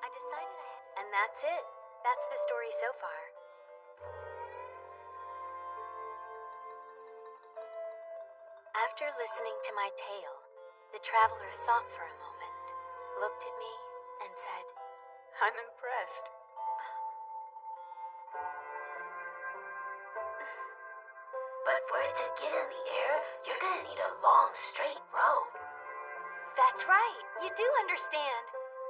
R: I decided I had to... And that's it. That's the story so far. After listening to my tale, the traveler thought for a moment, looked at me, and said,
L: I'm impressed.
A: But for it to get in the air, you're gonna need a long, straight road.
R: That's right. You do understand.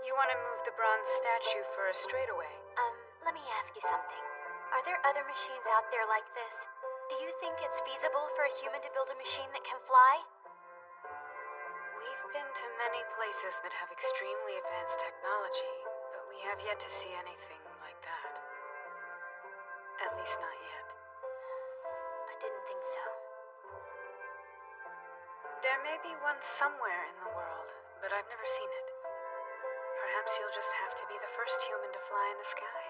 L: You want to move the bronze statue for a straightaway?
R: Let me ask you something. Are there other machines out there like this? Do you think it's feasible for a human to build a machine that can fly?
L: We've been to many places that have extremely advanced technology, but we have yet to see anything like that. At least not yet.
R: I didn't think so.
L: There may be one somewhere in the world, but I've never seen it. Perhaps you'll just have to be the first human to fly in the sky.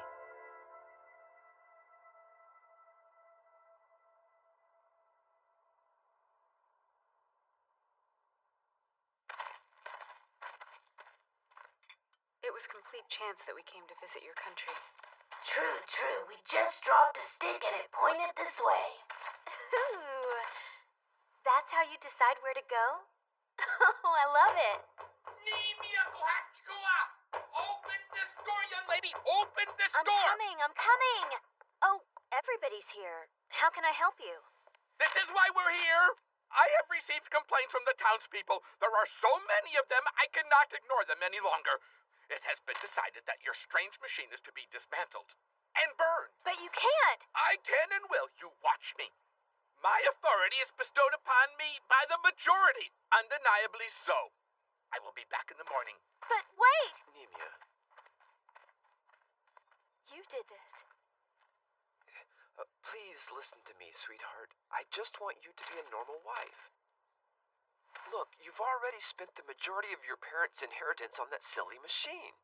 L: It was complete chance that we came to visit your country.
A: True, true. We just dropped a stick and it pointed this way.
R: Ooh. That's how you decide where to go? Oh, I love it.
U: Open this door, young lady! Open this
R: I'm
U: door!
R: I'm coming! Oh, everybody's here. How can I help you?
U: This is why we're here! I have received complaints from the townspeople. There are so many of them, I cannot ignore them any longer. It has been decided that your strange machine is to be dismantled and burned.
R: But you can't!
U: I can and will. You watch me. My authority is bestowed upon me by the majority. Undeniably so. I will be back in the morning.
R: But wait!
T: Nemia.
R: You did this.
T: Please listen to me, sweetheart. I just want you to be a normal wife. Look, you've already spent the majority of your parents' inheritance on that silly machine.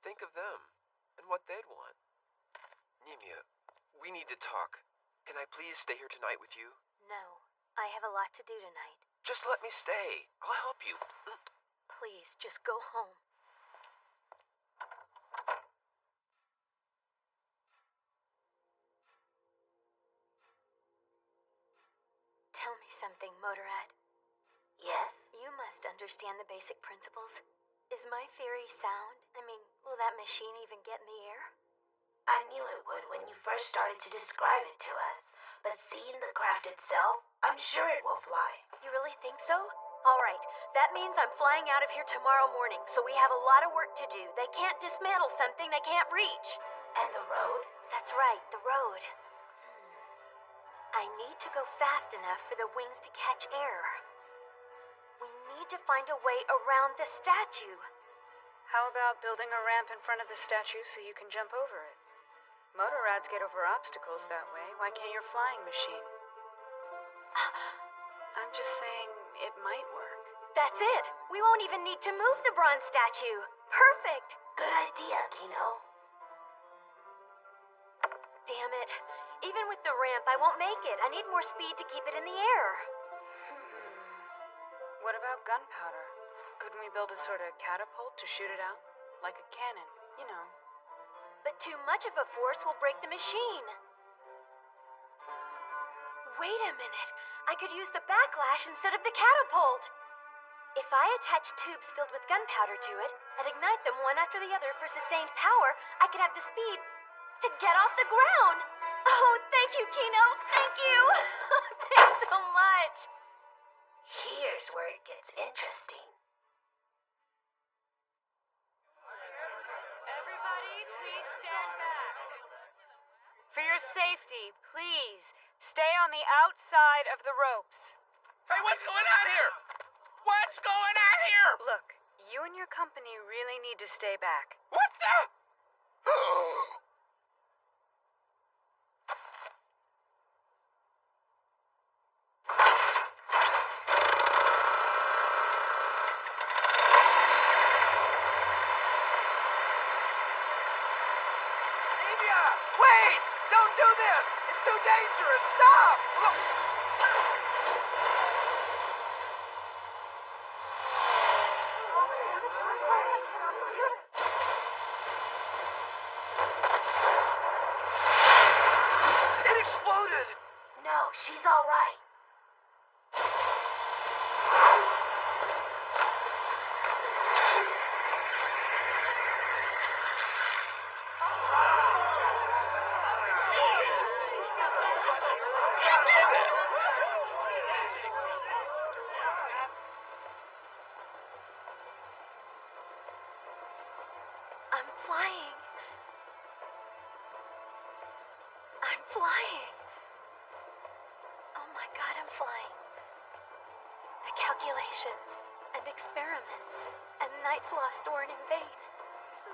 T: Think of them and what they'd want. Nemia, we need to talk. Can I please stay here tonight with you?
R: No, I have a lot to do tonight.
T: Just let me stay. I'll help you.
R: Please, just go home. Tell me something, Motorrad.
A: Yes?
R: You must understand the basic principles. Is my theory sound? I mean, will that machine even get in the air?
A: I knew it would when you first started to describe it to us. But seeing the craft itself, I'm sure it will fly.
R: You really think so? All right, that means I'm flying out of here tomorrow morning, so we have a lot of work to do. They can't dismantle something they can't reach.
A: And the road?
R: That's right, the road. I need to go fast enough for the wings to catch air. We need to find a way around the statue.
B: How about building a ramp in front of the statue so you can jump over it? Motorrads get over obstacles that way. Why can't your flying machine? I'm just saying it might work.
R: That's it. We won't even need to move the bronze statue. Perfect.
A: Good idea, Kino.
R: Damn it. Even with the ramp, I won't make it. I need more speed to keep it in the air.
B: What about gunpowder? Couldn't we build a sort of catapult to shoot it out? Like a cannon, you know.
R: But too much of a force will break the machine. Wait a minute. I could use the backlash instead of the catapult. If I attach tubes filled with gunpowder to it and ignite them one after the other for sustained power, I could have the speed to get off the ground. Oh, thank you, Kino. Thank you. Thanks so much.
A: Here's where it gets interesting.
B: Everybody, please stand back. For your safety, please stay on the outside of the ropes.
U: Hey, what's going on here? What's going on here?
B: Look, you and your company really need to stay back.
U: What the?
I: Wait! Don't do this! It's too dangerous! Stop! Look! It exploded!
A: No, she's all right.
R: I'm flying. I'm flying. Oh my God, I'm flying. The calculations and experiments and nights lost weren't in vain.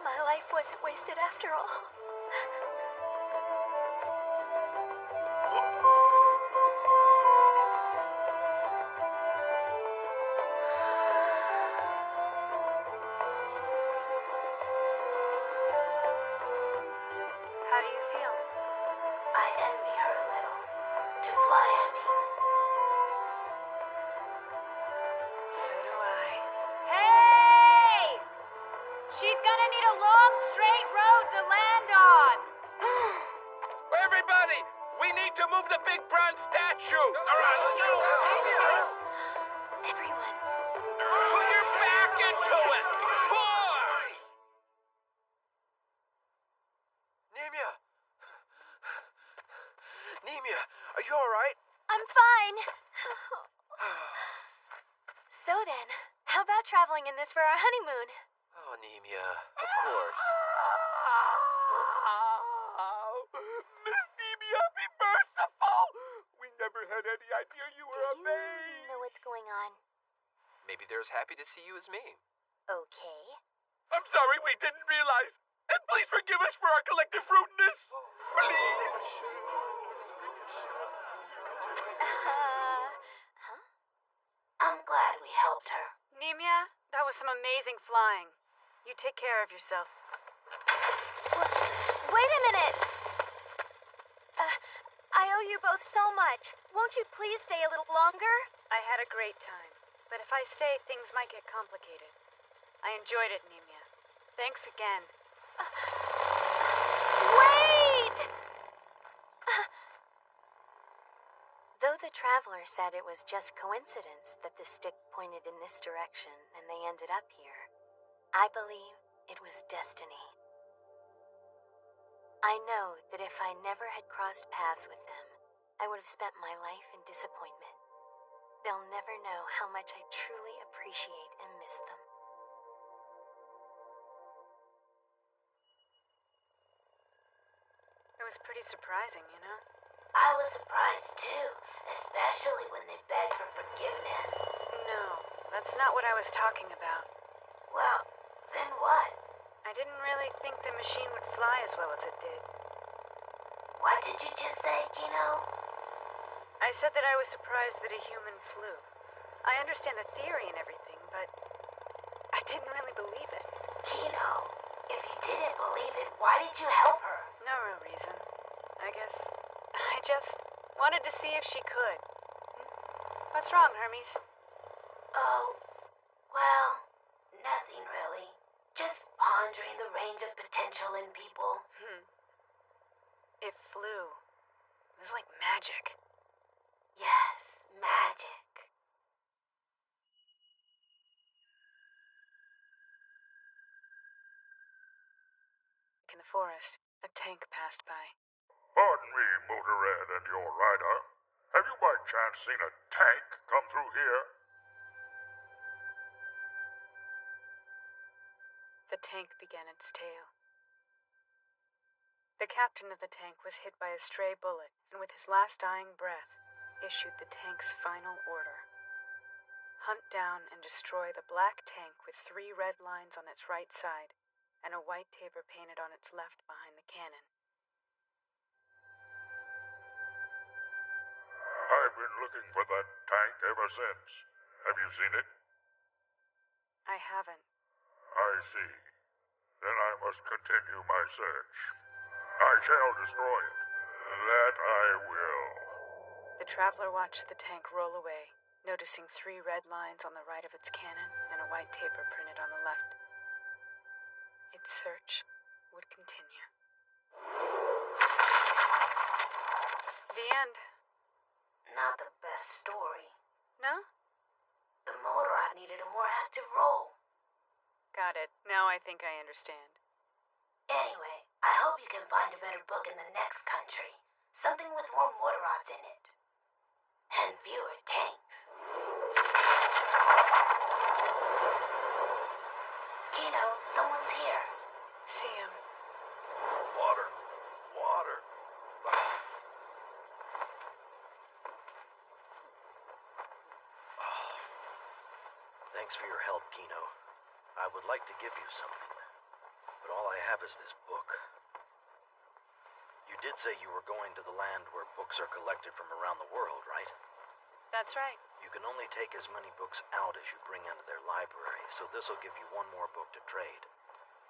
R: My life wasn't wasted after all.
B: How do you feel?
A: I envy her a little. To fly, I mean.
B: So do I. Hey! She's gonna need a long, straight road to land on.
U: Everybody, we need to move the big bronze statue. All right, let's go.
R: Everyone's.
U: Put your back into it. Push!
I: Nemia! Nemia, are you alright?
R: I'm fine. So then, how about traveling in this for our honeymoon?
I: Oh, Nemia, of course.
U: Miss Nemia, be merciful. We never had any idea you were a maid.
R: Know what's going on?
I: Maybe they're as happy to see you as me.
R: Okay.
U: I'm sorry we didn't realize. And please forgive us for our collective rudeness. Please.
A: I'm glad we helped her.
B: Nemia, that was some amazing flying. You take care of yourself.
R: Wait a minute! I owe you both so much. Won't you please stay a little longer?
B: I had a great time, but if I stay, things might get complicated. I enjoyed it, Nemia. Thanks again.
R: Wait! Though the traveler said it was just coincidence that the stick pointed in this direction and they ended up here, I believe it was destiny. I know that if I never had crossed paths with them, I would have spent my life in disappointment. They'll never know how much I truly appreciate and miss them.
L: It was pretty surprising, you know?
A: I was surprised too, especially when they begged for forgiveness.
L: No, that's not what I was talking about.
A: Well, then what?
L: I didn't really think the machine would fly as well as it did.
A: What did you just say, Kino?
L: I said that I was surprised that a human flew. I understand the theory and everything, but I didn't really believe it.
A: Kino, if you didn't believe it, why did you help her?
L: No real reason. I guess I just wanted to see if she could. What's wrong, Hermes?
A: Oh, well, nothing really. Just pondering the range of potential in people.
L: It flew. It was like magic.
A: Yes, magic.
L: In the forest, a tank passed by.
J: Pardon me, Motorhead and your rider. Have you by chance seen a tank come through here?
L: The tank began its tale. The captain of the tank was hit by a stray bullet, and with his last dying breath, issued the tank's final order. Hunt down and destroy the black tank with 3 red lines on its right side, and a white taper painted on its left behind the cannon.
J: I've been looking for that tank ever since. Have you seen it?
L: I haven't.
J: I see. Then I must continue my search. I shall destroy it. That I will.
L: The traveler watched the tank roll away, noticing 3 red lines on the right of its cannon and a white taper printed on the left. Its search would continue. The end.
A: Not the best story.
L: No?
A: The Motorrad needed a more active role.
L: Got it. Now I think I understand.
A: Anyway, I hope you can find a better book in the next country. Something with more Motorrads in it. And fewer tanks. Kino, someone's here.
L: See him.
D: Water. Water. Thanks for your help, Kino. I would like to give you something, but all I have is this book. You did say you were going to the land where books are collected from around the world, right?
L: That's right.
D: You can only take as many books out as you bring into their library, so this'll give you 1 more book to trade.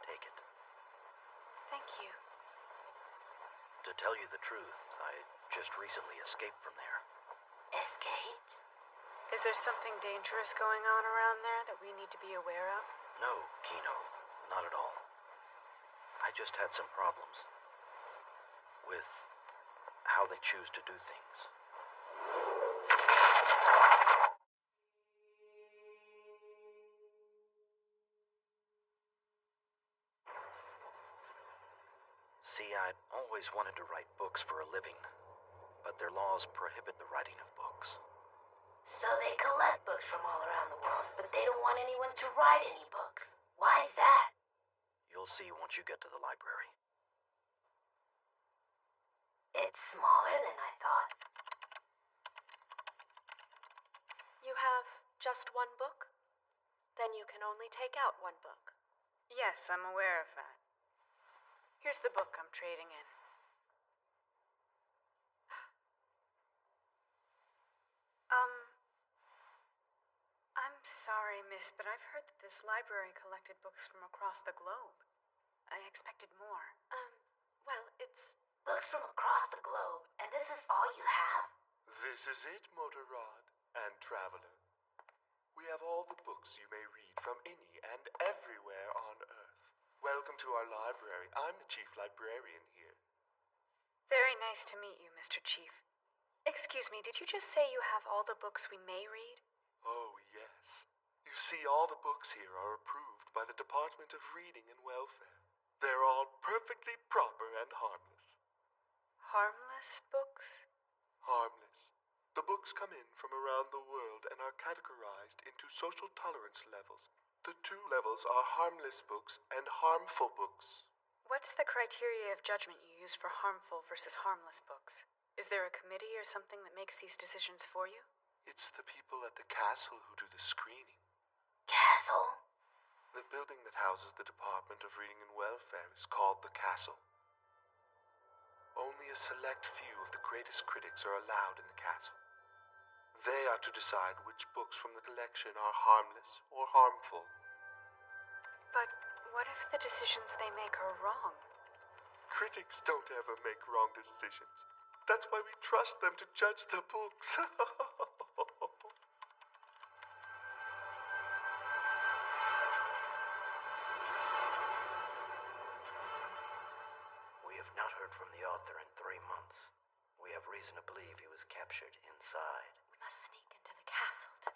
D: Take it.
L: Thank you.
D: To tell you the truth, I just recently escaped from there.
A: Escaped?
L: Is there something dangerous going on around there that we need to be aware of?
D: No, Kino, not at all. I just had some problems with how they choose to do things. See, I'd always wanted to write books for a living, but their laws prohibit the writing of books.
A: So they collect books from all around the world, but they don't want anyone to write any books. Why is that?
D: You'll see once you get to the library.
A: It's smaller than I thought.
S: You have just 1 book? Then you can only take out 1 book.
L: Yes, I'm aware of that. Here's the book I'm trading in. I'm sorry, miss, but I've heard that this library collected books from across the globe. I expected more.
S: Well, it's...
A: Books from across the globe, and this is all you have?
V: This is it, Motorrad and Traveler. We have all the books you may read from any and everywhere on Earth. Welcome to our library. I'm the chief librarian here.
L: Very nice to meet you, Mr. Chief. Excuse me, did you just say you have all the books we may read?
V: Oh, yes. You see, all the books here are approved by the Department of Reading and Welfare.
F: They're all perfectly proper and harmless.
L: Harmless books?
F: Harmless. The books come in from around the world and are categorized into social tolerance levels. The 2 levels are harmless books and harmful books.
L: What's the criteria of judgment you use for harmful versus harmless books? Is there a committee or something that makes these decisions for you?
F: It's the people at the castle who do the screening.
A: Castle?
F: The building that houses the Department of Reading and Welfare is called the Castle. Only a select few of the greatest critics are allowed in the castle. They are to decide which books from the collection are harmless or harmful.
L: But what if the decisions they make are wrong?
F: Critics don't ever make wrong decisions. That's why we trust them to judge the books.
M: We have not heard from the author in 3 months. We have reason to believe he was captured inside.
S: We must sneak into the castle to...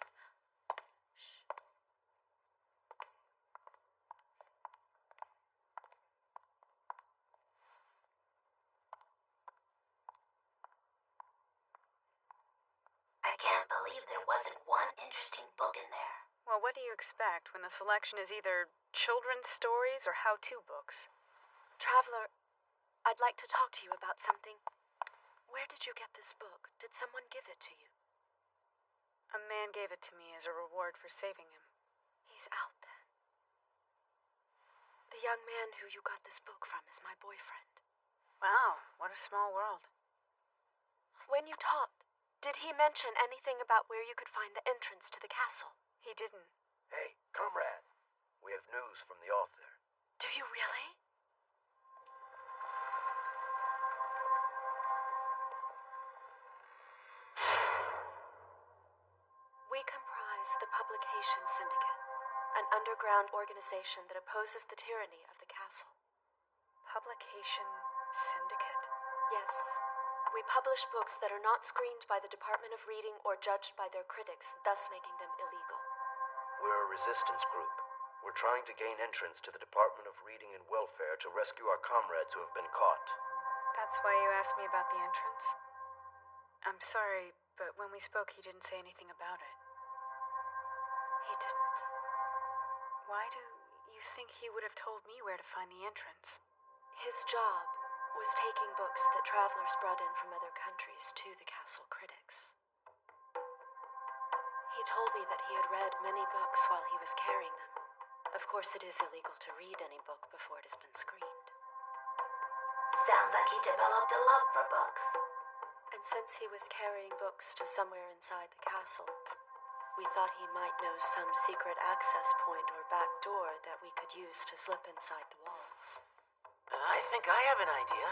S: Shh.
A: I can't believe there wasn't one interesting book in there.
L: Well, what do you expect when the selection is either children's stories or how-to books?
S: Traveler, I'd like to talk to you about something. Where did you get this book? Did someone give it to you?
L: A man gave it to me as a reward for saving him.
S: He's out then. The young man who you got this book from is my boyfriend.
L: Wow, what a small world.
S: When you talked, did he mention anything about where you could find the entrance to the castle?
L: He didn't.
M: Hey, comrade. We have news from the author.
S: Do you really? We comprise the Publication Syndicate, an underground organization that opposes the tyranny of the castle.
L: Publication Syndicate?
S: Yes. We publish books that are not screened by the Department of Reading or judged by their critics, thus making them illegal.
M: We're a resistance group. We're trying to gain entrance to the Department of Reading and Welfare to rescue our comrades who have been caught.
L: That's why you asked me about the entrance? I'm sorry, but when we spoke, he didn't say anything about it.
S: He didn't.
L: Why do you think he would have told me where to find the entrance?
S: His job was taking books that travelers brought in from other countries to the castle critics. He told me that he had read many books while he was carrying them. Of course, it is illegal to read any book before it has been screened.
A: Sounds like he developed a love for books.
S: And since he was carrying books to somewhere inside the castle, we thought he might know some secret access point or back door that we could use to slip inside the walls.
I: I think I have an idea.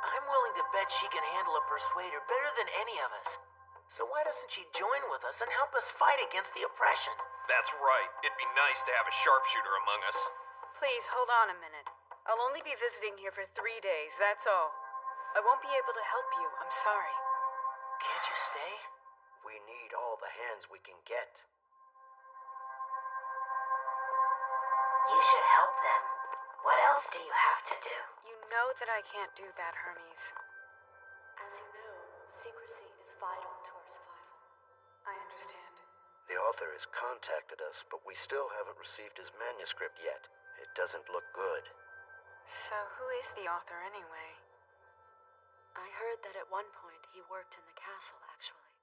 I: I'm willing to bet she can handle a persuader better than any of us. So why doesn't she join with us and help us fight against the oppression?
G: That's right. It'd be nice to have a sharpshooter among us.
L: Please, hold on a minute. I'll only be visiting here for 3 days, that's all. I won't be able to help you, I'm sorry.
I: Can't you stay?
M: We need all the hands we can get.
A: You should help them. What else do you have to do?
L: You know that I can't do that, Hermes.
S: As you know, secrecy is vital to our survival.
L: I understand.
M: The author has contacted us, but we still haven't received his manuscript yet. It doesn't look good.
L: So who is the author anyway?
S: I heard that at one point he worked in the castle, actually.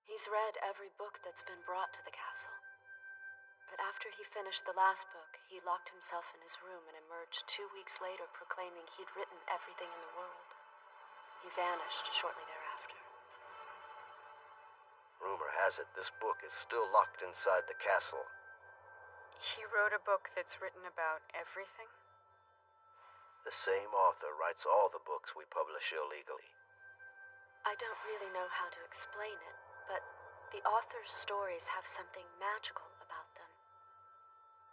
S: He's read every book that's been brought to the castle. But after he finished the last book, he locked himself in his room and emerged 2 weeks later proclaiming he'd written everything in the world. He vanished shortly thereafter.
M: Rumor has it this book is still locked inside the castle.
L: He wrote a book that's written about everything?
M: The same author writes all the books we publish illegally.
S: I don't really know how to explain it, but the author's stories have something magical about them.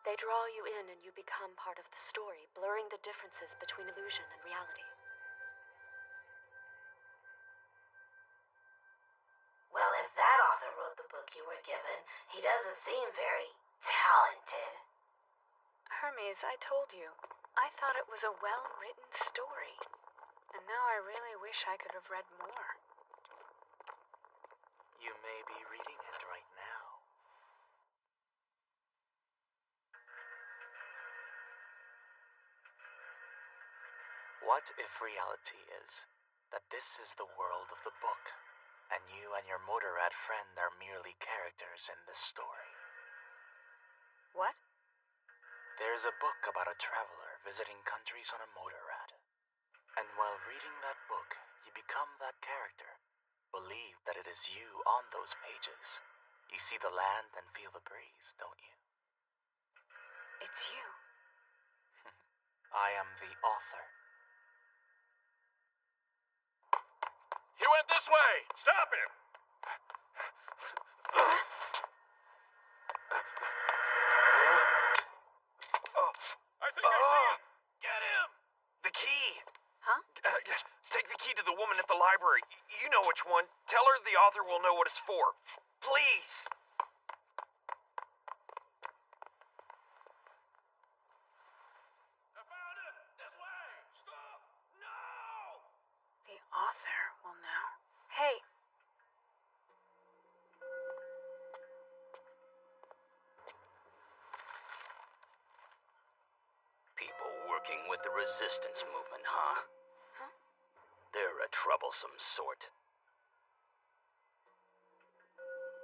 S: They draw you in and you become part of the story, blurring the differences between illusion and reality.
A: Well, if that author wrote the book you were given, he doesn't seem very talented.
L: Hermes, I told you. I thought it was a well-written story. And now I really wish I could have read more.
I: You may be reading it right now. What if reality is that this is the world of the book, and you and your motorrad friend are merely characters in this story?
L: What?
I: There's a book about a traveler visiting countries on a motorrad. And while reading that book, you become that character. Believe that it is you on those pages. You see the land and feel the breeze, don't you?
L: It's you.
I: I am the author.
C: He went this way! Stop him! I think I see him!
I: Get him! The key!
L: Huh?
T: Take the key to the woman at the library. You know which one. Tell her the author will know what it's for. Please!
C: I found him! This way! Stop! No!
L: The author will know. Hey!
E: People working with the resistance movement, huh? They're a troublesome sort.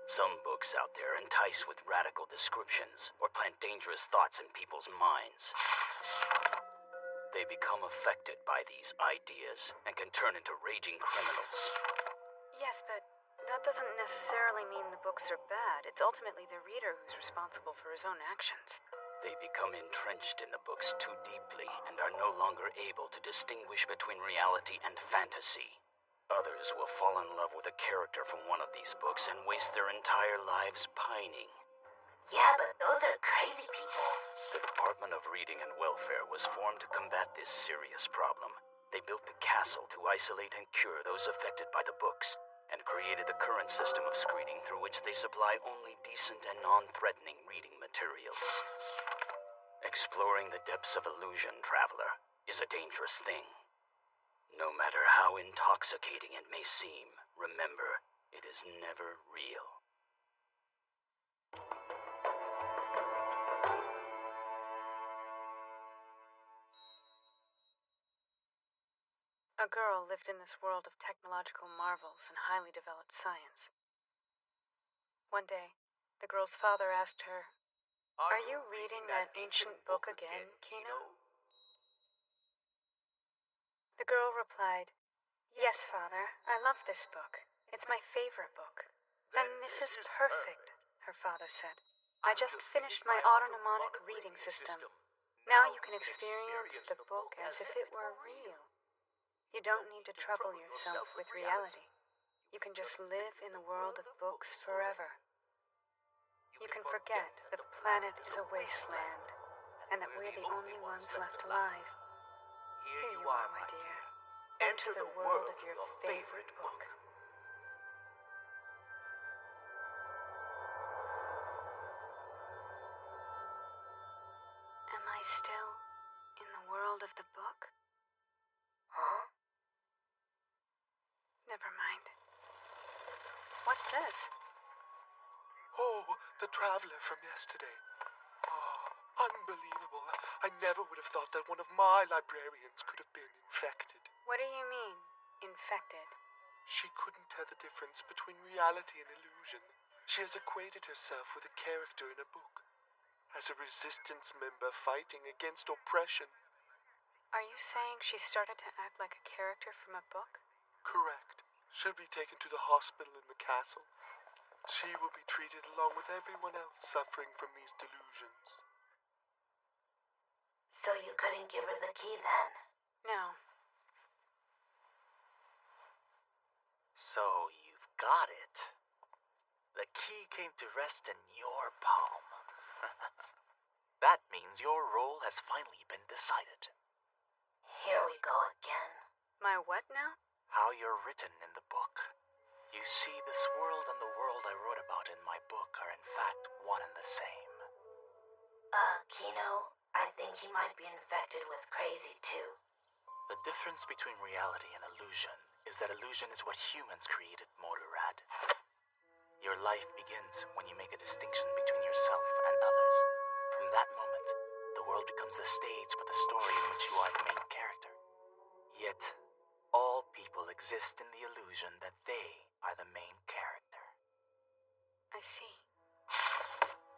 E: Some books out there entice with radical descriptions or plant dangerous thoughts in people's minds. They become affected by these ideas and can turn into raging criminals.
L: Yes, but that doesn't necessarily mean the books are bad. It's ultimately the reader who's responsible for his own actions.
E: They become entrenched in the books too deeply and are no longer able to distinguish between reality and fantasy. Others will fall in love with a character from one of these books and waste their entire lives pining.
A: Yeah, but those are crazy people.
E: The Department of Reading and Welfare was formed to combat this serious problem. They built the castle to isolate and cure those affected by the books, and created the current system of screening through which they supply only decent and non-threatening reading materials. Exploring the depths of illusion, traveler, is a dangerous thing. No matter how intoxicating it may seem, remember, it is never real.
L: A girl lived in this world of technological marvels and highly developed science. One day, the girl's father asked her, "Are you reading that ancient book again, Kino?" The girl replied, "Yes, father, I love this book. It's my favorite book." "Then this is perfect," her father said. "I just finished my autonomic reading system. Now you can experience the book as if it were real. You don't need to trouble yourself with reality. You can just live in the world of books forever. You can forget that the planet is a wasteland, and that we're the only ones left alive. Here you are, my dear. Enter the world of your favorite book." Am I still in the world of the book?
A: Huh?
L: Never mind. What's this?
F: Oh, the traveler from yesterday. Oh, unbelievable. I never would have thought that one of my librarians could have been infected.
L: What do you mean, infected?
F: She couldn't tell the difference between reality and illusion. She has equated herself with a character in a book, as a resistance member fighting against oppression.
L: Are you saying she started to act like a character from a book?
F: Correct. She'll be taken to the hospital in the castle. She will be treated along with everyone else suffering from these delusions.
A: So you couldn't give her the key then?
L: No.
I: So you've got it. The key came to rest in your palm. That means your role has finally been decided.
A: Here we go again.
L: My what now?
I: How you're written in the book. You see, this world and the world I wrote about in my book are in fact one and the same.
A: Kino, I think think he might be infected with crazy too.
O: The difference between reality and illusion is that illusion is what humans created, Motorrad. Your life begins when you make a distinction between yourself and others. From that moment, the world becomes the stage for the story in which you are the main character. Yet, all people exist in the illusion that they are the main character.
L: I see.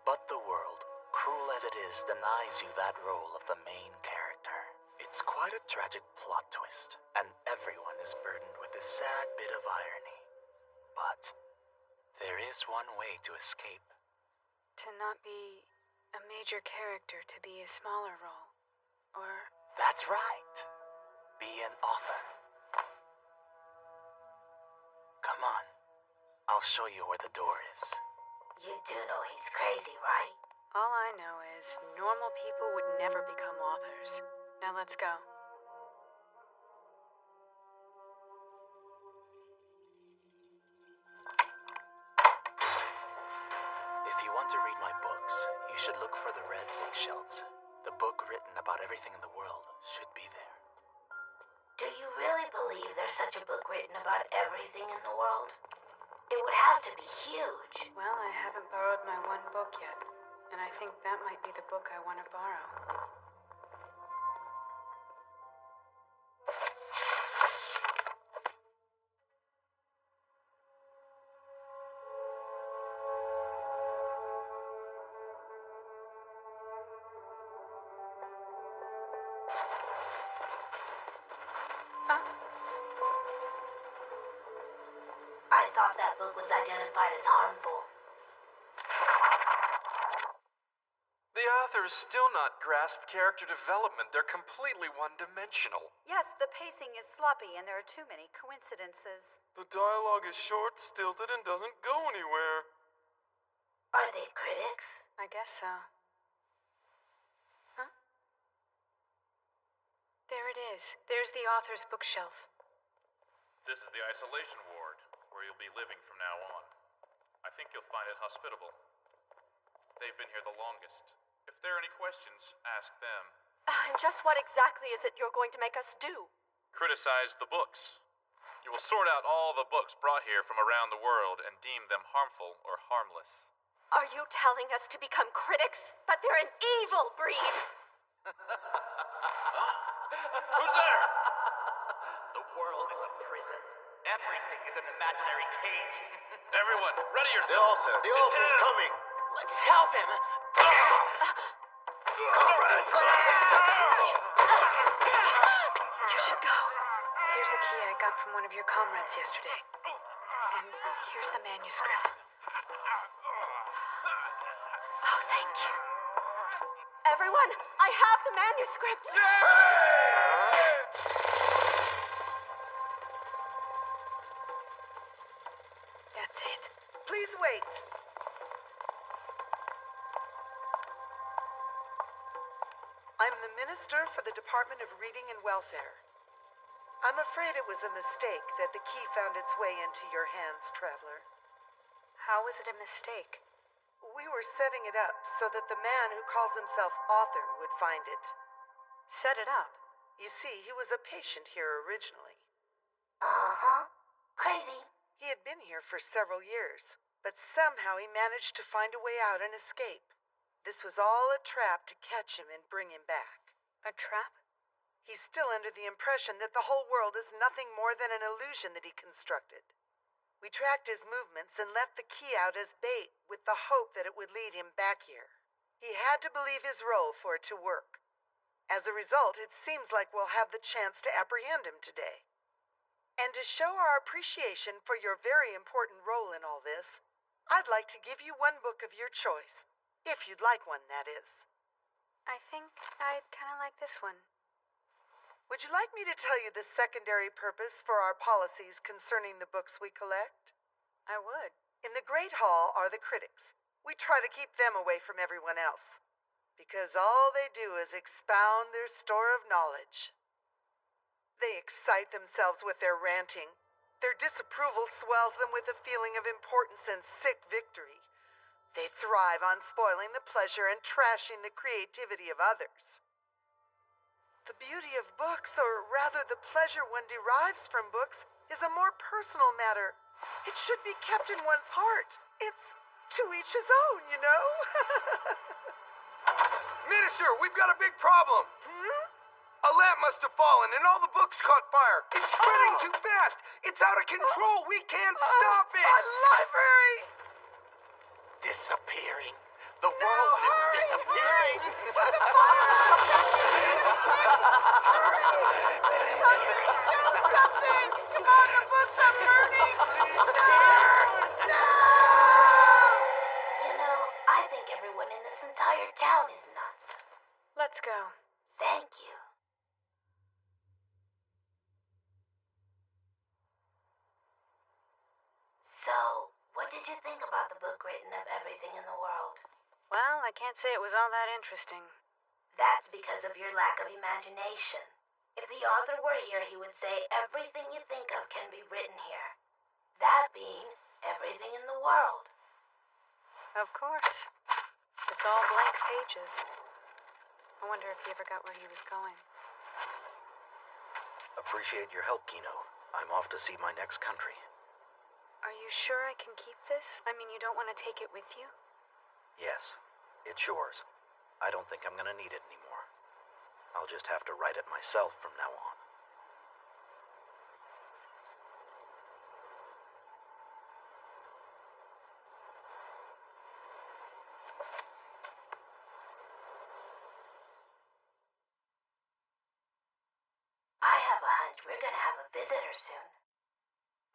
O: But the world, cruel as it is, denies you that role of the main character. It's quite a tragic plot twist, and everyone is burdened with this sad bit of irony. But there is one way to escape.
L: To not be a major character, to be a smaller role. Or...
O: That's right. Be an author. Come on. I'll show you where the door is.
A: You do know he's crazy, right?
L: All I know is normal people would never become authors. Now let's go.
O: If you want to read my books, you should look for the red bookshelves. The book written about everything in the world should be there.
A: Do you really believe there's such a book written about everything in the world? It would have to be huge.
L: Well, I haven't borrowed my one book yet, and I think that might be the book I want to borrow.
A: I thought that book was identified as harmful.
G: The author has still not grasped character development. They're completely one-dimensional.
K: Yes, the pacing is sloppy and there are too many coincidences.
F: The dialogue is short, stilted, and doesn't go anywhere.
A: Are they critics?
L: I guess so. Huh? There it is. There's the author's bookshelf.
P: This is the isolation ward, where you'll be living from now on. I think you'll find it hospitable. They've been here the longest. If there are any questions, ask them.
S: And just what exactly is it you're going to make us do?
P: Criticize the books. You will sort out all the books brought here from around the world and deem them harmful or harmless.
S: Are you telling us to become critics? But they're an evil breed!
P: Who's there?
H: The world is a prison. Everything is an imaginary cage.
P: Everyone, ready yourselves.
M: The author's coming.
H: Let's help him.
M: Comrades, let's take cover.
L: You should go. Here's a key I got from one of your comrades yesterday. And here's the manuscript.
S: Oh, thank you. Everyone, I have the manuscript.
L: That's it.
W: Please wait. I'm the Minister for the Department of Reading and Welfare. I'm afraid it was a mistake that the key found its way into your hands, Traveler.
L: How was it a mistake?
W: We were setting it up so that the man who calls himself author would find it.
L: Set it up?
W: You see, he was a patient here originally.
A: Uh-huh. Crazy.
W: He had been here for several years, but somehow he managed to find a way out and escape. This was all a trap to catch him and bring him back.
L: A trap?
W: He's still under the impression that the whole world is nothing more than an illusion that he constructed. We tracked his movements and left the key out as bait with the hope that it would lead him back here. He had to believe his role for it to work. As a result, it seems like we'll have the chance to apprehend him today. And to show our appreciation for your very important role in all this, I'd like to give you one book of your choice. If you'd like one, that is.
L: I think I'd kind of like this one.
W: Would you like me to tell you the secondary purpose for our policies concerning the books we collect?
L: I would.
W: In the Great Hall are the critics. We try to keep them away from everyone else, because all they do is expound their store of knowledge. They excite themselves with their ranting. Their disapproval swells them with a feeling of importance and sick victory. They thrive on spoiling the pleasure and trashing the creativity of others. The beauty of books, or rather the pleasure one derives from books, is a more personal matter. It should be kept in one's heart. It's to each his own, you know?
G: Minister, we've got a big problem. A lamp must have fallen and all the books caught fire. It's spreading too fast. It's out of control. We can't stop it.
W: My library!
I: Disappearing. The world is disappearing.
W: Something! Come on, the books are burning!
A: You know, I think everyone in this entire town is nuts.
L: Let's go.
A: Thank you. So, what did you think about the book written of everything in the world?
L: Well, I can't say it was all that interesting.
A: That's because of your lack of imagination. If the author were here, he would say everything you think of can be written here. That being, everything in the world.
L: Of course. It's all blank pages. I wonder if he ever got where he was going.
O: Appreciate your help, Kino. I'm off to see my next country.
L: Are you sure I can keep this? I mean, you don't want to take it with you?
O: Yes, it's yours. I don't think I'm gonna need it anymore. I'll just have to write it myself from now on.
A: I have a hunch we're gonna have a visitor soon.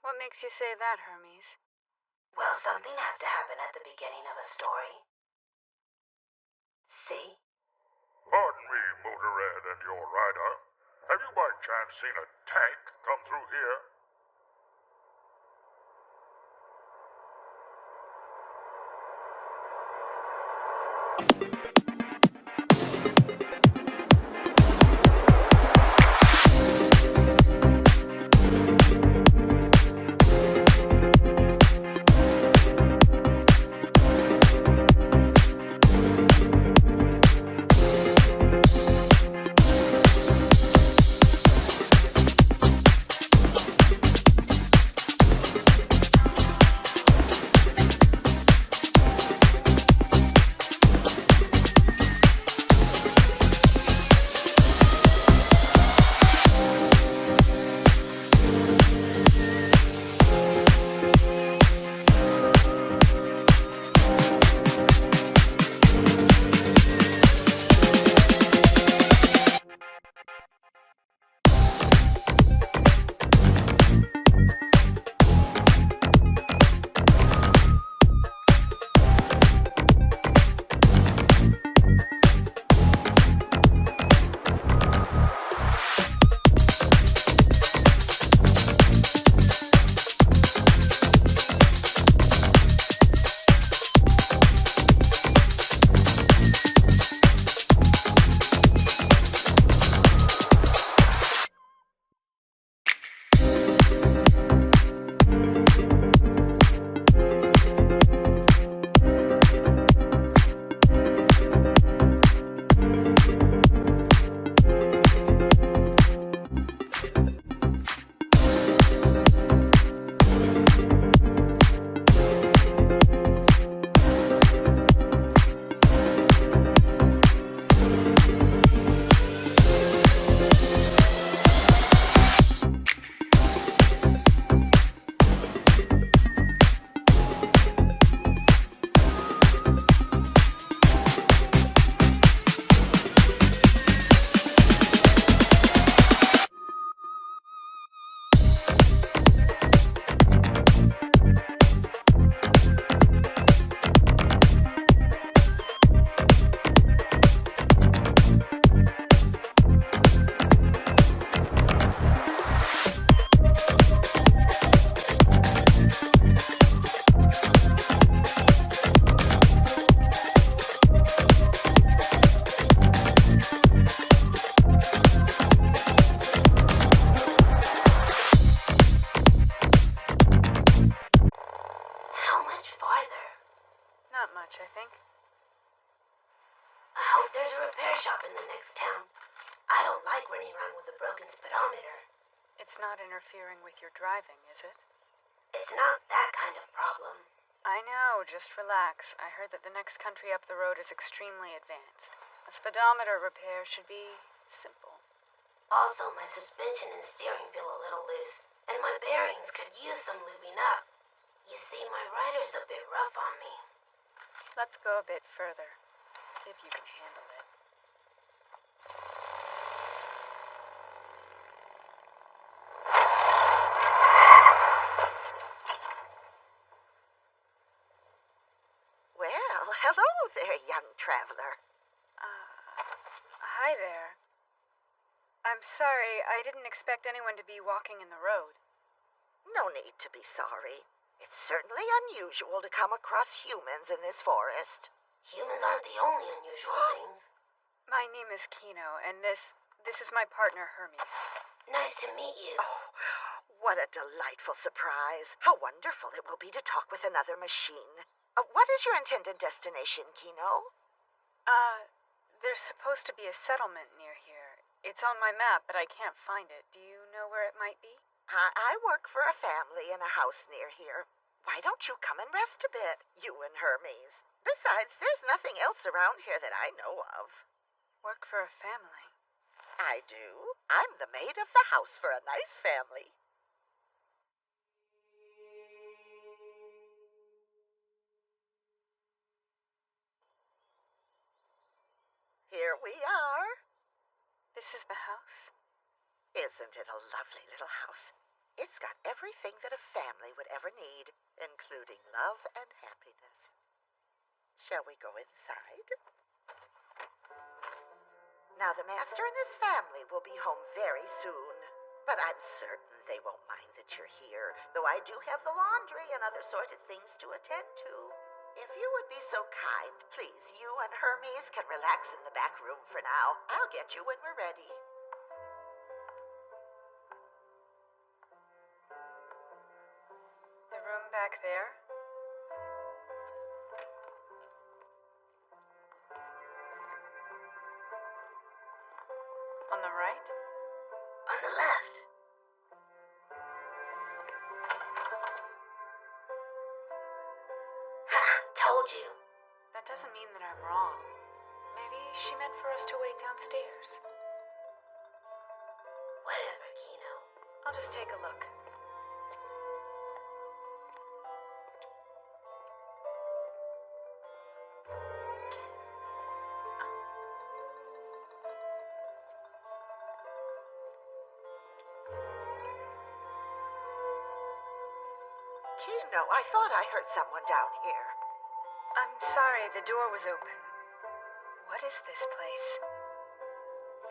L: What makes you say that, Hermes?
A: Well, something has to happen at the beginning of a story. See?
J: Pardon me, Motorhead and your rider. Have you by chance seen a tank come through here?
A: I hope there's a repair shop in the next town. I don't like running around with a broken speedometer.
L: It's not interfering with your driving, is it?
A: It's not that kind of problem.
L: I know, just relax. I heard that the next country up the road is extremely advanced. A speedometer repair should be simple.
A: Also, my suspension and steering feel a little loose, and my bearings could use some lubing up. You see, my rider's a bit rough on me.
L: Let's go a bit further, if you can handle it.
W: Well, hello there, young traveler.
L: Hi there. I'm sorry, I didn't expect anyone to be walking in the road.
W: No need to be sorry. It's certainly unusual to come across humans in this forest.
A: Humans aren't the only unusual things.
L: My name is Kino, and this is my partner, Hermes.
A: Nice to meet you.
W: Oh, what a delightful surprise. How wonderful it will be to talk with another machine. What is your intended destination, Kino?
L: There's supposed to be a settlement near here. It's on my map, but I can't find it. Do you know where it might be?
W: I work for a family in a house near here. Why don't you come and rest a bit, you and Hermes? Besides, there's nothing else around here that I know of.
L: Work for a family?
W: I do. I'm the maid of the house for a nice family. Here we are.
L: This is the house?
W: Isn't it a lovely little house? It's got everything that a family would ever need, including love and happiness. Shall we go inside? Now, the master and his family will be home very soon, but I'm certain they won't mind that you're here, though I do have the laundry and other sorted things to attend to. If you would be so kind, please, you and Hermes can relax in the back room for now. I'll get you when we're ready.
L: The room back there? On the right?
A: On the left. Ha! Told you.
L: That doesn't mean that I'm wrong. Maybe she meant for us to wait downstairs.
A: Whatever, Kino.
L: I'll just take a look.
W: Kino, I thought I heard someone down here.
L: I'm sorry, the door was open. What is this place?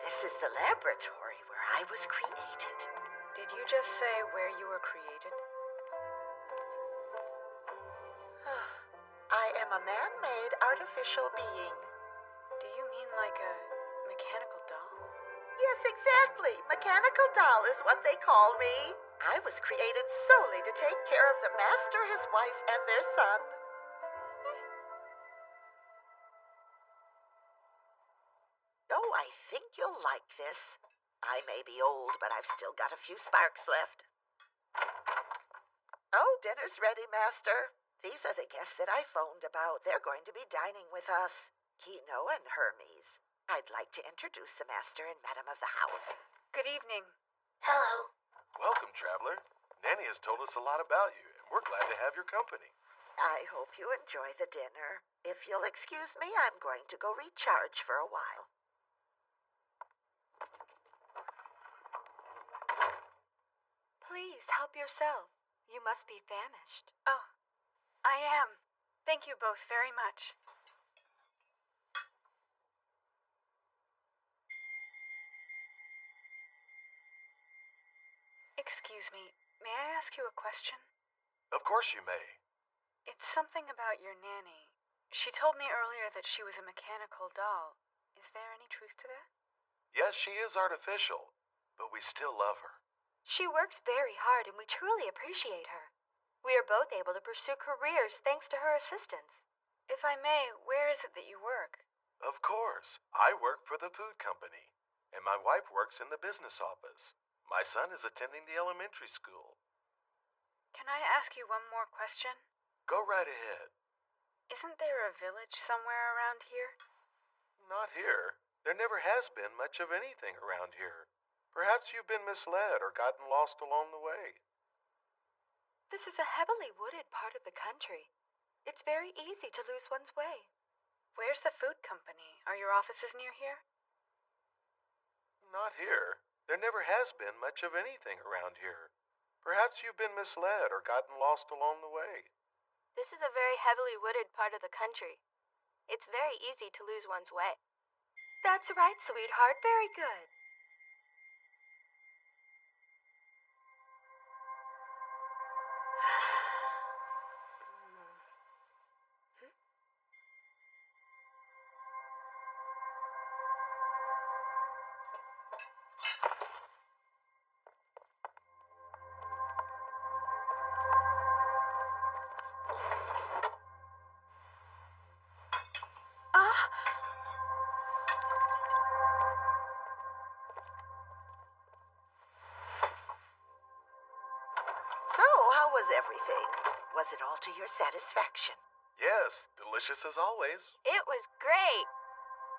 W: This is the laboratory where I was created.
L: Did you just say where you were created?
W: I am a man-made artificial being.
L: Do you mean like a mechanical doll?
W: Yes, exactly. Mechanical doll is what they call me. I was created solely to take care of the master, his wife, and their son. Oh, I think you'll like this. I may be old, but I've still got a few sparks left. Oh, dinner's ready, master. These are the guests that I phoned about. They're going to be dining with us. Kino and Hermes. I'd like to introduce the master and madam of the house.
L: Good evening.
A: Hello.
D: Welcome, traveler. Nanny has told us a lot about you, and we're glad to have your company.
W: I hope you enjoy the dinner. If you'll excuse me, I'm going to go recharge for a while.
K: Please help yourself. You must be famished.
L: Oh, I am. Thank you both very much. Excuse me, may I ask you a question?
D: Of course you may.
L: It's something about your nanny. She told me earlier that she was a mechanical doll. Is there any truth to that?
D: Yes, she is artificial, but we still love her.
K: She works very hard and we truly appreciate her. We are both able to pursue careers thanks to her assistance.
L: If I may, where is it that you work?
D: Of course. I work for the food company.
F: and my wife works in the business office. My son is attending the elementary school.
L: Can I ask you one more question?
F: Go right ahead.
L: Isn't there a village somewhere around here?
F: Not here. There never has been much of anything around here. Perhaps you've been misled or gotten lost along the way.
S: This is a heavily wooded part of the country. It's very easy to lose one's way.
L: Where's the food company? Are your offices near here?
F: Not here. There never has been much of anything around here. Perhaps you've been misled or gotten lost along the way.
R: This is a very heavily wooded part of the country. It's very easy to lose one's way.
S: That's right, sweetheart. Very good. So, how was everything? Was it all to your satisfaction?
F: Yes, delicious as always.
R: It was great.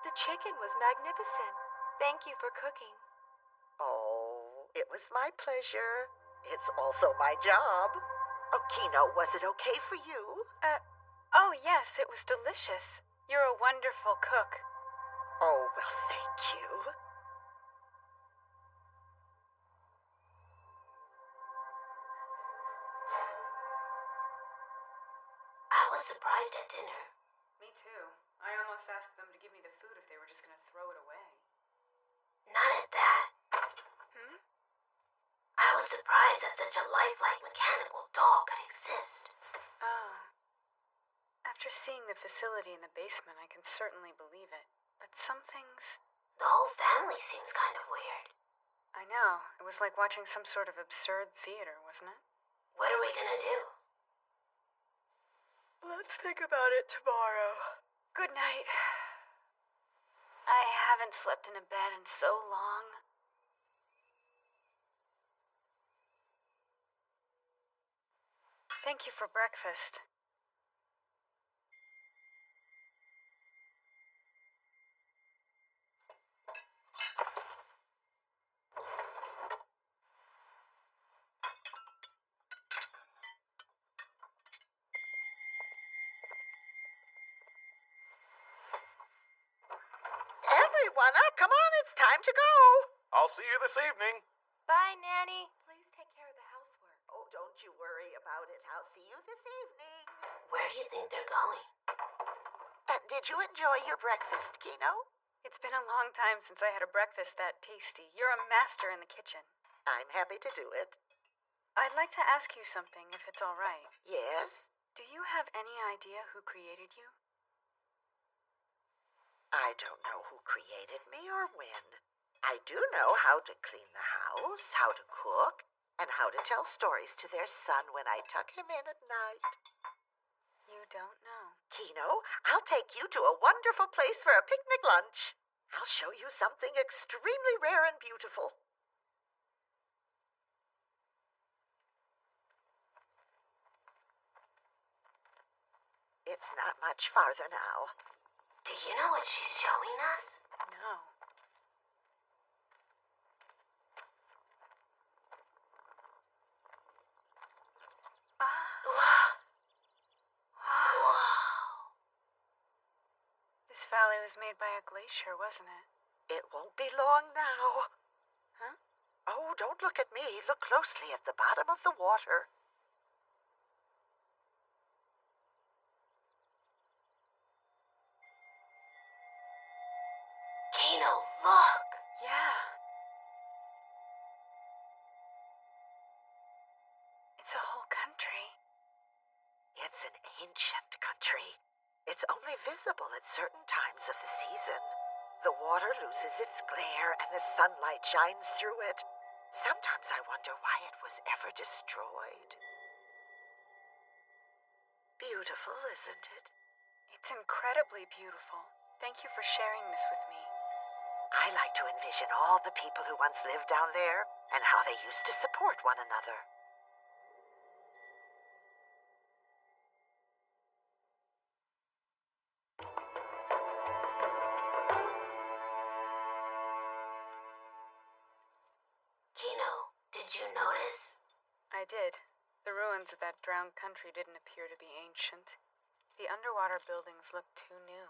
S: The chicken was magnificent. Thank you for cooking.
W: Oh, it was my pleasure. It's also my job. Oh, Kino, was it okay for you?
L: Oh yes, it was delicious. You're a wonderful cook.
W: Oh, well, thank you.
A: I was surprised at dinner.
L: Me too. I almost asked them to give me the food if they were just gonna throw it away.
A: Not at that. I was surprised that such a lifelike mechanical doll could exist.
L: Oh. After seeing the facility in the basement, I can certainly believe it. But some things...
A: The whole family seems kind of weird.
L: I know. It was like watching some sort of absurd theater, wasn't it?
A: What are we gonna do?
S: Let's think about it tomorrow.
L: Good night. I haven't slept in a bed in so long. Thank you for breakfast.
W: Everyone, come on, it's time to go.
F: I'll see you this evening.
R: Bye, Nanny.
S: Please take care of the housework.
W: Oh, don't you worry about it. I'll see you this evening.
A: Where do you think they're going?
W: Did you enjoy your breakfast, Kino?
L: It's been a long time since I had a breakfast that tasty. You're a master in the kitchen.
W: I'm happy to do it.
L: I'd like to ask you something, if it's all right.
W: Yes?
L: Do you have any idea who created you?
W: I don't know who created me or when. I do know how to clean the house, how to cook, and how to tell stories to their son when I tuck him in at night.
L: You don't know.
W: Kino, I'll take you to a wonderful place for a picnic lunch. I'll show you something extremely rare and beautiful. It's not much farther now.
A: Do you know what she's showing us?
L: No.
A: Wow.
L: This valley was made by a glacier, wasn't it?
W: It won't be long now.
L: Huh?
W: Oh, don't look at me. Look closely at the bottom of the water.
A: Kino, look!
L: Yeah. It's a whole country.
W: It's an ancient country. It's only visible at certain times of the season. The water loses its glare and the sunlight shines through it. Sometimes I wonder why it was ever destroyed. Beautiful, isn't it?
L: It's incredibly beautiful. Thank you for sharing this with me.
W: I like to envision all the people who once lived down there and how they used to support one another.
A: Kino, did you notice?
L: I did. The ruins of that drowned country didn't appear to be ancient. The underwater buildings looked too new.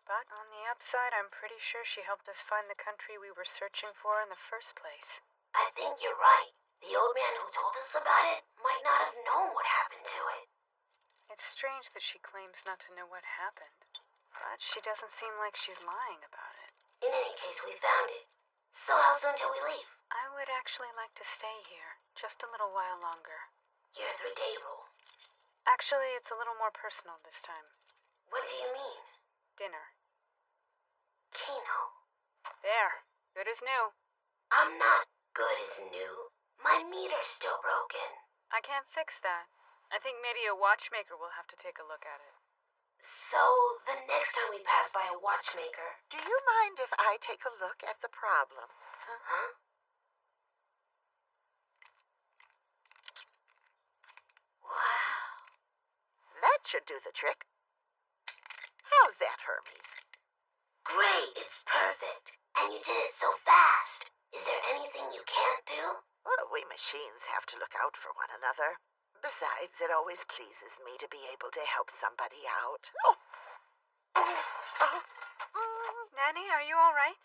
L: But on the upside, I'm pretty sure she helped us find the country we were searching for in the first place.
A: I think you're right. The old man who told us about it might not have known what happened to it.
L: It's strange that she claims not to know what happened, but she doesn't seem like she's lying about it.
A: In any case, we found it. So how soon till we leave?
L: I would actually like to stay here, just a little while longer.
A: Your 3-day rule.
L: Actually, it's a little more personal this time.
A: What do you mean?
L: Dinner.
A: Kino.
L: There. Good as new.
A: I'm not good as new. My meter's still broken.
L: I can't fix that. I think maybe a watchmaker will have to take a look at it.
A: So, the next time we pass by a watchmaker...
W: Do you mind if I take a look at the problem?
A: Huh? Wow.
W: That should do the trick. How's that, Hermes?
A: Great, it's perfect. And you did it so fast. Is there anything you can't do?
W: Well, we machines have to look out for one another. Besides, it always pleases me to be able to help somebody out.
L: Nanny, are you all right?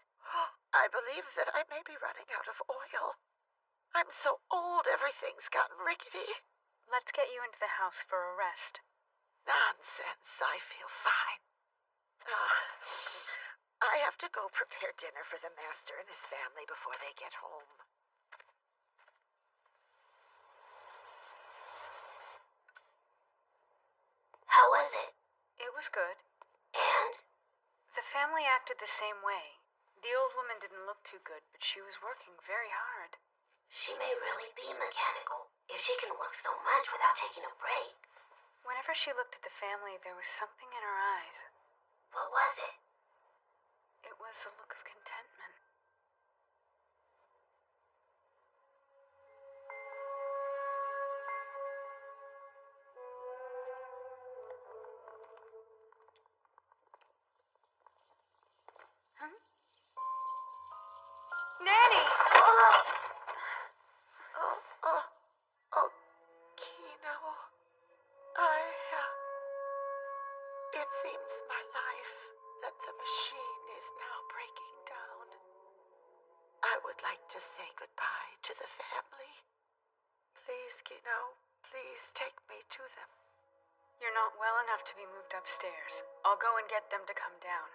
W: I believe that I may be running out of oil. I'm so old, everything's gotten rickety.
L: Let's get you into the house for a rest.
W: Nonsense, I feel fine. I have to go prepare dinner for the master and his family before they get home.
A: How was it?
L: It was good.
A: And?
L: The family acted the same way. The old woman didn't look too good, but she was working very hard.
A: She may really be mechanical, if she can work so much without taking a break.
L: Whenever she looked at the family, there was something in her eyes.
A: What was it?
L: It was a look of contentment. Huh? Nanny!
W: Oh, Kino. It seems my life that the machine is now breaking down. I would like to say goodbye to the family. Please, Kino, please take me to them.
L: You're not well enough to be moved upstairs. I'll go and get them to come down.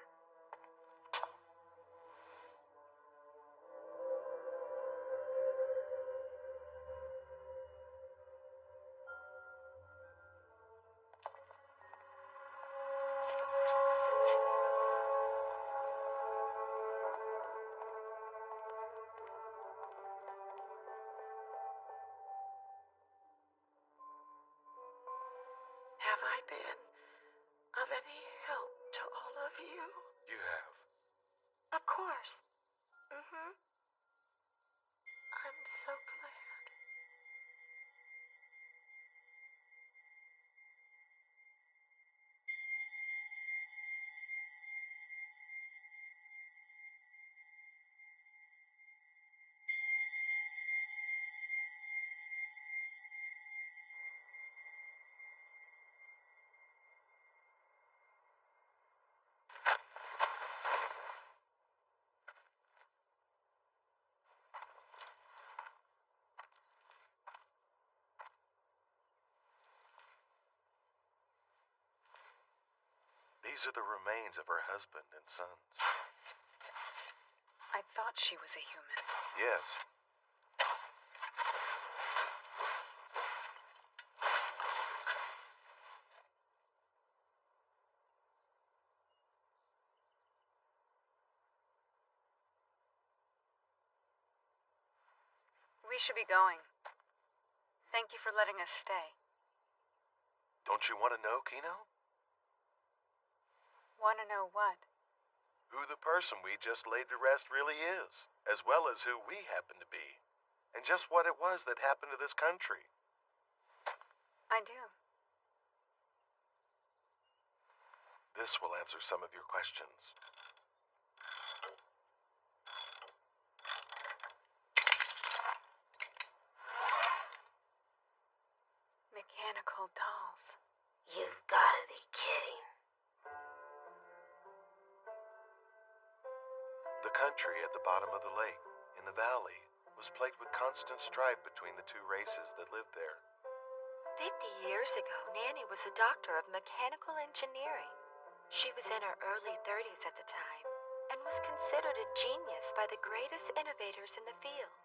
W: Have I been of any help to all of you?
D: You have.
W: Of course. I'm so glad.
D: These are the remains of her husband and sons.
L: I thought she was a human.
D: Yes.
L: We should be going. Thank you for letting us stay.
D: Don't you want to know, Kino?
L: Want to know what?
D: who the person we just laid to rest really is, as well as who we happen to be, and just what it was that happened to this country.
L: I do.
D: This will answer some of your questions.
L: Mechanical dolls.
A: You've gotta be kidding.
D: The country at the bottom of the lake, in the valley, was plagued with constant strife between the two races that lived there.
R: 50 years ago, Nanny was a doctor of mechanical engineering. She was in her early 30s at the time and was considered a genius by the greatest innovators in the field.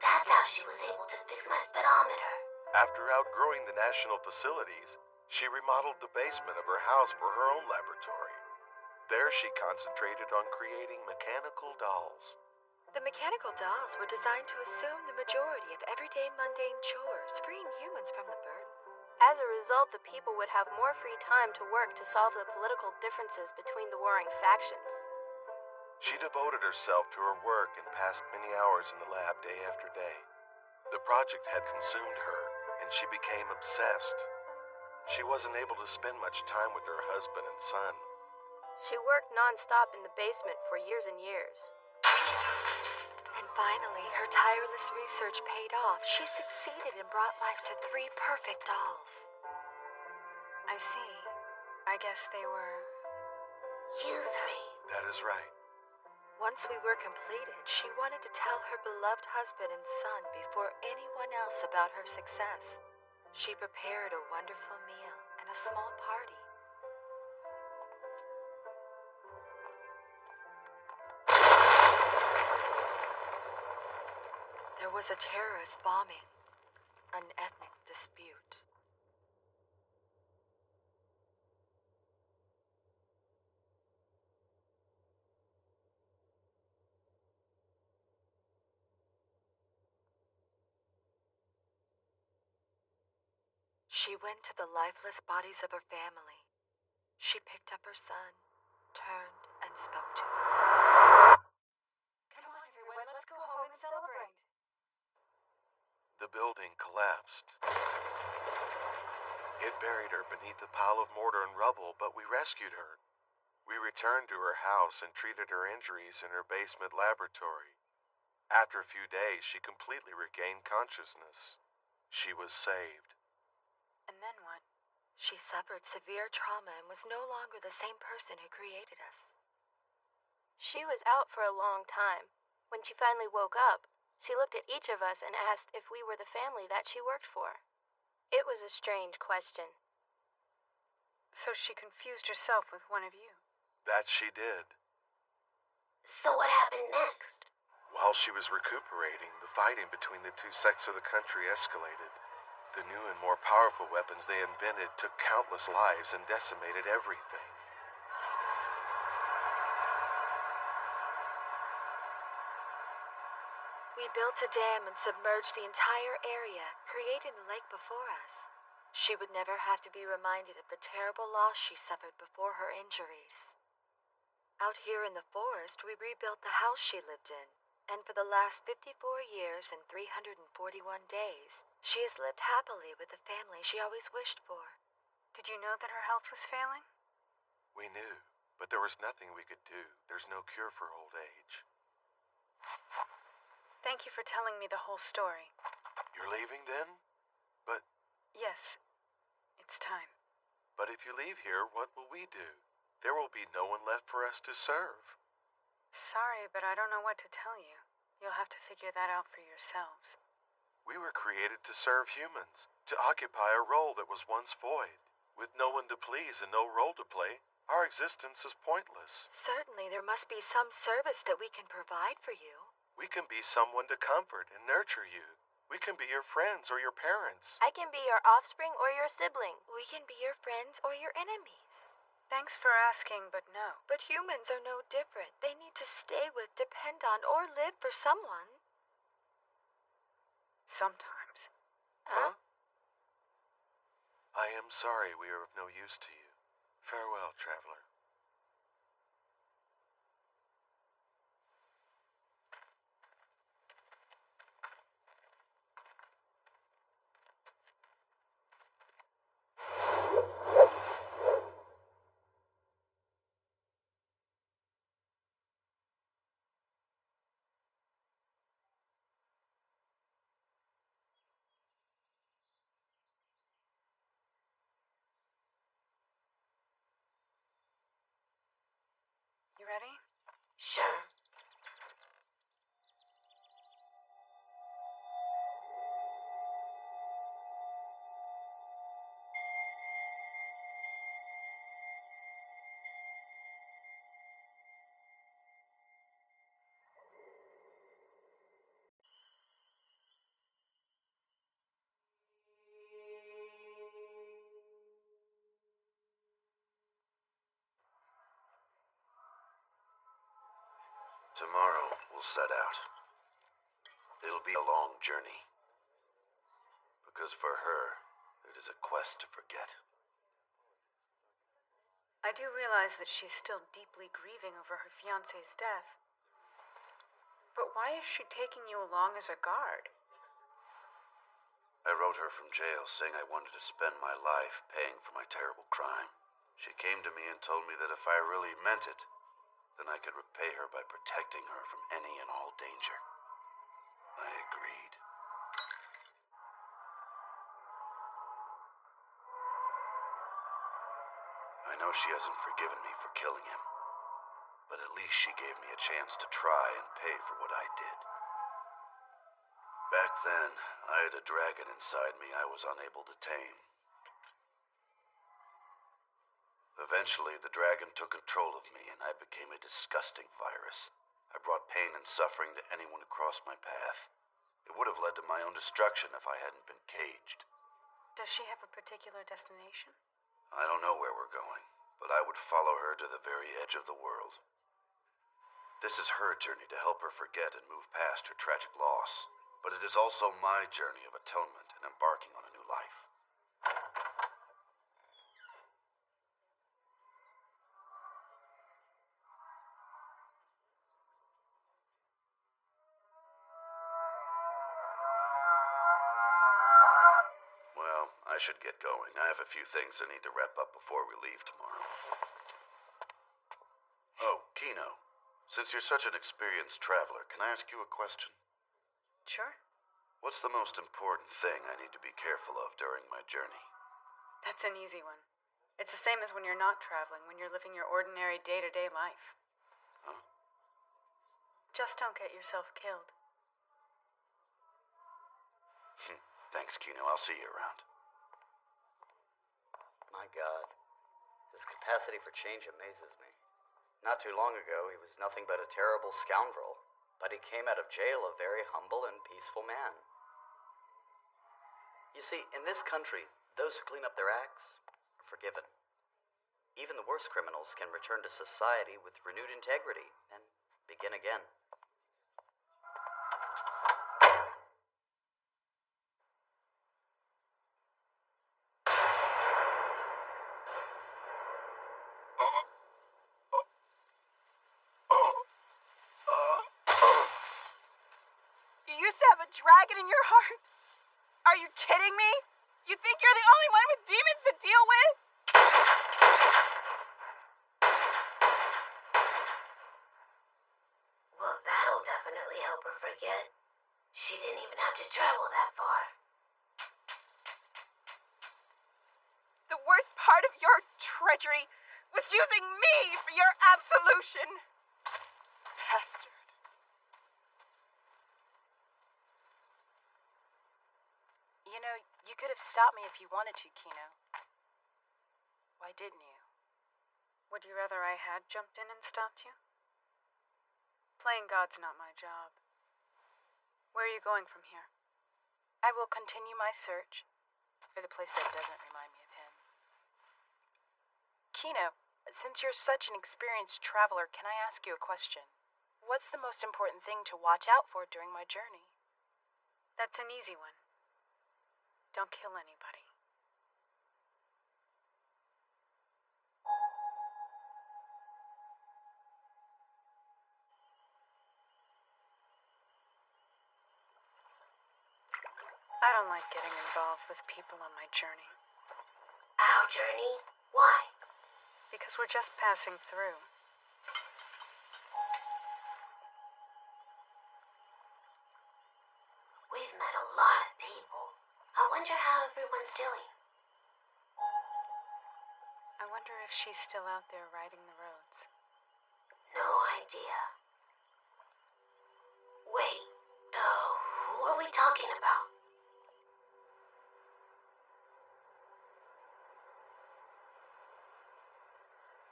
A: That's how she was able to fix my speedometer.
D: After outgrowing the national facilities, she remodeled the basement of her house for her own laboratory. There she concentrated on creating mechanical dolls.
R: The mechanical dolls were designed to assume the majority of everyday mundane chores, freeing humans from the burden.
N: As a result, the people would have more free time to work to solve the political differences between the warring factions.
D: She devoted herself to her work and passed many hours in the lab day after day. The project had consumed her, and she became obsessed. She wasn't able to spend much time with her husband and son.
N: She worked non-stop in the basement for years and years.
R: And finally, her tireless research paid off. She succeeded and brought life to 3 perfect dolls.
L: I see. I guess they were...
A: You 3.
D: That is right.
R: Once we were completed, she wanted to tell her beloved husband and son before anyone else about her success. She prepared a wonderful meal and a small party. There was a terrorist bombing, an ethnic dispute. She went to the lifeless bodies of her family. She picked up her son, turned, and spoke to us.
B: Come on, everyone, let's go home and celebrate.
D: The building collapsed. It buried her beneath a pile of mortar and rubble, but we rescued her. We returned to her house and treated her injuries in her basement laboratory. After a few days, she completely regained consciousness. She was saved.
L: And then what?
R: She suffered severe trauma and was no longer the same person who created us.
N: She was out for a long time. When she finally woke up, she looked at each of us and asked if we were the family that she worked for. It was a strange question.
L: So she confused herself with one of you?
D: That she did.
A: So what happened next?
D: While she was recuperating, the fighting between the two sects of the country escalated. The new and more powerful weapons they invented took countless lives and decimated everything.
R: We built a dam and submerged the entire area, creating the lake before us. She would never have to be reminded of the terrible loss she suffered before her injuries. Out here in the forest, we rebuilt the house she lived in, and for the last 54 years and 341 days, she has lived happily with the family she always wished for.
L: Did you know that her health was failing?
D: We knew, but there was nothing we could do. There's no cure for old age.
L: Thank you for telling me the whole story.
D: You're leaving then? But...
L: Yes, it's time.
D: But if you leave here, what will we do? There will be no one left for us to serve.
L: Sorry, but I don't know what to tell you. You'll have to figure that out for yourselves.
D: We were created to serve humans, to occupy a role that was once void. With no one to please and no role to play, our existence is pointless.
R: Certainly there must be some service that we can provide for you.
D: We can be someone to comfort and nurture you. We can be your friends or your parents.
N: I can be your offspring or your sibling.
R: We can be your friends or your enemies.
L: Thanks for asking, but no.
R: But humans are no different. They need to stay with, depend on, or live for someone.
L: Sometimes.
D: Huh? I am sorry we are of no use to you. Farewell, traveler.
L: Ready?
A: Sure.
M: Tomorrow we'll set out. It'll be a long journey. Because for her, it is a quest to forget.
L: I do realize that she's still deeply grieving over her fiancé's death. But why is she taking you along as a guard?
M: I wrote her from jail saying I wanted to spend my life paying for my terrible crime. She came to me and told me that if I really meant it, then I could repay her by protecting her from any and all danger. I agreed. I know she hasn't forgiven me for killing him, but at least she gave me a chance to try and pay for what I did. Back then, I had a dragon inside me I was unable to tame. Eventually, the dragon took control of me and I became a disgusting virus. I brought pain and suffering to anyone who crossed my path. It would have led to my own destruction if I hadn't been caged.
L: Does she have a particular destination?
M: I don't know where we're going, but I would follow her to the very edge of the world. This is her journey to help her forget and move past her tragic loss, but it is also my journey of atonement and embarking on a new life. Well, I should get going. I have a few things I need to wrap up before we leave tomorrow. Oh, Kino, since you're such an experienced traveler, can I ask you a question?
L: Sure.
M: What's the most important thing I need to be careful of during my journey?
L: That's an easy one. It's the same as when you're not traveling, when you're living your ordinary day-to-day life.
M: Huh?
L: Just don't get yourself killed.
M: Thanks, Kino. I'll see you around.
E: My God, his capacity for change amazes me. Not too long ago, he was nothing but a terrible scoundrel, but he came out of jail a very humble and peaceful man. You see, in this country, those who clean up their acts are forgiven. Even the worst criminals can return to society with renewed integrity and begin again.
B: You used to have a dragon in your heart? Are you kidding me? You think you're the only one with demons to deal with?
A: Well, that'll definitely help her forget. She didn't even have to travel that far.
B: The worst part of your treachery was using me for your absolution. Bastard.
L: You know, you could have stopped me if you wanted to, Kino. Why didn't you? Would you rather I had jumped in and stopped you? Playing God's not my job. Where are you going from here? I will continue my search for the place that doesn't remind me of him. Kino, since you're such an experienced traveler, can I ask you a question? What's the most important thing to watch out for during my journey? That's an easy one. Don't kill anybody. I don't like getting involved with people on my journey.
A: Our journey? Why?
L: Because we're just passing through.
A: We've met a lot of people. I wonder how everyone's doing.
L: I wonder if she's still out there riding the roads.
A: No,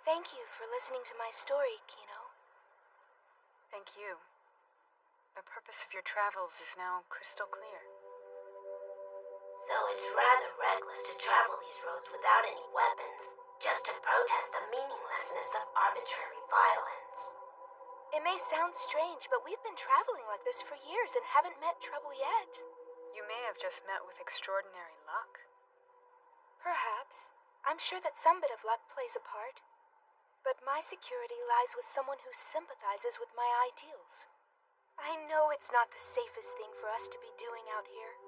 N: Thank you for listening to my story, Kino.
L: Thank you. The purpose of your travels is now crystal clear.
A: Though it's rather reckless to travel these roads without any weapons, just to protest the meaninglessness of arbitrary violence.
N: It may sound strange, but we've been traveling like this for years and haven't met trouble yet.
L: You may have just met with extraordinary luck.
N: Perhaps. I'm sure that some bit of luck plays a part. But my security lies with someone who sympathizes with my ideals. I know it's not the safest thing for us to be doing out here.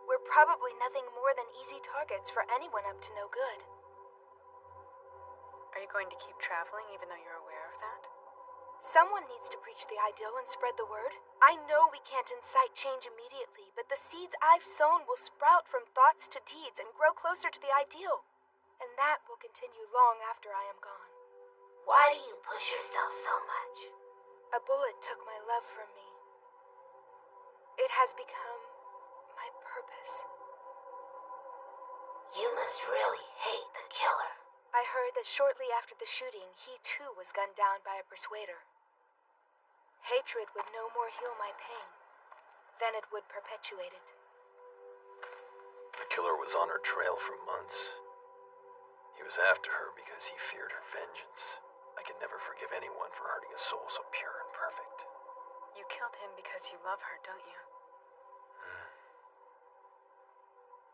N: We're probably nothing more than easy targets for anyone up to no good.
L: Are you going to keep traveling even though you're aware of that?
N: Someone needs to preach the ideal and spread the word. I know we can't incite change immediately, but the seeds I've sown will sprout from thoughts to deeds and grow closer to the ideal. And that will continue long after I am gone.
A: Why do you push yourself so much?
N: A bullet took my love from me. It has become my purpose.
A: You must really hate the killer.
N: I heard that shortly after the shooting, he too was gunned down by a persuader. Hatred would no more heal my pain than it would perpetuate it.
D: The killer was on her trail for months. He was after her because he feared her vengeance. I can never forgive anyone for hurting a soul so pure and perfect.
L: You killed him because you love her, don't you?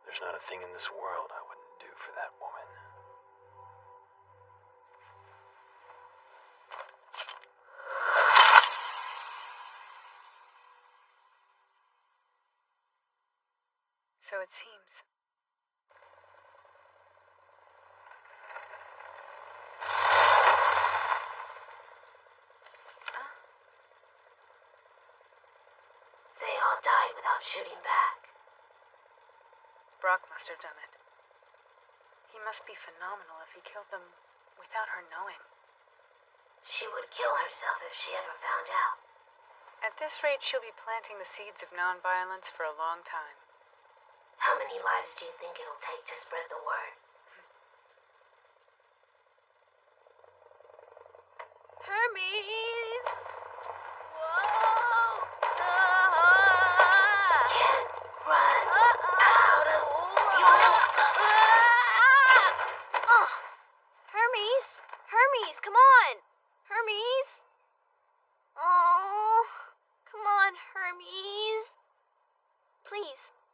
D: There's not a thing in this world I wouldn't do for that woman.
L: So it seems.
A: They all died without shooting back.
L: Brock must have done it. He must be phenomenal if he killed them without her knowing.
A: She would kill herself if she ever found out.
L: At this rate, she'll be planting the seeds of nonviolence for a long time.
A: How many lives do you think it'll take to spread the word?
N: Hermes! Whoa!
A: Can't run out of fuel.
N: Hermes! Hermes, come on! Hermes! Oh, come on, Hermes.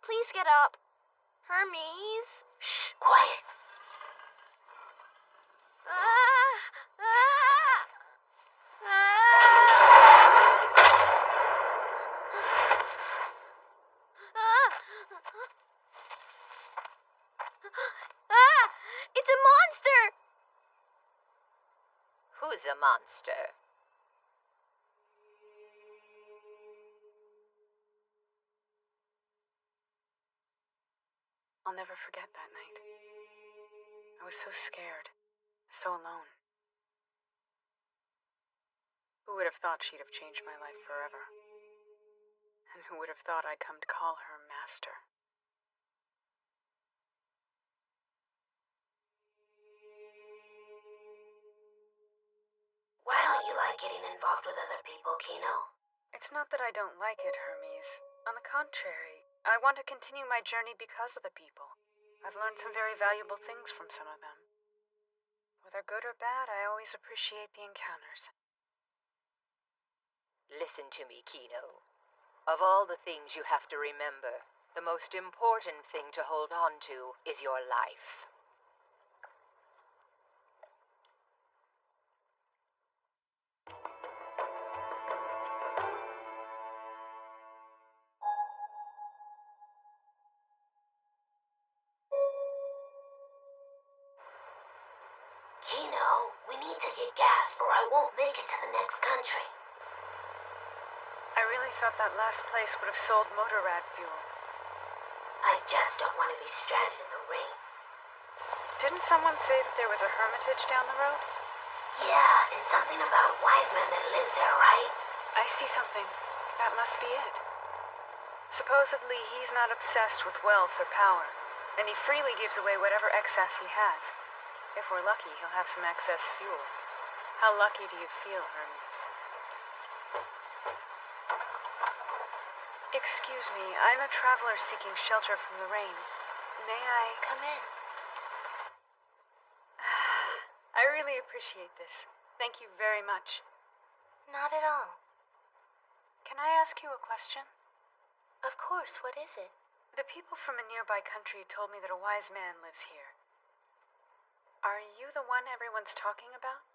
N: Please get up. Hermes.
A: Shh, quiet.
N: It's a monster!
Q: Who's a monster?
L: I'll never forget that night. I was so scared, so alone. Who would have thought she'd have changed my life forever? And who would have thought I'd come to call her master?
A: Why don't you like getting involved with other people, Kino?
L: It's not that I don't like it, Hermes. On the contrary, I want to continue my journey because of the people. I've learned some very valuable things from some of them. Whether good or bad, I always appreciate the encounters.
Q: Listen to me, Kino. Of all the things you have to remember, the most important thing to hold on to is your life.
A: Kino, we need to get gas or I won't make it to the next country.
L: I really thought that last place would have sold Motorrad fuel.
A: I just don't want to be stranded in the rain.
L: Didn't someone say that there was a hermitage down the road?
A: Yeah, and something about a wise man that lives there, right?
L: I see something. That must be it. Supposedly, he's not obsessed with wealth or power, and he freely gives away whatever excess he has. If we're lucky, he'll have some excess fuel. How lucky do you feel, Hermes? Excuse me, I'm a traveler seeking shelter from the rain. May I...
R: Come in.
L: I really appreciate this. Thank you very much.
R: Not at all.
L: Can I ask you a question?
R: Of course, what is it?
L: The people from a nearby country told me that a wise man lives here. Are you the one everyone's talking about?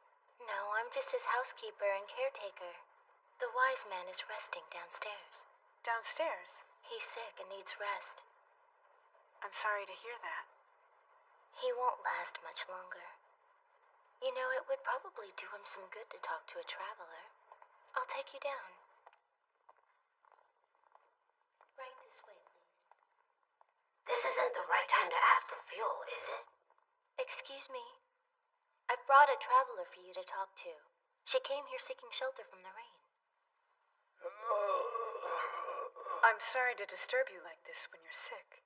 R: No, I'm just his housekeeper and caretaker. The wise man is resting downstairs.
L: Downstairs?
R: He's sick and needs rest.
L: I'm sorry to hear that.
R: He won't last much longer. You know, it would probably do him some good to talk to a traveler. I'll take you down. Right this way, please.
A: This isn't the right time to ask for fuel, is it?
R: Excuse me. I've brought a traveler for you to talk to. She came here seeking shelter from the rain.
L: I'm sorry to disturb you like this when you're sick.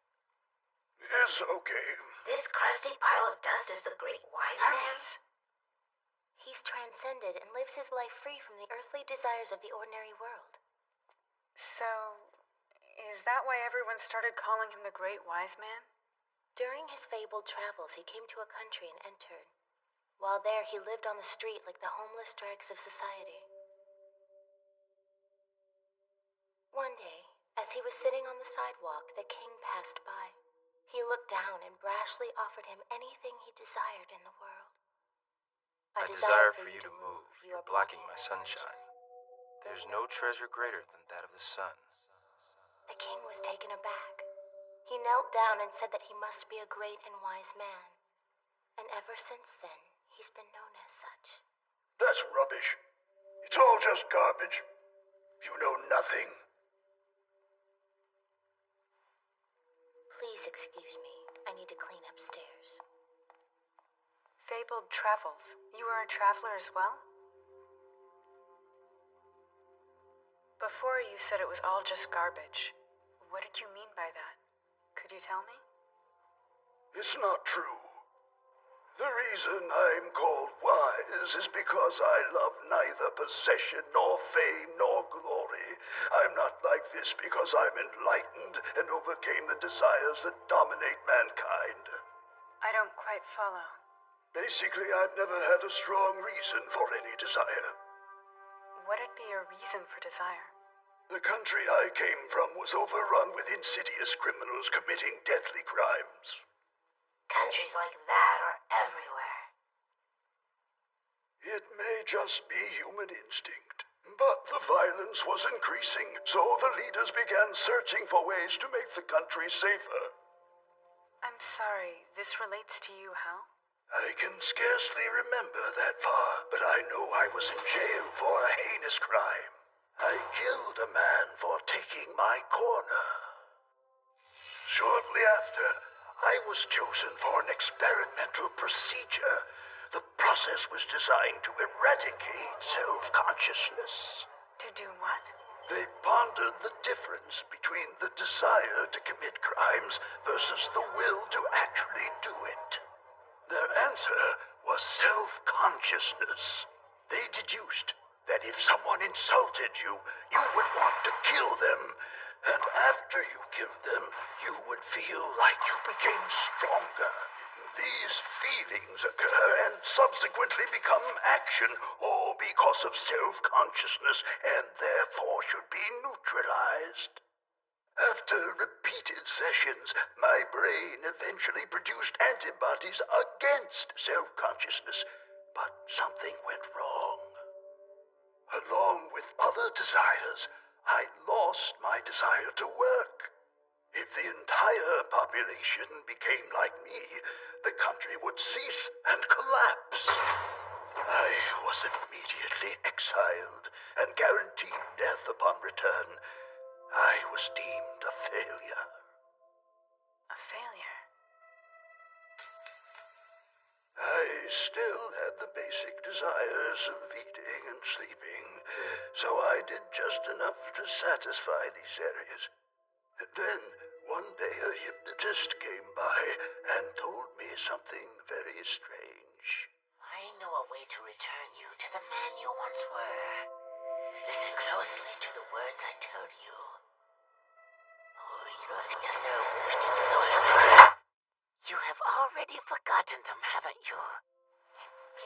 J: It's okay.
A: This crusty pile of dust is the great wise man?
R: He's transcended and lives his life free from the earthly desires of the ordinary world.
L: So, is that why everyone started calling him the Great Wise Man?
R: During his fabled travels, he came to a country and entered. While there, he lived on the street like the homeless dregs of society. One day, as he was sitting on the sidewalk, the king passed by. He looked down and brashly offered him anything he desired in the world.
T: I desire for you to move. You're blocking my sunshine. There's no treasure greater than that of the sun.
R: The king was taken aback. He knelt down and said that he must be a great and wise man. And ever since then, he's been known as such.
J: That's rubbish. It's all just garbage. You know nothing.
R: Please excuse me. I need to clean upstairs.
L: Fabled travels. You are a traveler as well? Before you said it was all just garbage. What did you mean by that? Could you tell me?
J: It's not true. The reason I'm called wise is because I love neither possession nor fame nor glory. I'm not like this because I'm enlightened and overcame the desires that dominate mankind.
L: I don't quite follow.
J: Basically, I've never had a strong reason for any desire.
L: What'd be your reason for desire?
J: The country I came from was overrun with insidious criminals committing deadly crimes.
A: Countries like that are everywhere.
J: It may just be human instinct, but the violence was increasing, so the leaders began searching for ways to make the country safer.
L: I'm sorry, this relates to you how?
J: I can scarcely remember that far, but I know I was in jail for a heinous crime. I killed a man for taking my corner. Shortly after, I was chosen for an experimental procedure. The process was designed to eradicate self-consciousness.
L: To do what?
J: They pondered the difference between the desire to commit crimes versus the will to actually do it. Their answer was self-consciousness. They deduced that if someone insulted you, you would want to kill them. And after you killed them, you would feel like you became stronger. These feelings occur and subsequently become action, all because of self-consciousness, and therefore should be neutralized. After repeated sessions, my brain eventually produced antibodies against self-consciousness, but something went wrong. Along with other desires, I lost my desire to work. If the entire population became like me, the country would cease and collapse. I was immediately exiled and guaranteed death upon return. I was deemed a failure.
L: A failure?
J: I still had the basic desires of eating and sleeping, so I did just enough to satisfy these areas. Then, one day a hypnotist came by and told me something very strange.
M: change.
H: I know a way to return you to the man you once were. Listen closely to the words I tell you. You have already forgotten them, haven't you?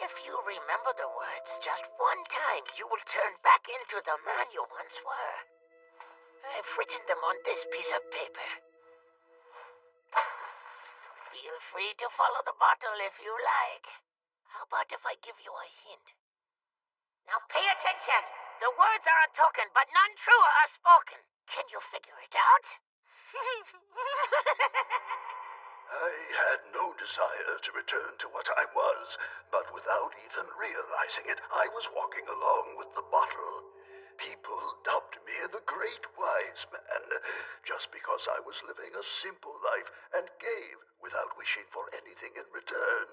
H: If you remember the words just one time, you will turn back into the man you once were. I've written them on this piece of paper. Feel free to follow the bottle if you like. How about if I give you a hint? Now pay attention! The words are a token, but none truer are spoken. Can you figure it out?
M: I had no desire to return to what I was, but without even realizing it, I was walking along with the bottle. People dubbed me the Great Wise Man, just because I was living a simple life and gave without wishing for anything in return.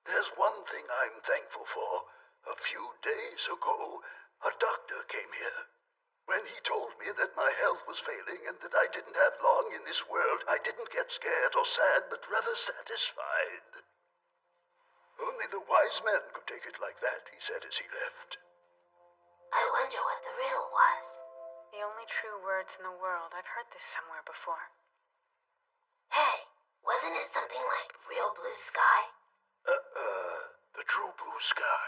M: There's one thing I'm thankful for. A few days ago, a doctor came here. When he told me that my health was failing and that I didn't have long in this world, I didn't get scared or sad, but rather satisfied. Only the wise man could take it like that, he said as he left.
A: I wonder what the riddle was.
L: The only true words in the world. I've heard this somewhere before.
A: Hey, wasn't it something like real blue sky?
M: The true blue sky.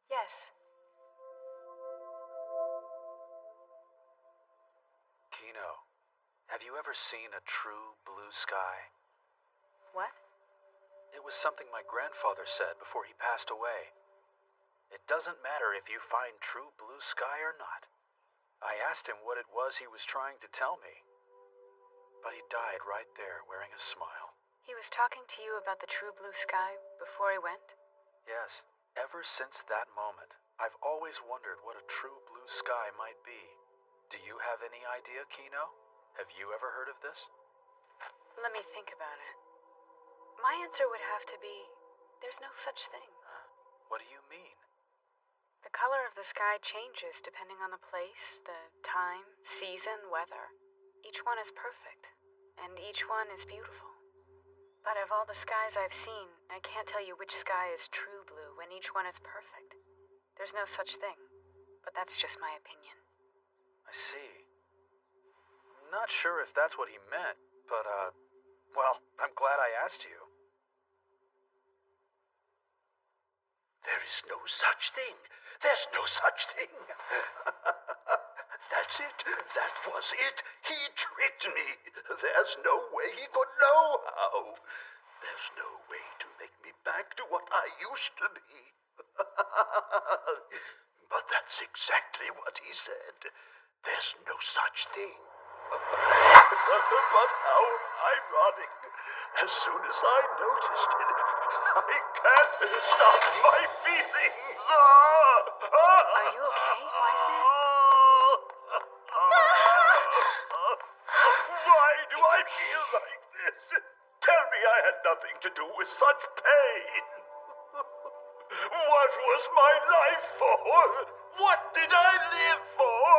L: Yes.
T: Kino, have you ever seen a true blue sky?
L: What?
T: It was something my grandfather said before he passed away. It doesn't matter if you find true blue sky or not. I asked him what it was he was trying to tell me. But he died right there wearing a smile.
L: He was talking to you about the true blue sky before he went?
T: Yes, ever since that moment, I've always wondered what a true blue sky might be. Do you have any idea, Kino? Have you ever heard of this?
L: Let me think about it. My answer would have to be, there's no such thing.
T: What do you mean?
L: The color of the sky changes depending on the place, the time, season, weather. Each one is perfect, and each one is beautiful. But of all the skies I've seen, I can't tell you which sky is true blue when each one is perfect. There's no such thing, but that's just my opinion.
T: I see. Not sure if that's what he meant, but, well, I'm glad I asked you.
M: There is no such thing. There's no such thing. That's it. That was it. He tricked me. There's no way he could know how. There's no way to make me back to what I used to be. But that's exactly what he said. There's no such thing. But how ironic. As soon as I noticed it, I can't stop my feelings.
L: Are you okay, Wise Man?
M: Why do I feel like this? Tell me I had nothing to do with such pain. What was my life for? What did I live for?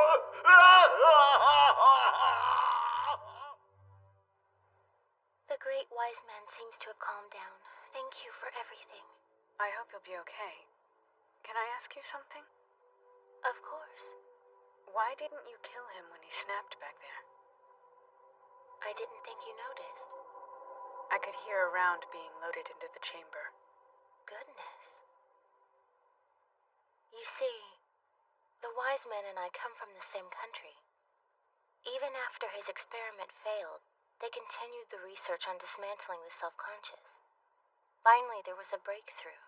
N: The Great Wise Man seems to have calmed down. Thank you for everything.
L: I hope you'll be okay. Can I ask you something?
N: Of course.
L: Why didn't you kill him when he snapped back there?
N: I didn't think you noticed.
L: I could hear a round being loaded into the chamber.
N: Goodness. You see, the Wise Man and I come from the same country. Even after his experiment failed, they continued the research on dismantling the self-conscious. Finally, there was a breakthrough.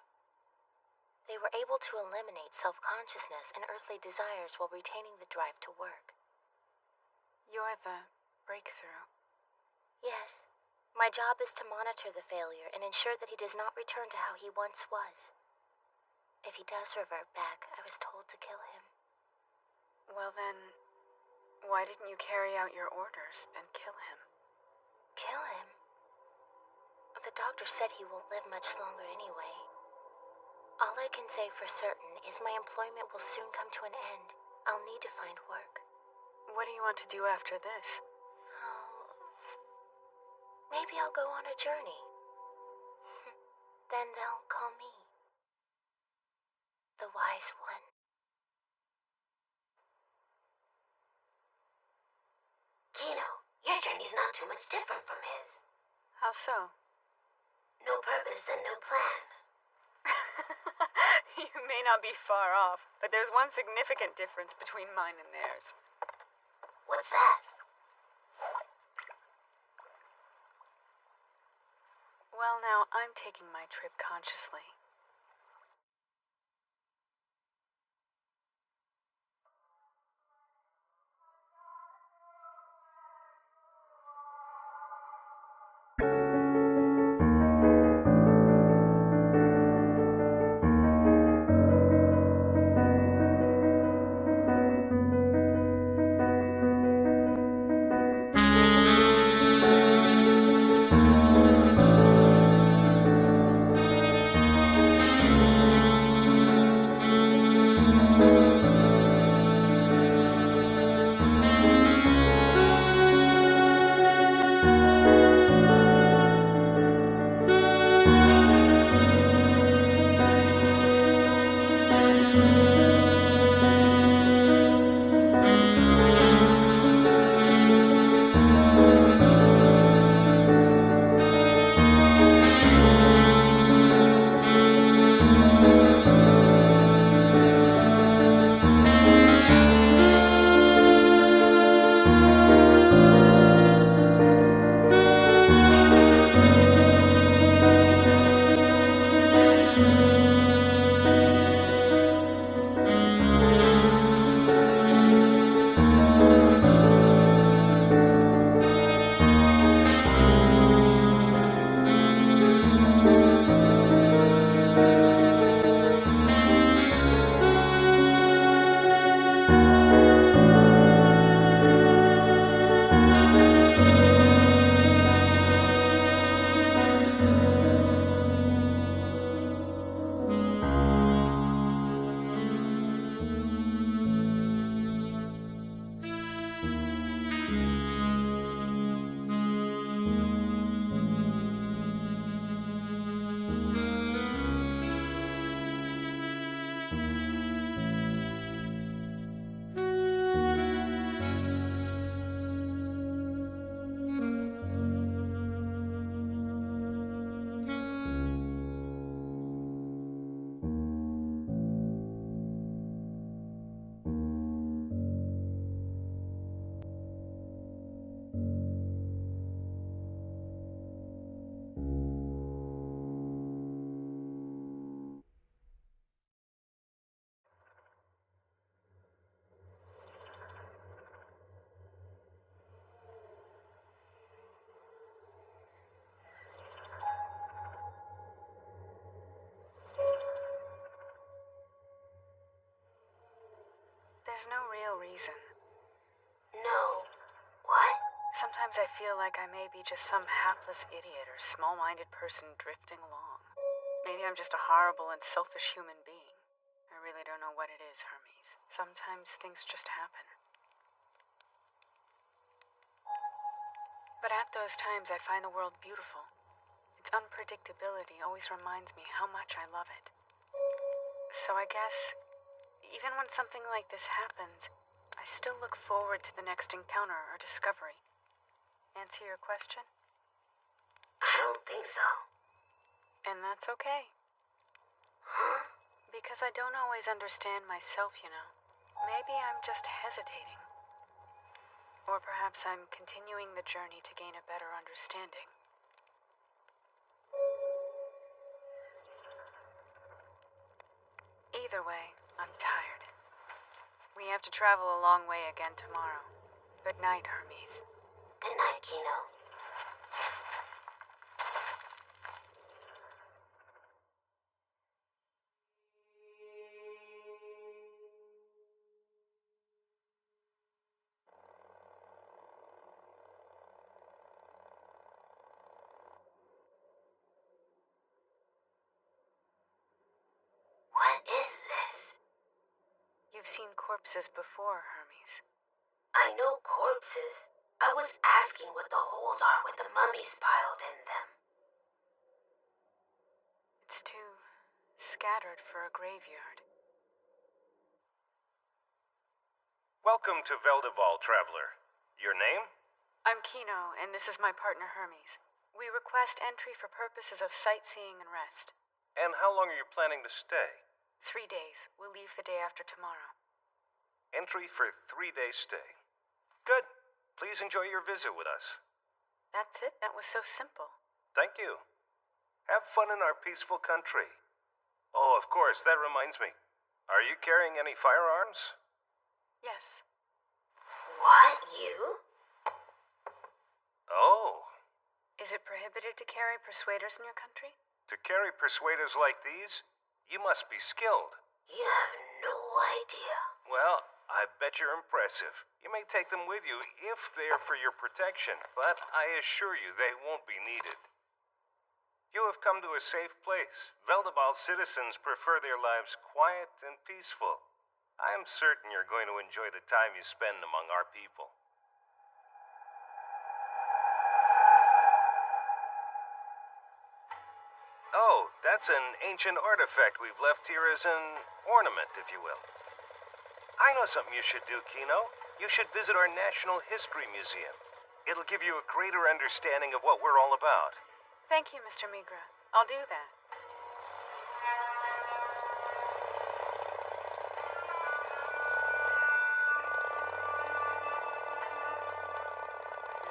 N: They were able to eliminate self-consciousness and earthly desires while retaining the drive to work.
L: You're the breakthrough.
N: Yes. My job is to monitor the failure and ensure that he does not return to how he once was. If he does revert back, I was told to kill him.
L: Well then, why didn't you carry out your orders and kill him?
N: Kill him? The doctor said he won't live much longer anyway. All I can say for certain is my employment will soon come to an end. I'll need to find work.
L: What do you want to do after this?
R: Maybe I'll go on a journey. Then they'll call me the Wise One.
A: Kino, your journey's not too much different from his.
L: How so?
A: No purpose and no plan.
L: You may not be far off, but there's one significant difference between mine and theirs.
A: What's that?
L: Well, now, I'm taking my trip consciously. There's no real reason.
A: No. What?
L: Sometimes I feel like I may be just some hapless idiot or small-minded person drifting along. Maybe I'm just a horrible and selfish human being. I really don't know what it is, Hermes. Sometimes things just happen. But at those times, I find the world beautiful. Its unpredictability always reminds me how much I love it. So I guess, even when something like this happens, I still look forward to the next encounter or discovery. Answer your question?
A: I don't think so.
L: And that's okay.
A: Huh?
L: Because I don't always understand myself, you know. Maybe I'm just hesitating. Or perhaps I'm continuing the journey to gain a better understanding. Either way, I'm tired. We have to travel a long way again tomorrow. Good night, Hermes.
A: Good night, Kino. What is this?
L: You've seen corpses before, Hermes.
A: I know corpses, I was asking what the holes are with the mummies piled in them.
L: It's too scattered for a graveyard.
C: Welcome to Veldeval, traveler. Your name?
L: I'm Kino, and this is my partner Hermes. We request entry for purposes of sightseeing and rest.
C: And how long are you planning to stay?
L: 3 days. We'll leave the day after tomorrow.
C: Entry for 3-day stay. Good. Please enjoy your visit with us.
L: That's it? That was so simple.
C: Thank you. Have fun in our peaceful country. Oh, of course, that reminds me. Are you carrying any firearms?
L: Yes.
A: What, you?
C: Oh.
L: Is it prohibited to carry persuaders in your country?
C: To carry persuaders like these, you must be skilled.
A: You have no idea.
C: Well, I bet you're impressive. You may take them with you if they're for your protection, but I assure you they won't be needed. You have come to a safe place. Veldebal's citizens prefer their lives quiet and peaceful. I am certain you're going to enjoy the time you spend among our people. Oh, that's an ancient artifact we've left here as an ornament, if you will. I know something you should do, Kino. You should visit our National History Museum. It'll give you a greater understanding of what we're all about.
L: Thank you, Mr. Migra. I'll do that.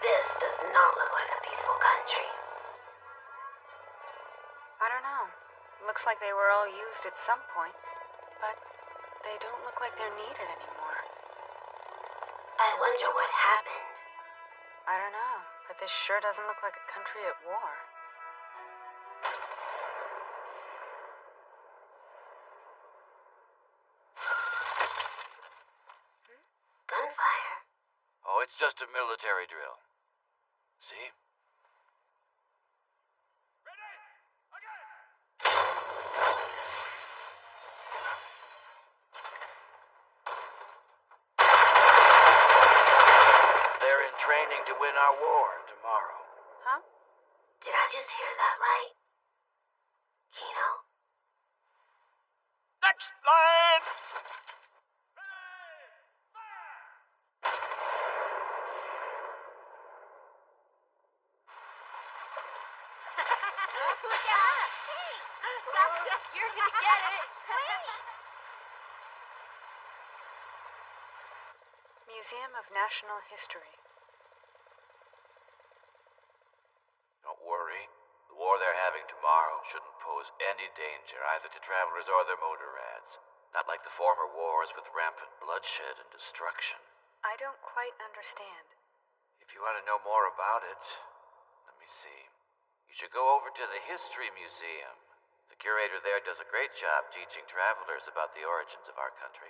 A: This does not look like a peaceful country.
L: I don't know. Looks like they were all used at some point, but they don't look like they're needed anymore.
A: I wonder what happened.
L: I don't know, but this sure doesn't look like a country at war.
A: Gunfire?
I: Oh, it's just a military drill. See? They're in training to win our war tomorrow.
L: Huh?
A: Did I just hear that right? Kino?
I: Next line!
N: Look out! Hey! Gotcha! You're gonna get it! Wait!
L: Museum of National History.
I: Don't worry. The war they're having tomorrow shouldn't pose any danger either to travelers or their motor rads. Not like the former wars with rampant bloodshed and destruction.
L: I don't quite understand.
I: If you want to know more about it, let me see. You should go over to the History Museum. The curator there does a great job teaching travelers about the origins of our country.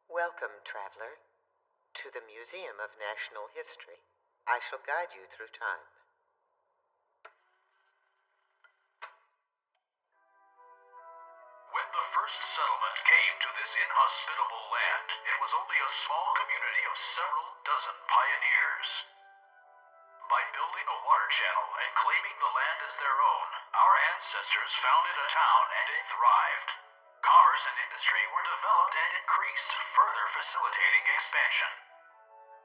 H: Welcome, traveler, to the Museum of National History. I shall guide you through time.
U: When the first settlement came to this inhospitable land, it was only a small community of several dozen pioneers. By building a water channel and claiming the land as their own, our ancestors founded a town and it thrived. Commerce and industry were developed and increased, further facilitating expansion.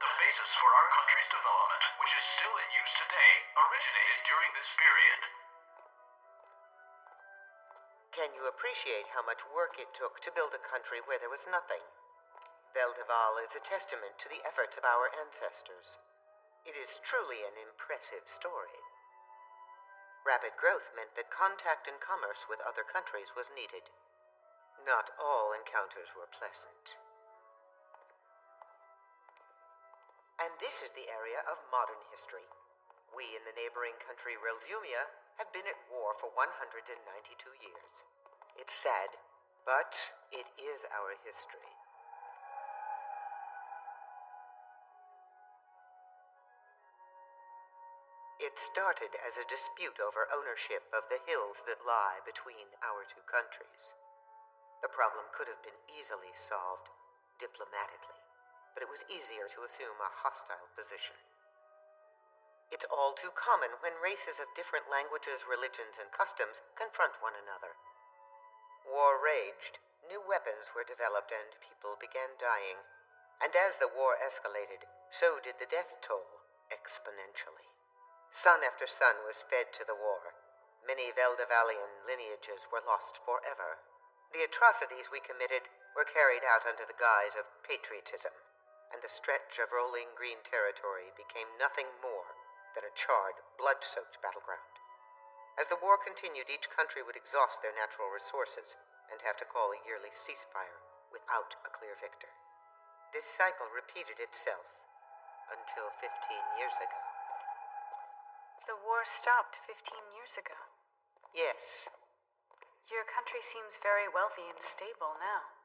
U: The basis for our country's development, which is still in use today, originated during this period.
H: Can you appreciate how much work it took to build a country where there was nothing? Veldeval is a testament to the efforts of our ancestors. It is truly an impressive story. Rapid growth meant that contact and commerce with other countries was needed. Not all encounters were pleasant. And this is the area of modern history. We in the neighboring country Reldumia have been at war for 192 years. It's sad, but it is our history. It started as a dispute over ownership of the hills that lie between our two countries. The problem could have been easily solved diplomatically, but it was easier to assume a hostile position. It's all too common when races of different languages, religions, and customs confront one another. War raged, new weapons were developed, and people began dying. And as the war escalated, so did the death toll exponentially. Son after son was fed to the war. Many Veldavalian lineages were lost forever. The atrocities we committed were carried out under the guise of patriotism, and the stretch of rolling green territory became nothing more than a charred, blood-soaked battleground. As the war continued, each country would exhaust their natural resources and have to call a yearly ceasefire without a clear victor. This cycle repeated itself until 15 years ago.
L: The war stopped 15 years ago.
H: Yes.
L: Your country seems very wealthy and stable now.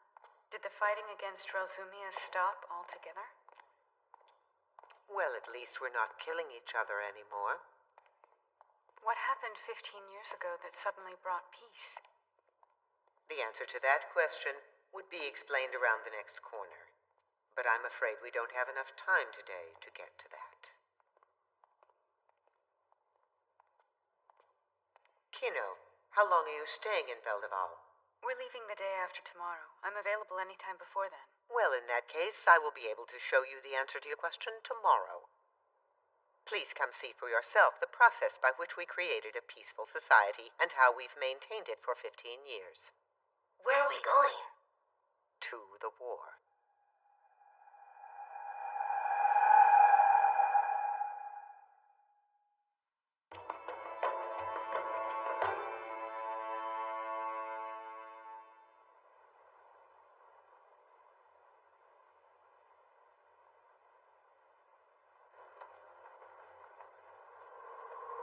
L: Did the fighting against Relzumia stop altogether?
H: Well, at least we're not killing each other anymore.
L: What happened 15 years ago that suddenly brought peace?
H: The answer to that question would be explained around the next corner. But I'm afraid we don't have enough time today to get to that. Kino, how long are you staying in Veldeval?
L: We're leaving the day after tomorrow. I'm available anytime before then.
H: Well, in that case, I will be able to show you the answer to your question tomorrow. Please come see for yourself the process by which we created a peaceful society and how we've maintained it for 15 years.
A: Where are we going?
H: To the war.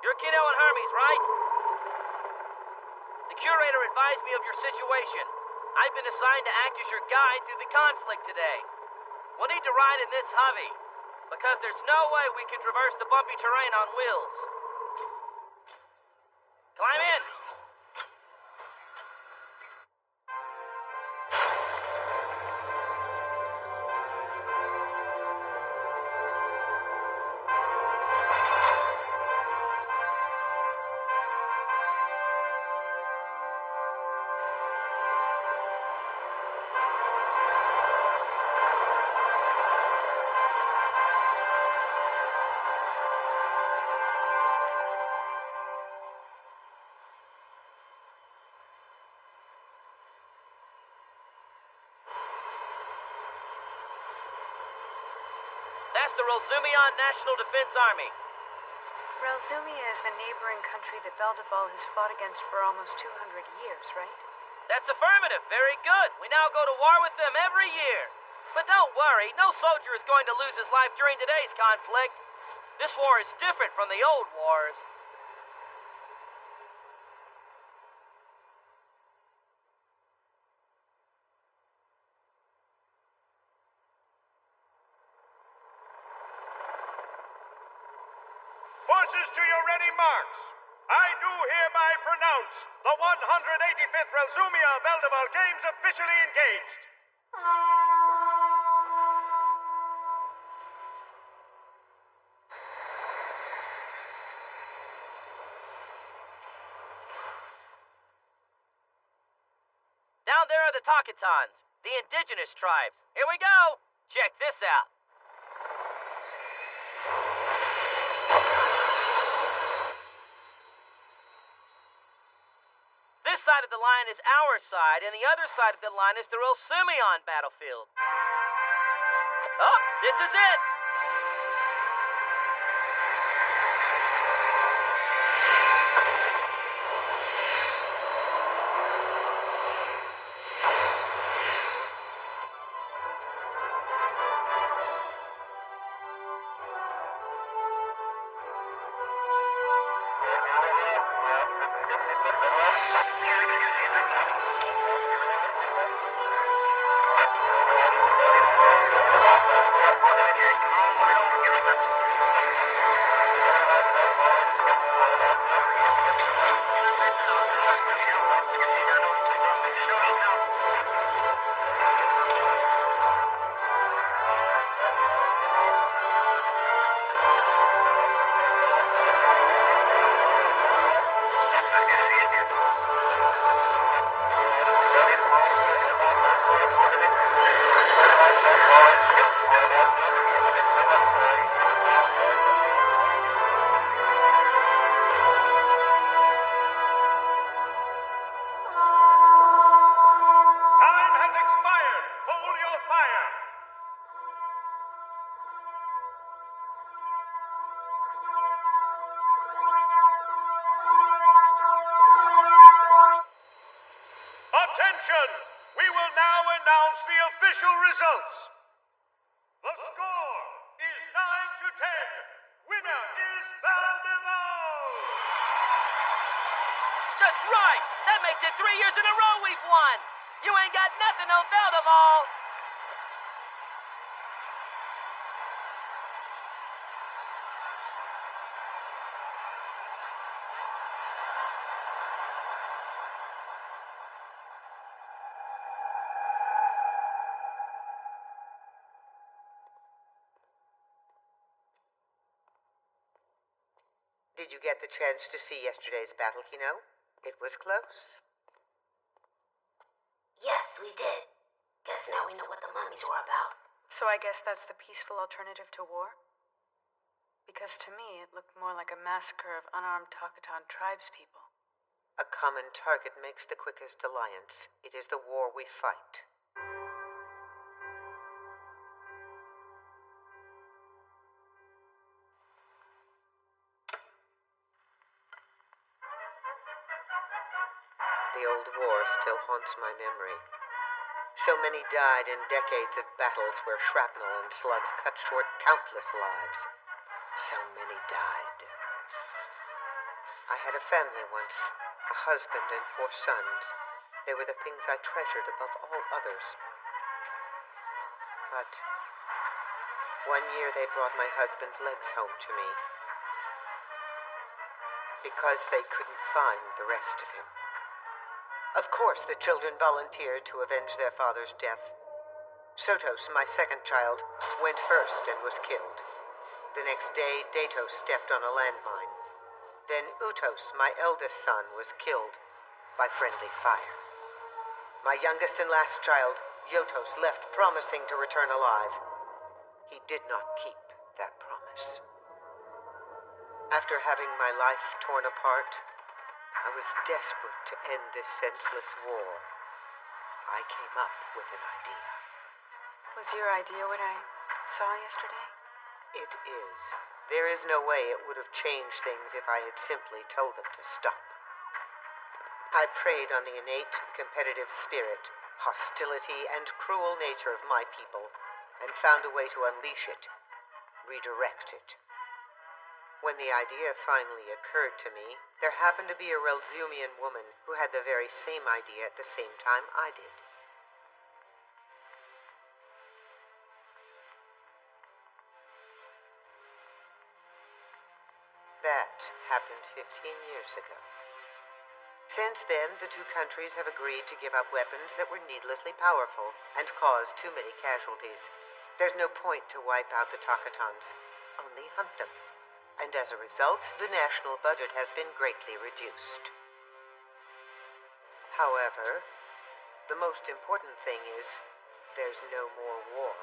I: You're Kino and Hermes, right? The curator advised me of your situation. I've been assigned to act as your guide through the conflict today. We'll need to ride in this Hovey, because there's no way we can traverse the bumpy terrain on wheels. Climb in! That's the Relzumian National Defense Army.
L: Relzumia is the neighboring country that Veldeval has fought against for almost 200 years, right?
I: That's affirmative. Very good. We now go to war with them every year. But don't worry, no soldier is going to lose his life during today's conflict. This war is different from the old wars.
G: Forces to your ready marks. I do hereby pronounce the 185th Relzumia Veldeval Games officially engaged.
I: Down there are the Takatons, the indigenous tribes. Here we go. Check this out. This side of the line is our side, and the other side of the line is the Relzumian battlefield. Oh, this is it!
G: Time has expired. Hold your fire. Attention! We will now announce the official results. The score is 9 to 10. Winner is Valdival!
I: That's right! That makes it 3 years in a row we've won! You ain't got nothing on Valdival!
H: Did you get the chance to see yesterday's battle, Kino? It was close.
A: Yes, we did. Guess now we know what the mummies were about.
L: So I guess that's the peaceful alternative to war? Because to me, it looked more like a massacre of unarmed Takatan tribespeople.
H: A common target makes the quickest alliance. It is the war we fight. The old war still haunts my memory. So many died in decades of battles where shrapnel and slugs cut short countless lives. So many died. I had a family once, a husband and 4 sons. They were the things I treasured above all others. But one year they brought my husband's legs home to me because they couldn't find the rest of him. Of course, the children volunteered to avenge their father's death. Sotos, my second child, went first and was killed. The next day, Datos stepped on a landmine. Then Utos, my eldest son, was killed by friendly fire. My youngest and last child, Yotos, left promising to return alive. He did not keep that promise. After having my life torn apart, I was desperate to end this senseless war. I came up with an idea.
L: Was your idea what I saw yesterday?
H: It is. There is no way it would have changed things if I had simply told them to stop. I preyed on the innate competitive spirit, hostility, and cruel nature of my people, and found a way to unleash it, redirect it. When the idea finally occurred to me, there happened to be a Relzumian woman who had the very same idea at the same time I did. That happened 15 years ago. Since then, the 2 countries have agreed to give up weapons that were needlessly powerful and caused too many casualties. There's no point to wipe out the Takatans, only hunt them. And as a result, the national budget has been greatly reduced. However, the most important thing is there's no more war.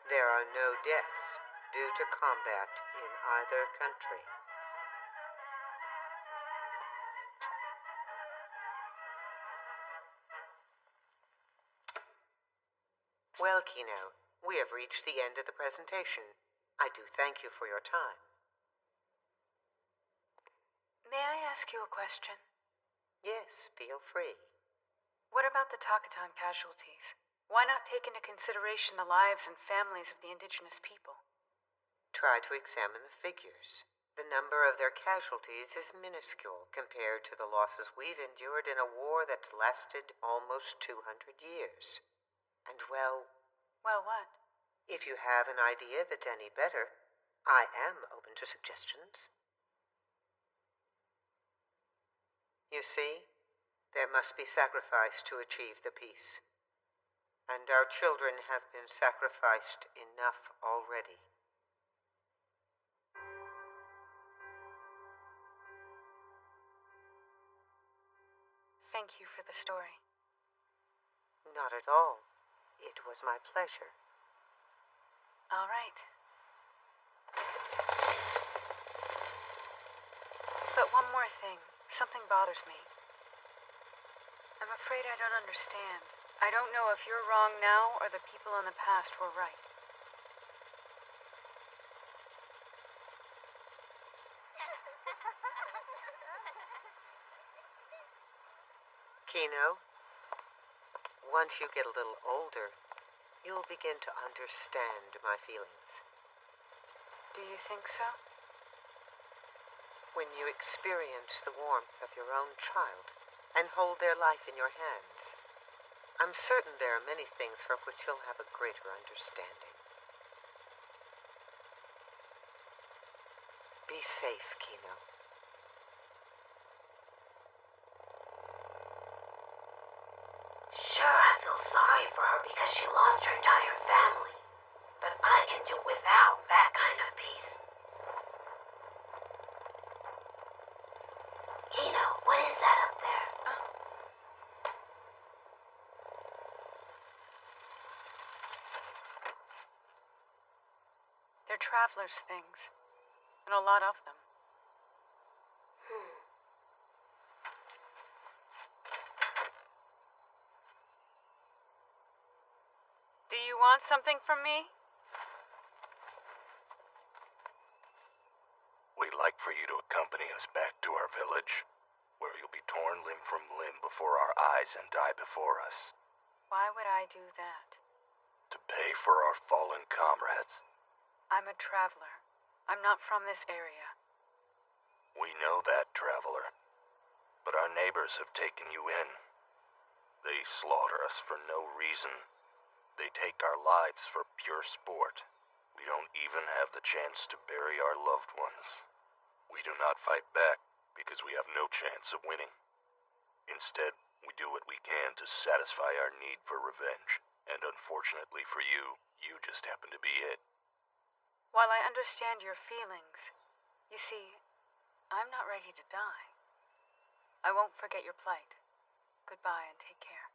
H: There are no deaths due to combat in either country. Well, Kino, we have reached the end of the presentation. I do thank you for your time.
L: May I ask you a question?
H: Yes, feel free.
L: What about the Takatan casualties? Why not take into consideration the lives and families of the indigenous people?
H: Try to examine the figures. The number of their casualties is minuscule compared to the losses we've endured in a war that's lasted almost 200 years. And well...
L: Well, what?
H: If you have an idea that's any better, I am open to suggestions. You see, there must be sacrifice to achieve the peace. And our children have been sacrificed enough already.
L: Thank you for the story.
H: Not at all. It was my pleasure.
L: All right. But one more thing. Something bothers me. I'm afraid I don't understand. I don't know if you're wrong now or the people in the past were right.
W: Kino, once you get a little older, you'll begin to understand my feelings.
L: Do you think so?
W: When you experience the warmth of your own child and hold their life in your hands, I'm certain there are many things for which you'll have a greater understanding. Be safe, Kino.
A: Sure, I feel sorry for her because she lost her entire family. But I can do without that kind of peace. Kino, what is that up there?
L: They're travelers' things. And a lot of them. Do you want something from me?
O: We'd like for you to accompany us back to our village, where you'll be torn limb from limb before our eyes and die before us.
L: Why would I do that?
O: To pay for our fallen comrades.
L: I'm a traveler. I'm not from this area.
O: We know that, traveler. But our neighbors have taken you in. They slaughter us for no reason. They take our lives for pure sport. We don't even have the chance to bury our loved ones. We do not fight back because we have no chance of winning. Instead, we do what we can to satisfy our need for revenge. And unfortunately for you, you just happen to be it.
L: While I understand your feelings, you see, I'm not ready to die. I won't forget your plight. Goodbye and take care.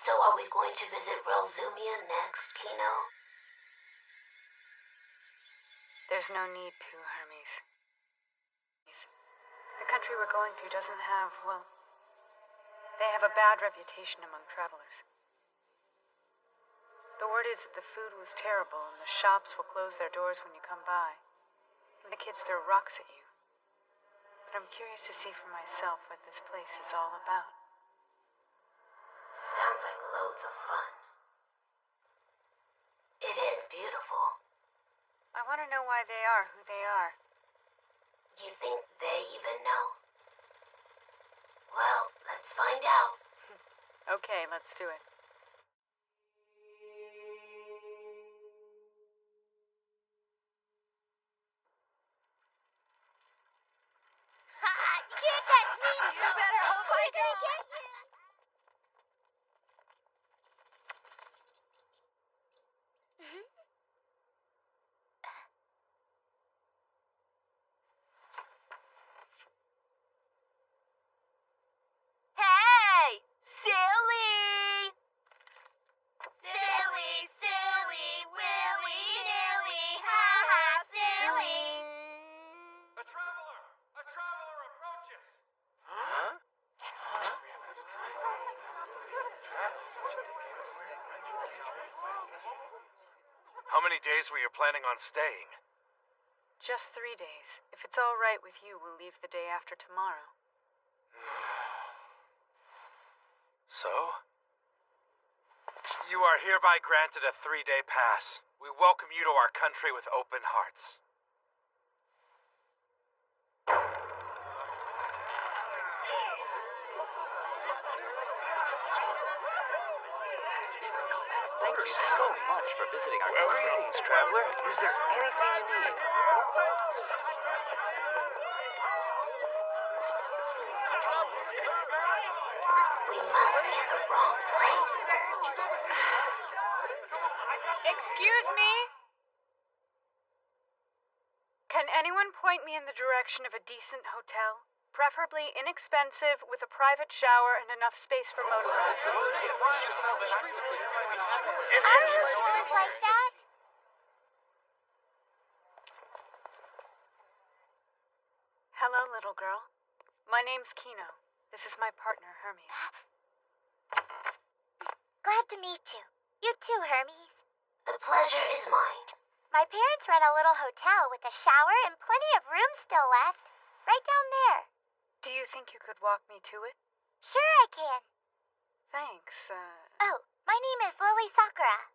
A: So are we going to visit Relzumia next, Kino?
L: There's no need to, Hermes. The country we're going to doesn't have, well, they have a bad reputation among travelers. The word is that the food was terrible and the shops will close their doors when you come by. And the kids throw rocks at you. But I'm curious to see for myself what this place is all about.
A: Sounds like loads of fun. It is beautiful.
L: I want to know why they are who they are.
A: You think they even know? Well, let's find out.
L: Okay, let's do it.
R: You can't catch me! You better hope I don't get you! Hey! Silly! Silly, silly, willy nilly, ha ha, silly!
G: A traveler! A traveler approaches!
O: Huh?
T: many days were you planning on staying?
L: Just 3 days. If it's all right with you, we'll leave the day after tomorrow.
T: So? You are hereby granted a 3-day pass. We welcome you to our country with open hearts.
E: Thank you so much for visiting our country.
C: Greetings, traveler. Is there anything you need?
A: We must be in the wrong place.
L: Excuse me? Can anyone point me in the direction of a decent hotel? Preferably inexpensive, with a private shower and enough space for motorists.
R: Are you sure like that?
L: Hello, little girl. My name's Kino. This is my partner, Hermes.
R: Glad to meet you. You too, Hermes.
A: The pleasure is mine.
R: My parents run a little hotel with a shower and plenty of room still left. Right down there.
L: Do you think you could walk me to it?
R: Sure I can.
L: Thanks,
R: Oh, my name is Lily Sakura.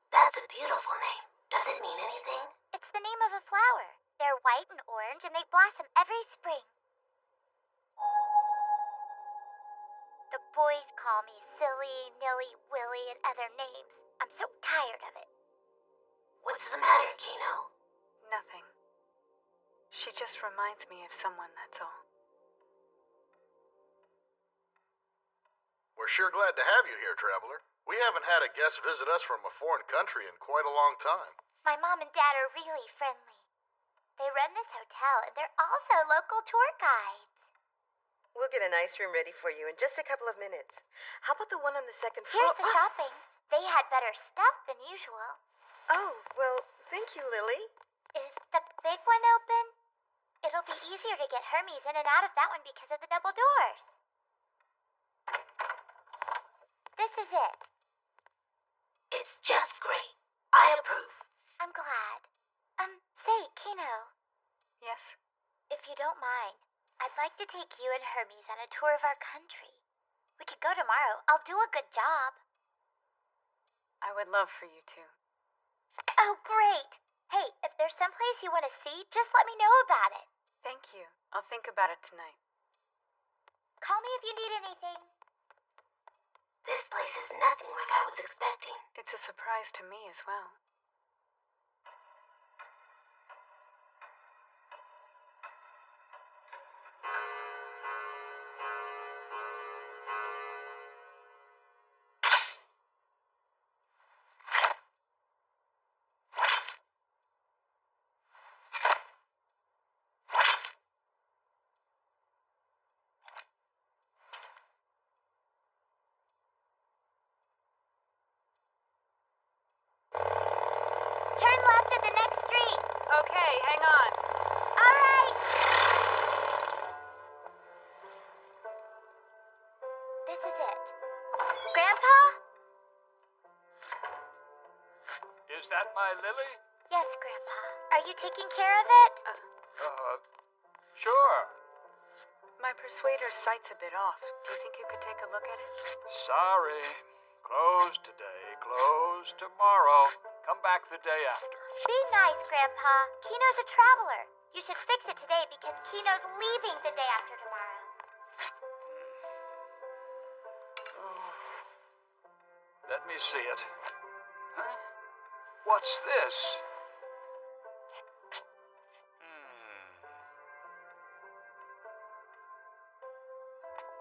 A: That's a beautiful name. Does it mean anything?
R: It's the name of a flower. They're white and orange and they blossom every spring. The boys call me Silly, Nilly, Willy, and other names. I'm so tired of it.
A: What's the matter, Kino?
L: Nothing. She just reminds me of someone, that's all.
F: We're sure glad to have you here, traveler. We haven't had a guest visit us from a foreign country in quite a long time.
R: My mom and dad are really friendly. They run this hotel and they're also local tour guides.
K: We'll get a nice room ready for you in just a couple of minutes. How about the one on the second floor?
R: Here's the shopping. They had better stuff than usual.
K: Oh, well, thank you, Lily.
R: Is the big one open? It'll be easier to get Hermes in and out of that one because of the double doors. This is it.
A: It's just great. I approve.
R: I'm glad. Say, Kino.
L: Yes?
R: If you don't mind, I'd like to take you and Hermes on a tour of our country. We could go tomorrow. I'll do a good job.
L: I would love for you to.
R: Oh, great. Hey, if there's someplace you want to see, just let me know about it.
L: Thank you. I'll think about it tonight.
R: Call me if you need anything.
A: This place is nothing like I was expecting.
L: It's a surprise to me as well.
R: Turn left at the next street.
L: Okay, hang on.
R: All right. This is it. Grandpa?
J: Is that my Lily?
R: Yes, Grandpa. Are you taking care of it?
J: Sure.
L: My persuader's sight's a bit off. Do you think you could take a look at it?
J: Sorry. Closed today, closed tomorrow. Come back the day after.
R: Be nice, Grandpa. Kino's a traveler. You should fix it today because Kino's leaving the day after tomorrow.
J: Let me see it. Huh? What's this?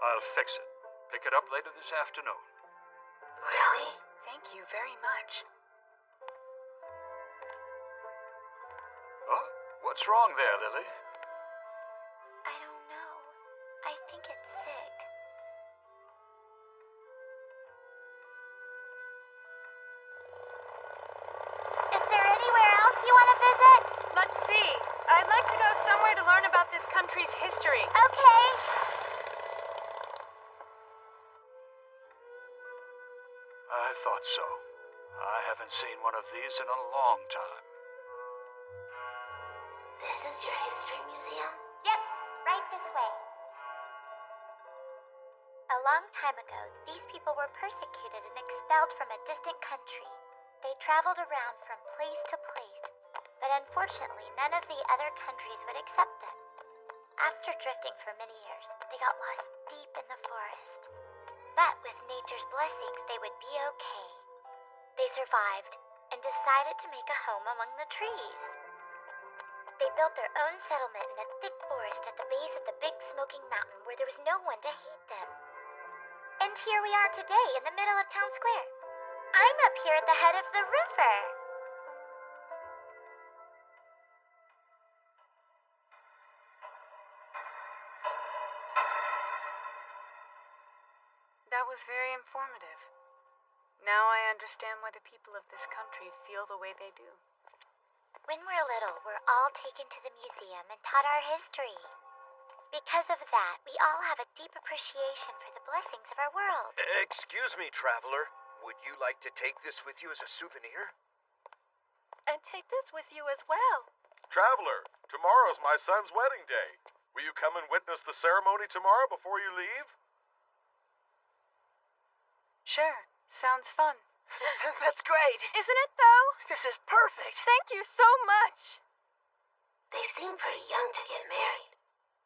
J: I'll fix it. Pick it up later this afternoon.
A: Really?
L: Thank you very much.
J: Oh, what's wrong there, Lily?
R: I don't know. I think it's sick. Is there anywhere else you want to visit?
L: Let's see. I'd like to go somewhere to learn about this country's history.
R: Okay.
J: I thought so.
T: I haven't seen one of these in a long time.
A: This is your history museum?
R: Yep, right this way. A long time ago, these people were persecuted and expelled from a distant country. They traveled around from place to place, but unfortunately, none of the other countries would accept them. After drifting for many years, they got lost deep in the forest. But with nature's blessings, they would be okay. They survived and decided to make a home among the trees. They built their own settlement in a thick forest at the base of the big smoking mountain where there was no one to hate them. And here we are today in the middle of town square. I'm up here at the head of the river.
L: That was very informative. Now I understand why the people of this country feel the way they do.
R: When we're little, we're all taken to the museum and taught our history. Because of that, we all have a deep appreciation for the blessings of our world.
D: Excuse me, traveler. Would you like to take this with you as a souvenir?
P: And take this with you as well.
G: Traveler, tomorrow's my son's wedding day. Will you come and witness the ceremony tomorrow before you leave?
L: Sure, sounds fun.
H: That's great.
P: Isn't it, though?
H: This is perfect.
P: Thank you so much.
A: They seem pretty young to get married.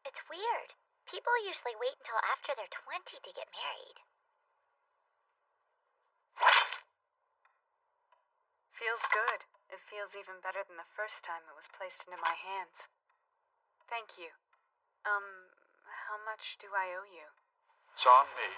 R: It's weird. People usually wait until after they're 20 to get married.
L: Feels good. It feels even better than the first time it was placed into my hands. Thank you. How much do I owe you?
T: It's on me.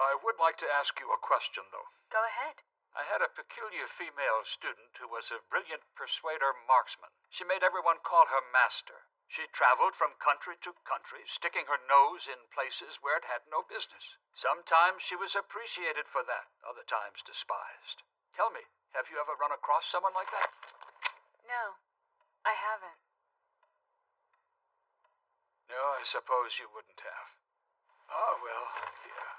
T: I would like to ask you a question, though.
L: Go ahead.
T: I had a peculiar female student who was a brilliant persuader marksman. She made everyone call her master. She traveled from country to country, sticking her nose in places where it had no business. Sometimes she was appreciated for that, other times despised. Tell me, have you ever run across someone like that?
L: No, I haven't.
T: No, I suppose you wouldn't have. Oh, well, yeah.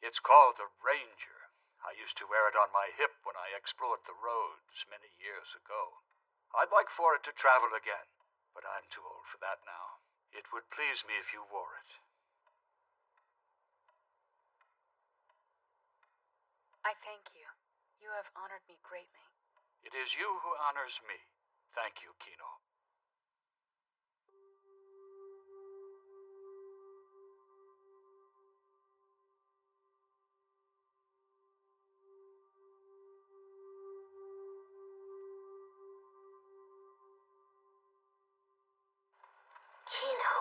T: It's called the Ranger. I used to wear it on my hip when I explored the roads many years ago. I'd like for it to travel again, but I'm too old for that now. It would please me if you wore it.
L: I thank you. You have honored me greatly.
T: It is you who honors me. Thank you, Kino.
A: Kino,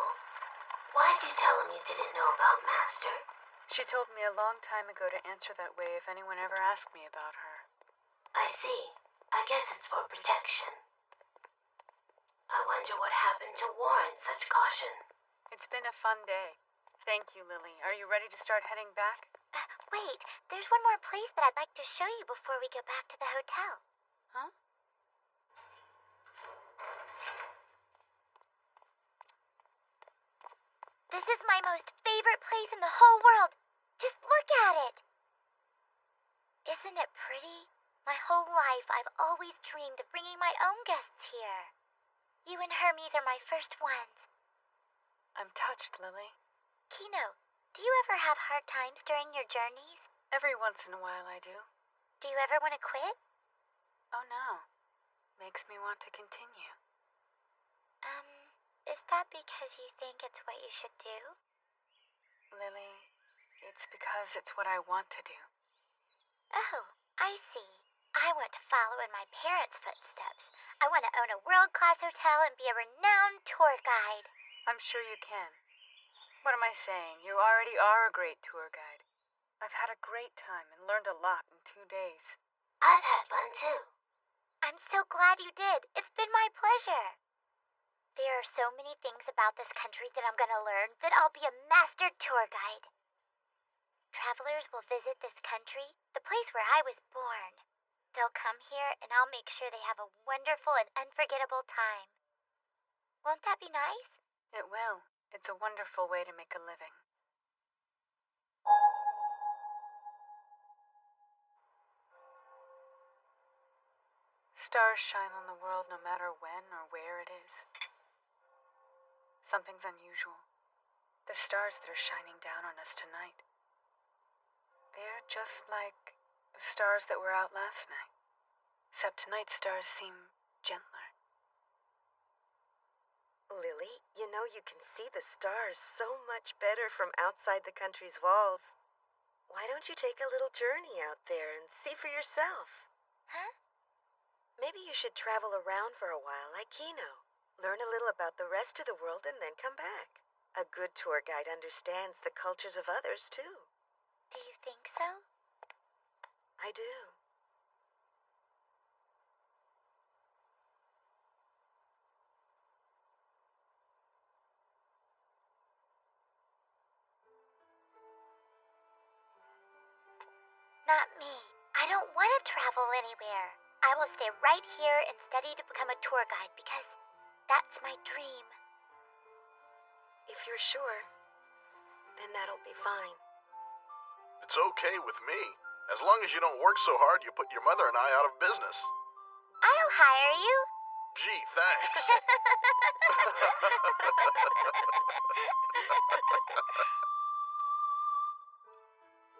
A: why'd you tell him you didn't know about Master?
L: She told me a long time ago to answer that way if anyone ever asked me about her.
A: I see. I guess it's for protection. I wonder what happened to warrant such caution.
L: It's been a fun day. Thank you, Lily. Are you ready to start heading back?
R: Wait, there's one more place that I'd like to show you before we go back to the hotel.
L: Huh?
R: This is my most favorite place in the whole world. Just look at it. Isn't it pretty? My whole life, I've always dreamed of bringing my own guests here. You and Hermes are my first ones.
L: I'm touched, Lily.
R: Kino, do you ever have hard times during your journeys?
L: Every once in a while I do.
R: Do you ever want to quit?
L: Oh no. Makes me want to continue.
R: Is that because you think it's what you should do?
L: Lily, it's because it's what I want to do.
R: Oh, I see. I want to follow in my parents' footsteps. I want to own a world-class hotel and be a renowned tour guide.
L: I'm sure you can. What am I saying? You already are a great tour guide. I've had a great time and learned a lot in 2 days.
A: I've had fun too.
R: I'm so glad you did. It's been my pleasure. There are so many things about this country that I'm going to learn that I'll be a master tour guide. Travelers will visit this country, the place where I was born. They'll come here and I'll make sure they have a wonderful and unforgettable time. Won't that be nice?
L: It will. It's a wonderful way to make a living. Stars shine on the world no matter when or where it is. Something's unusual. The stars that are shining down on us tonight. They're just like the stars that were out last night. Except tonight's stars seem gentler.
K: Lily, you know you can see the stars so much better from outside the country's walls. Why don't you take a little journey out there and see for yourself?
R: Huh?
K: Maybe you should travel around for a while like Kino. Learn a little about the rest of the world and then come back. A good tour guide understands the cultures of others, too.
R: Do you think so?
K: I do.
R: Not me. I don't want to travel anywhere. I will stay right here and study to become a tour guide because that's my dream.
K: If you're sure, then that'll be fine.
F: It's okay with me. As long as you don't work so hard you put your mother and I out of business.
R: I'll hire you.
F: Gee, thanks.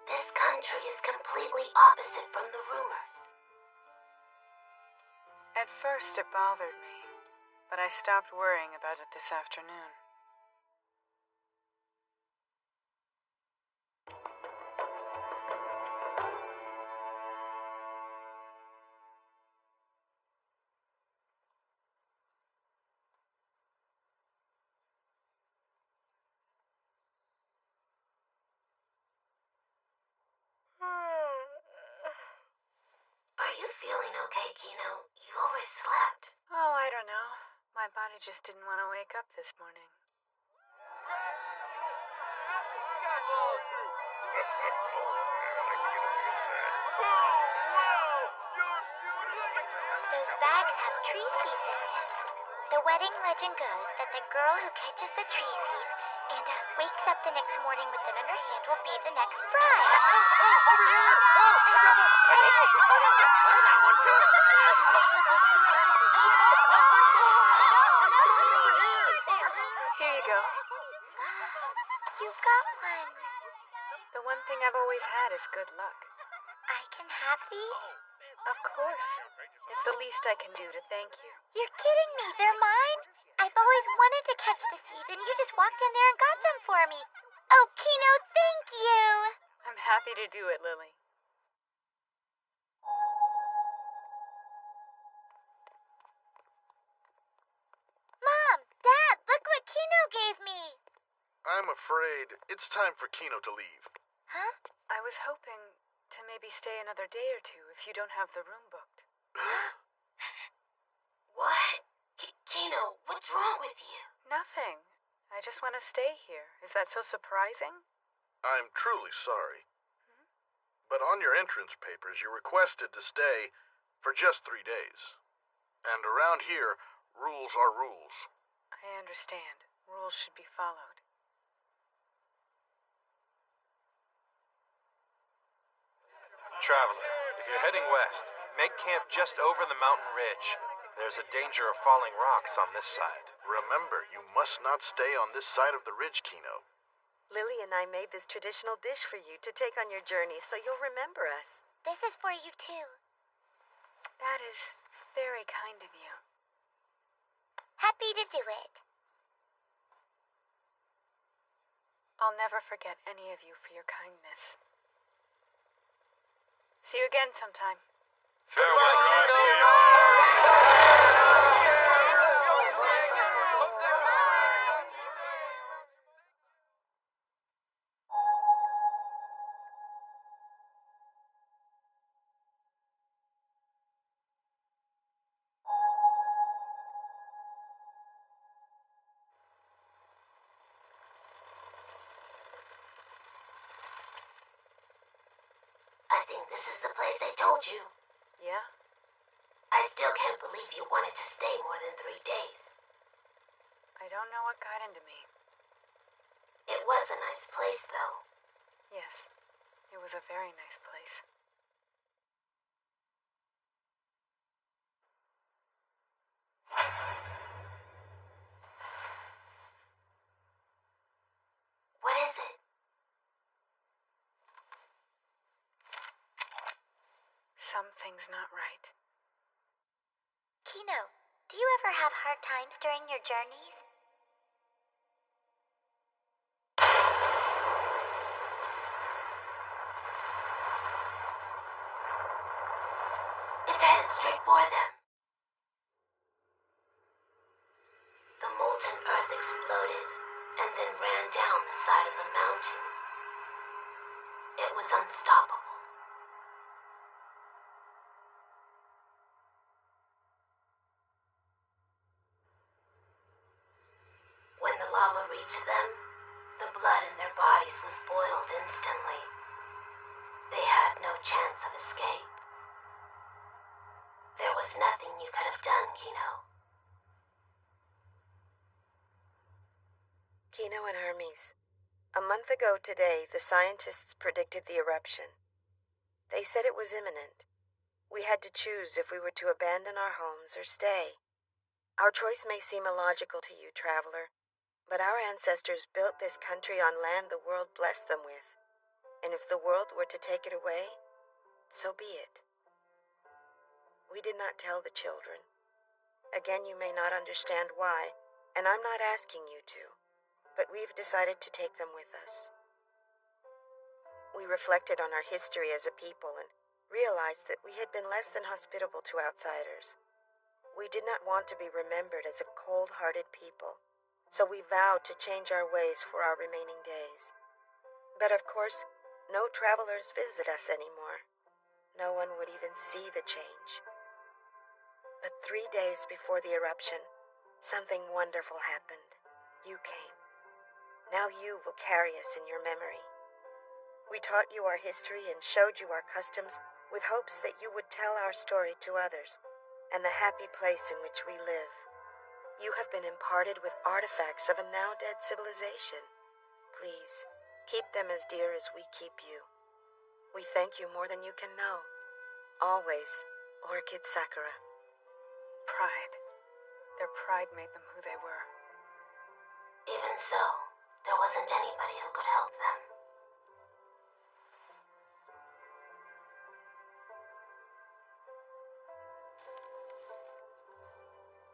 A: This country is completely opposite from the rumors.
L: At first it bothered me, but I stopped worrying about it this afternoon.
A: Are you feeling okay, Kino? You overslept.
L: Oh, I don't know. My body just didn't want to wake up this morning.
R: Those bags have tree seeds in them. The wedding legend goes that the girl who catches the tree seeds and wakes up the next morning with them in her hand will be the next bride.
G: Over here! Oh, I got one!
L: Here you go.
R: You got one.
L: The one thing I've always had is good luck.
R: I can have these?
L: Of course. It's the least I can do to thank you.
R: You're kidding me. They're mine? I've always wanted to catch the seeds, and you just walked in there and got them for me. Oh, Kino, thank you.
L: I'm happy to do it, Lily.
R: Mom, Dad, look what Kino gave me.
F: I'm afraid it's time for Kino to leave.
R: Huh?
L: I was hoping to maybe stay another day or two if you don't have the room booked.
A: What? Kino, what's wrong with you?
L: Nothing. I just want to stay here. Is that so surprising?
F: I'm truly sorry. But on your entrance papers, you requested to stay for just 3 days. And around here, rules are rules.
L: I understand. Rules should be followed.
T: Traveler, if you're heading west, make camp just over the mountain ridge. There's a danger of falling rocks on this side.
F: Remember, you must not stay on this side of the ridge, Kino.
K: Lily and I made this traditional dish for you to take on your journey so you'll remember us.
R: This is for you, too.
L: That is very kind of you.
R: Happy to do it.
L: I'll never forget any of you for your kindness. See you again sometime.
A: I think this is the place I told you.
L: Yeah?
A: I still can't believe you wanted to stay more than 3 days.
L: I don't know what got into me.
A: It was a nice place, though.
L: Yes, it was a very nice place.
A: What is it?
L: Something's not right.
R: Kino, do you ever have hard times during your journeys?
A: It's headed straight for them. The molten earth exploded and then ran down the side of the mountain. It was unstoppable. When the lava reached them, the blood in their bodies was boiled instantly. They had no chance of escape. There was nothing you could have done, Kino.
K: Kino and Hermes. A month ago today, the scientists predicted the eruption. They said it was imminent. We had to choose if we were to abandon our homes or stay. Our choice may seem illogical to you, traveler, but our ancestors built this country on land the world blessed them with. And if the world were to take it away, so be it. We did not tell the children. Again, you may not understand why, and I'm not asking you to, but we've decided to take them with us. We reflected on our history as a people and realized that we had been less than hospitable to outsiders. We did not want to be remembered as a cold-hearted people, so we vowed to change our ways for our remaining days. But of course, no travelers visit us anymore. No one would even see the change. But 3 days before the eruption, something wonderful happened. You came. Now you will carry us in your memory. We taught you our history and showed you our customs with hopes that you would tell our story to others and the happy place in which we live. You have been imparted with artifacts of a now-dead civilization. Please, keep them as dear as we keep you. We thank you more than you can know. Always, Orchid Sakura.
L: Pride. Their pride made them who they were.
A: Even so, there wasn't anybody who could help them.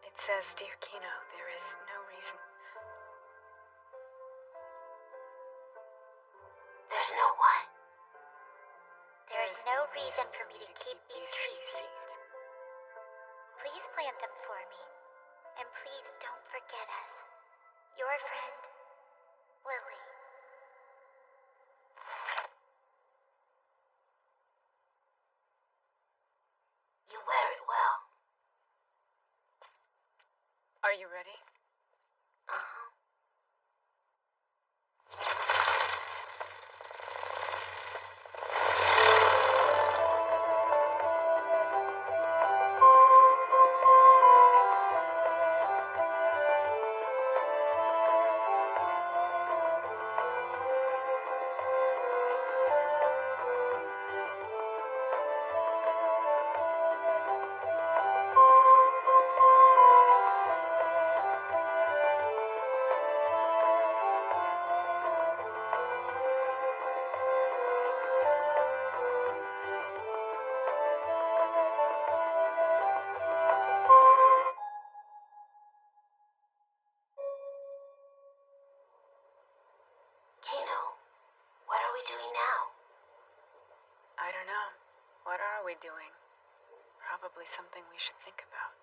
L: It says, Dear Kino, there is no reason.
A: There's no what?
R: There is no reason for me to keep these tree seeds. Please plant them for me. And please don't forget us. Your friend, Lily.
A: You wear it well.
L: Are you ready?
A: Kino, what are we doing now?
L: I don't know. What are we doing? Probably something we should think about.